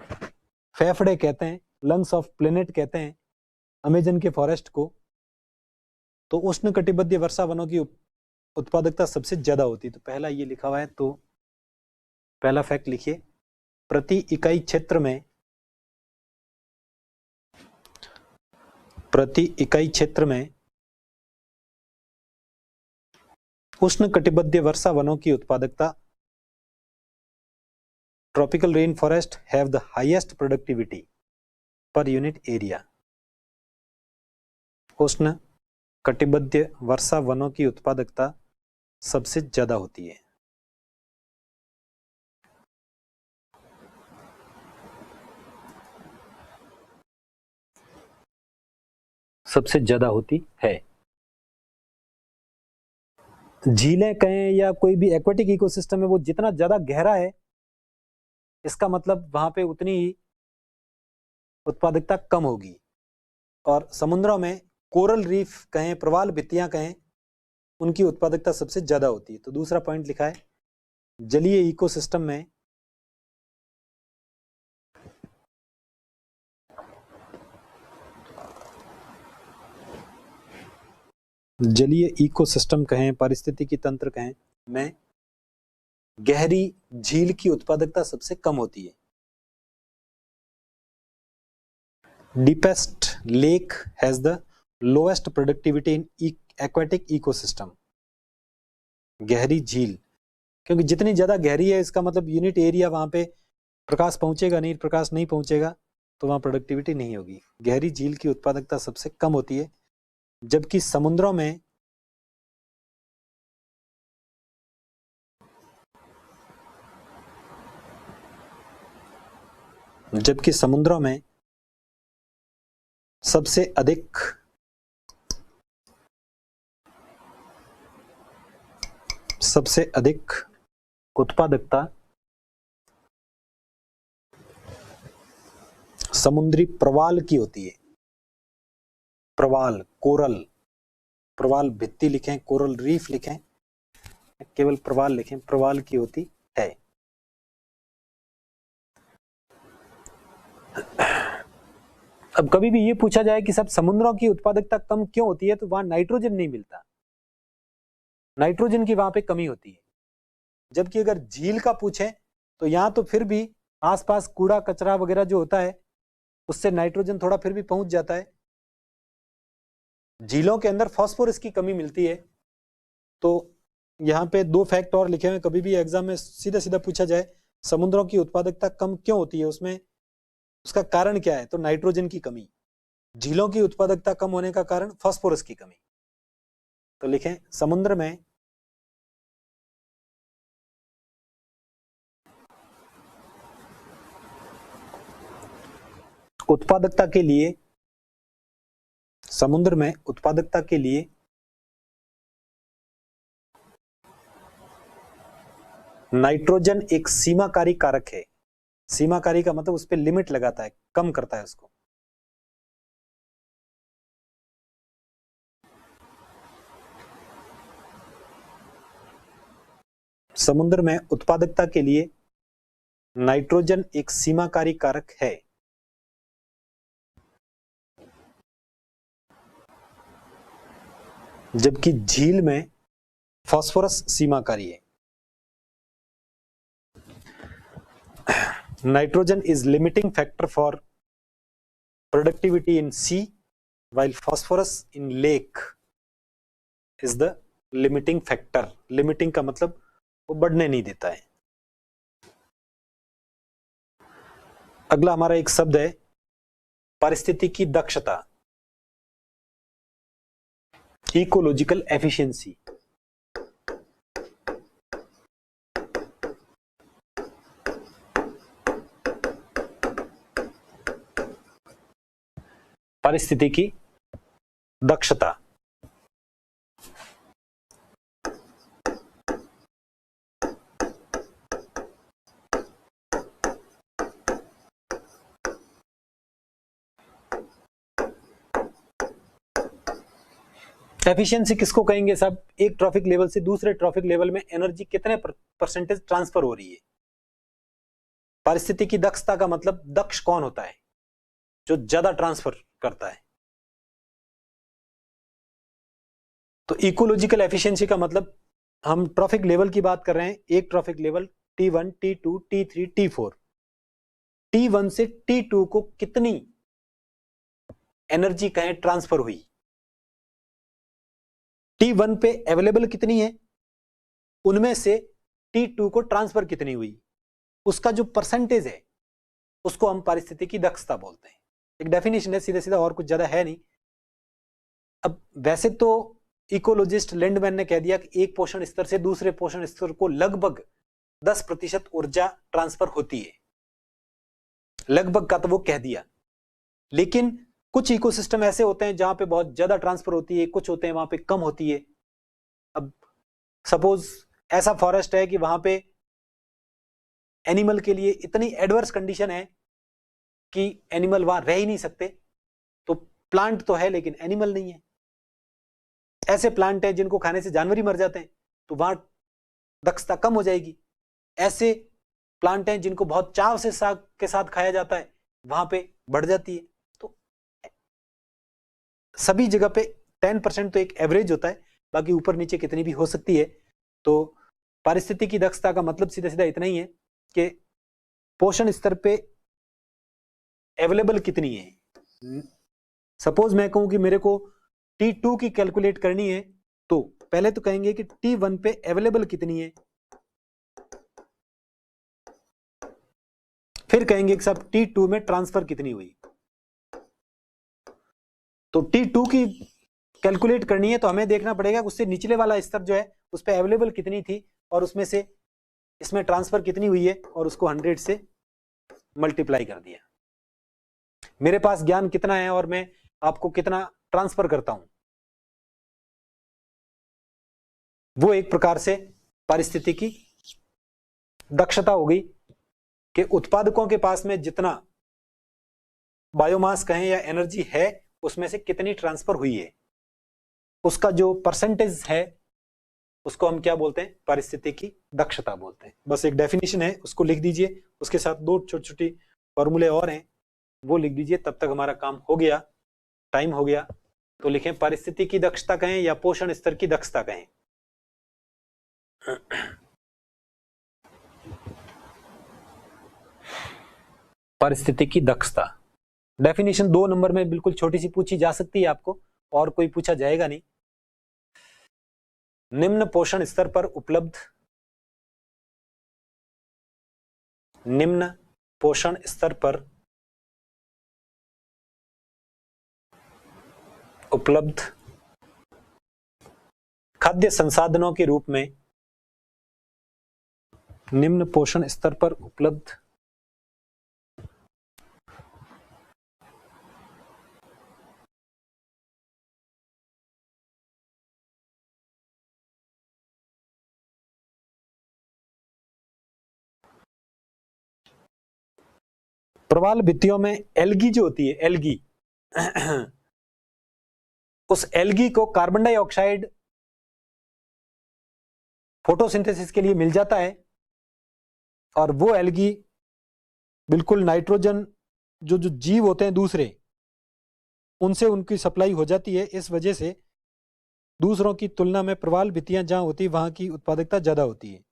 फेफड़े कहते हैं, लंग्स ऑफ प्लेनेट कहते हैं अमेजन के फॉरेस्ट को। तो उष्ण कटिबंधीय वर्षा वनों की उत्पादकता सबसे ज्यादा होती है, तो पहला ये लिखा हुआ है। तो पहला फैक्ट लिखिए, प्रति इकाई क्षेत्र में उष्ण कटिबंधीय वर्षा वनों की उत्पादकता, tropical rain forest have the highest productivity पर यूनिट एरिया। उष्ण कटिबंधीय वर्षा वनों की उत्पादकता सबसे ज्यादा होती है। सबसे ज्यादा होती है। झीलें कहें या कोई भी एक्वेटिक इकोसिस्टम है, वो जितना ज्यादा गहरा है इसका मतलब वहां पे उतनी ही उत्पादकता कम होगी। और समुद्रों में कोरल रीफ कहें, प्रवाल भित्तियां कहें, उनकी उत्पादकता सबसे ज्यादा होती है। तो दूसरा पॉइंट लिखा है, जलीय इकोसिस्टम में जलीय इकोसिस्टम कहें, पारिस्थितिकी तंत्र कहें, में गहरी झील की उत्पादकता सबसे कम होती है। Deepest lake has the lowest productivity in aquatic ecosystem. गहरी झील, क्योंकि जितनी ज्यादा गहरी है इसका मतलब यूनिट एरिया वहां पे प्रकाश पहुंचेगा नहीं, प्रकाश नहीं पहुंचेगा तो वहां प्रोडक्टिविटी नहीं होगी। गहरी झील की उत्पादकता सबसे कम होती है, जबकि समुद्रों में सबसे अधिक उत्पादकता समुद्री प्रवाल की होती है। प्रवाल, कोरल, प्रवाल भित्ति लिखें, कोरल रीफ लिखें, केवल प्रवाल लिखें, प्रवाल की होती है। अब कभी भी ये पूछा जाए कि सब समुद्रों की उत्पादकता कम क्यों होती है, तो वहां नाइट्रोजन नहीं मिलता, नाइट्रोजन की वहां पे कमी होती है। जबकि अगर झील का पूछें तो यहां तो फिर भी आसपास कूड़ा कचरा वगैरह जो होता है उससे नाइट्रोजन थोड़ा फिर भी पहुंच जाता है। झीलों के अंदर फास्फोरस की कमी मिलती है। तो यहाँ पे दो फैक्ट और लिखे हुए, कभी भी एग्जाम में सीधा सीधा पूछा जाए समुद्रों की उत्पादकता कम क्यों होती है, उसमें उसका कारण क्या है, तो नाइट्रोजन की कमी। झीलों की उत्पादकता कम होने का कारण फास्फोरस की कमी। तो लिखें समुद्र में उत्पादकता के लिए, समुद्र में उत्पादकता के लिए नाइट्रोजन एक सीमाकारी कारक है। सीमाकारी का मतलब उस पर लिमिट लगाता है, कम करता है उसको। समुद्र में उत्पादकता के लिए नाइट्रोजन एक सीमाकारी कारक है। जबकि झील में फास्फोरस सीमाकारी है। Nitrogen is limiting factor for productivity in sea, while phosphorus in lake is the limiting factor। Limiting का मतलब वो बढ़ने नहीं देता है। अगला हमारा एक शब्द है पारिस्थितिकी दक्षता, इकोलॉजिकल एफिशिएंसी। पारिस्थितिकी दक्षता एफिशिएंसी किसको कहेंगे साहब? एक ट्रॉफिक लेवल से दूसरे ट्रॉफिक लेवल में एनर्जी कितने परसेंटेज ट्रांसफर हो रही है। पारिस्थितिकी दक्षता का मतलब दक्ष कौन होता है, जो ज्यादा ट्रांसफर करता है। तो इकोलॉजिकल एफिशिएंसी का मतलब हम ट्रॉफिक लेवल की बात कर रहे हैं। एक trophic level T1, T2, T3, T4, T1 से T2 को कितनी एनर्जी कहें ट्रांसफर हुई, T1 पे अवेलेबल कितनी है, उनमें से T2 को ट्रांसफर कितनी हुई, उसका जो परसेंटेज है उसको हम पारिस्थितिकी दक्षता बोलते हैं। एक डेफिनेशन है सीधा सीधा, और कुछ ज्यादा है नहीं। अब वैसे तो इकोलॉजिस्ट लैंडमैन ने कह दिया कि एक पोषण स्तर से दूसरे पोषण स्तर को लगभग 10% ऊर्जा ट्रांसफर होती है, लगभग का तो वो कह दिया। लेकिन कुछ इकोसिस्टम ऐसे होते हैं जहां पे बहुत ज्यादा ट्रांसफर होती है, कुछ होते हैं वहां पे कम होती है। अब सपोज ऐसा फॉरेस्ट है कि वहां पे एनिमल के लिए इतनी एडवर्स कंडीशन है कि एनिमल वहां रह ही नहीं सकते, तो प्लांट तो है लेकिन एनिमल नहीं है। ऐसे प्लांट है जिनको खाने से जानवर ही मर जाते हैं, तो वहां दक्षता कम हो जाएगी। ऐसे प्लांट हैं जिनको बहुत चाव से साग के साथ खाया जाता है, वहां पे बढ़ जाती है। तो सभी जगह पे 10% तो एक एवरेज होता है, बाकी ऊपर नीचे कितनी भी हो सकती है। तो पारिस्थितिकी दक्षता का मतलब सीधा सीधा इतना ही है कि पोषण स्तर पे अवेलेबल कितनी है। सपोज मैं कहूं कि मेरे को T2 की कैलकुलेट करनी है, तो पहले तो कहेंगे कि T1 पे अवेलेबल कितनी है, फिर कहेंगे कि साहब T2 में ट्रांसफर कितनी हुई, तो T2 की कैलकुलेट करनी है तो हमें देखना पड़ेगा उससे निचले वाला स्तर जो है उस पर अवेलेबल कितनी थी और उसमें से इसमें ट्रांसफर कितनी हुई है और उसको 100 से मल्टीप्लाई कर दिया। मेरे पास ज्ञान कितना है और मैं आपको कितना ट्रांसफर करता हूं, वो एक प्रकार से पारिस्थितिकी दक्षता हो गई कि उत्पादकों के पास में जितना बायोमास कहें या एनर्जी है उसमें से कितनी ट्रांसफर हुई है, उसका जो परसेंटेज है उसको हम क्या बोलते हैं, पारिस्थितिकी दक्षता बोलते हैं। बस एक डेफिनेशन है उसको लिख दीजिए, उसके साथ दो छोटी छोटी फॉर्मूले और हैं वो लिख दीजिए, तब तक हमारा काम हो गया, टाइम हो गया। तो लिखें पारिस्थितिकी दक्षता कहें या पोषण स्तर की दक्षता कहें। पारिस्थितिकी दक्षता डेफिनेशन 2 नंबर में बिल्कुल छोटी सी पूछी जा सकती है आपको, और कोई पूछा जाएगा नहीं। निम्न पोषण स्तर पर उपलब्ध, निम्न पोषण स्तर पर उपलब्ध खाद्य संसाधनों के रूप में, निम्न पोषण स्तर पर उपलब्ध प्रवाल भित्तियों में एल्गी जो होती है, एल्गी उस एल्गी को कार्बन डाइऑक्साइड फोटोसिंथेसिस के लिए मिल जाता है और वो एल्गी बिल्कुल नाइट्रोजन जो जो जीव होते हैं दूसरे उनसे उनकी सप्लाई हो जाती है। इस वजह से दूसरों की तुलना में प्रवाल भित्तियां जहां होती है वहां की उत्पादकता ज्यादा होती है।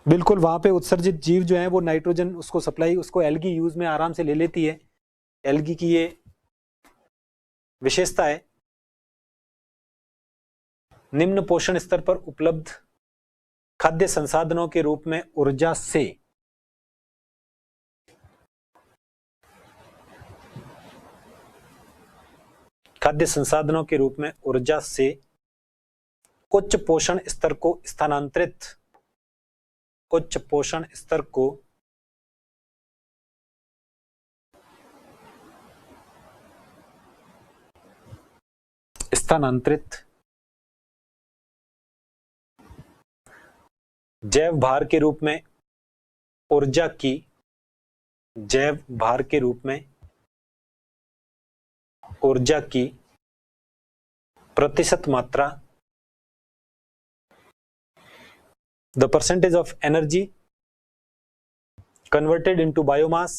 बिल्कुल वहां पे उत्सर्जित जीव जो है वो नाइट्रोजन उसको सप्लाई, उसको एल्गी यूज में आराम से ले लेती है। एल्गी की ये विशेषता है। निम्न पोषण स्तर पर उपलब्ध खाद्य संसाधनों के रूप में ऊर्जा से खाद्य संसाधनों के रूप में ऊर्जा से उच्च पोषण स्तर को स्थानांतरित, उच्च पोषण स्तर को स्थानांतरित जैव भार के रूप में ऊर्जा की, जैव भार के रूप में ऊर्जा की प्रतिशत मात्रा, the percentage of energy converted into biomass,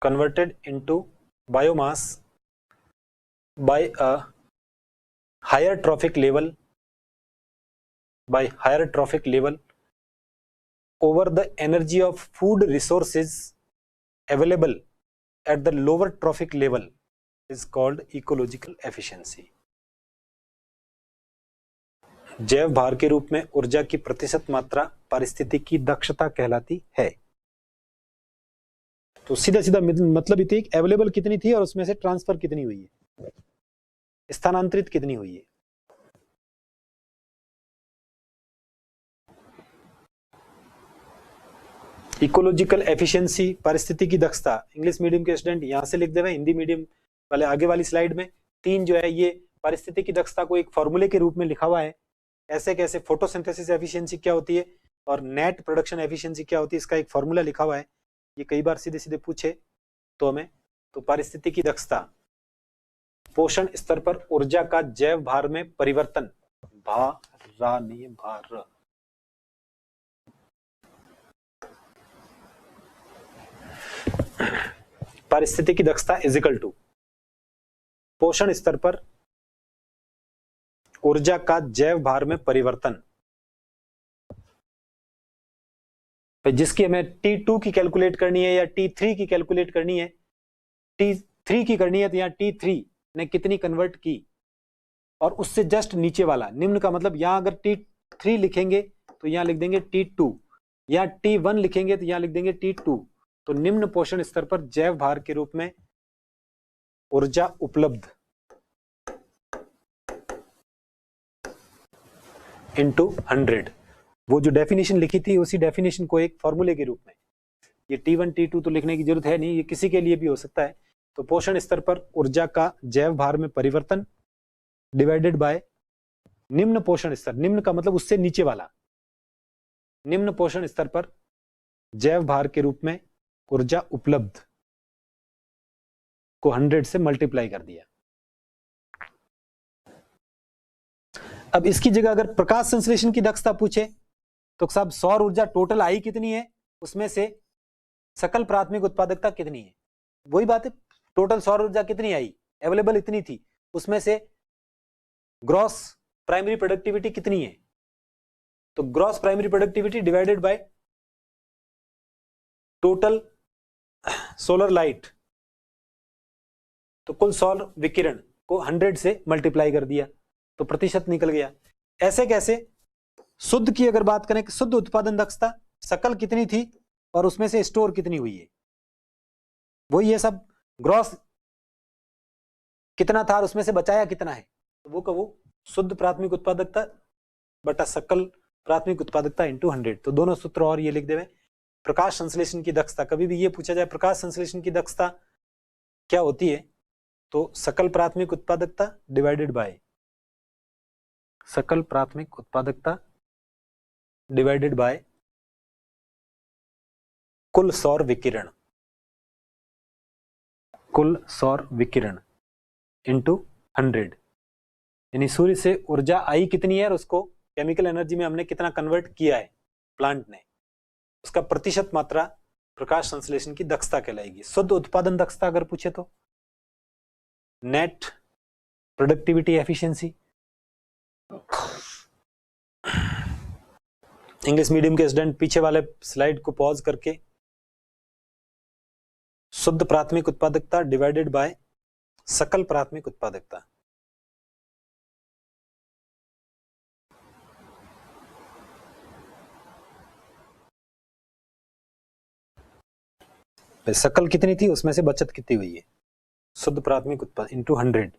converted into biomass by a higher trophic level, by higher trophic level over the energy of food resources available at the lower trophic level is called ecological efficiency. जैव भार के रूप में ऊर्जा की प्रतिशत मात्रा पारिस्थितिकी दक्षता कहलाती है। तो सीधा सीधा मतलब ये थी अवेलेबल कितनी थी और उसमें से ट्रांसफर कितनी हुई है, स्थानांतरित कितनी हुई है। इकोलॉजिकल एफिशिएंसी, पारिस्थितिकी दक्षता, इंग्लिश मीडियम के स्टूडेंट यहां से लिख देवे, हिंदी मीडियम वाले आगे वाली स्लाइड में 3 जो है ये पारिस्थितिकी दक्षता को एक फॉर्मूले के रूप में लिखा हुआ है। ऐसे कैसे फोटोसिंथेसिस एफिशिएंसी क्या होती है और नेट प्रोडक्शन एफिशिएंसी क्या होती है, इसका एक फॉर्मूला लिखा हुआ है। ये कई बार सीधे सीधे पूछे तो हमें, तो पारिस्थितिकी दक्षता पोषण स्तर पर ऊर्जा का जैव भार में परिवर्तन, भार पारिस्थितिकी दक्षता इज इक्वल टू पोषण स्तर पर ऊर्जा का जैव भार में परिवर्तन, जिसकी हमें T2 की कैलकुलेट करनी है या T3 की कैलकुलेट करनी है। T3 की करनी है तो यहाँ T3 ने कितनी कन्वर्ट की और उससे जस्ट नीचे वाला निम्न का मतलब यहां अगर T3 लिखेंगे तो यहां लिख देंगे T2, या T1 लिखेंगे तो यहां लिख देंगे T2। तो निम्न पोषण स्तर पर जैव भार के रूप में ऊर्जा उपलब्ध इंटू 100, वो जो डेफिनेशन लिखी थी उसी डेफिनेशन को एक फॉर्मूले के रूप में, ये T1 T2 तो लिखने की जरूरत है नहीं, ये किसी के लिए भी हो सकता है। तो पोषण स्तर पर ऊर्जा का जैव भार में परिवर्तन डिवाइडेड बाय निम्न पोषण स्तर, निम्न का मतलब उससे नीचे वाला, निम्न पोषण स्तर पर जैव भार के रूप में ऊर्जा उपलब्ध को 100 से मल्टीप्लाई कर दिया। अब इसकी जगह अगर प्रकाश संश्लेषण की दक्षता पूछे तो साहब सौर ऊर्जा टोटल आई कितनी है, उसमें से सकल प्राथमिक उत्पादकता कितनी है, वही बात है, टोटल सौर ऊर्जा कितनी आई, अवेलेबल इतनी थी, उसमें से ग्रॉस प्राइमरी प्रोडक्टिविटी कितनी है, तो gross primary productivity divided by total solar light, तो कुल सौर विकिरण को 100 से मल्टीप्लाई कर दिया तो प्रतिशत निकल गया। ऐसे कैसे, शुद्ध की अगर बात करें कि शुद्ध उत्पादन दक्षता सकल कितनी थी और उसमें से स्टोर कितनी हुई है, वही है सब, ग्रॉस कितना था और उसमें से बचाया कितना है, तो वो का वो शुद्ध प्राथमिक उत्पादकता बटा सकल प्राथमिक उत्पादकता इंटू 100। तो दोनों सूत्र और ये लिख देवे। प्रकाश संश्लेषण की दक्षता, कभी भी ये पूछा जाए प्रकाश संश्लेषण की दक्षता क्या होती है, तो सकल प्राथमिक उत्पादकता डिवाइडेड बाय सकल प्राथमिक उत्पादकता डिवाइडेड बाय कुल सौर विकिरण, कुल सौर विकिरण इंटू 100, यानी सूर्य से ऊर्जा आई कितनी है और उसको केमिकल एनर्जी में हमने कितना कन्वर्ट किया है प्लांट ने, उसका प्रतिशत मात्रा प्रकाश संश्लेषण की दक्षता कहलाएगी। शुद्ध उत्पादन दक्षता अगर पूछे तो net productivity efficiency, English medium के स्टूडेंट पीछे वाले स्लाइड को पॉज करके शुद्ध प्राथमिक उत्पादकता डिवाइडेड बाय सकल प्राथमिक उत्पादकता, सकल कितनी थी उसमें से बचत कितनी हुई है, शुद्ध प्राथमिक उत्पादन इंटू 100,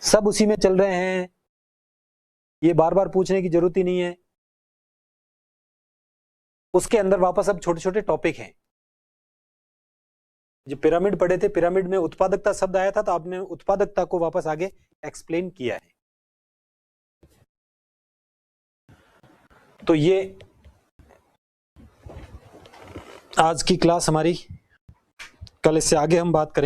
सब उसी में चल रहे हैं, ये बार बार पूछने की जरूरत ही नहीं है। उसके अंदर वापस अब छोटे छोटे टॉपिक हैं, जो पिरामिड पढ़े थे, पिरामिड में उत्पादकता शब्द आया था तो आपने उत्पादकता को वापस आगे एक्सप्लेन किया है। तो ये आज की क्लास हमारी, कल इससे आगे हम बात करेंगे।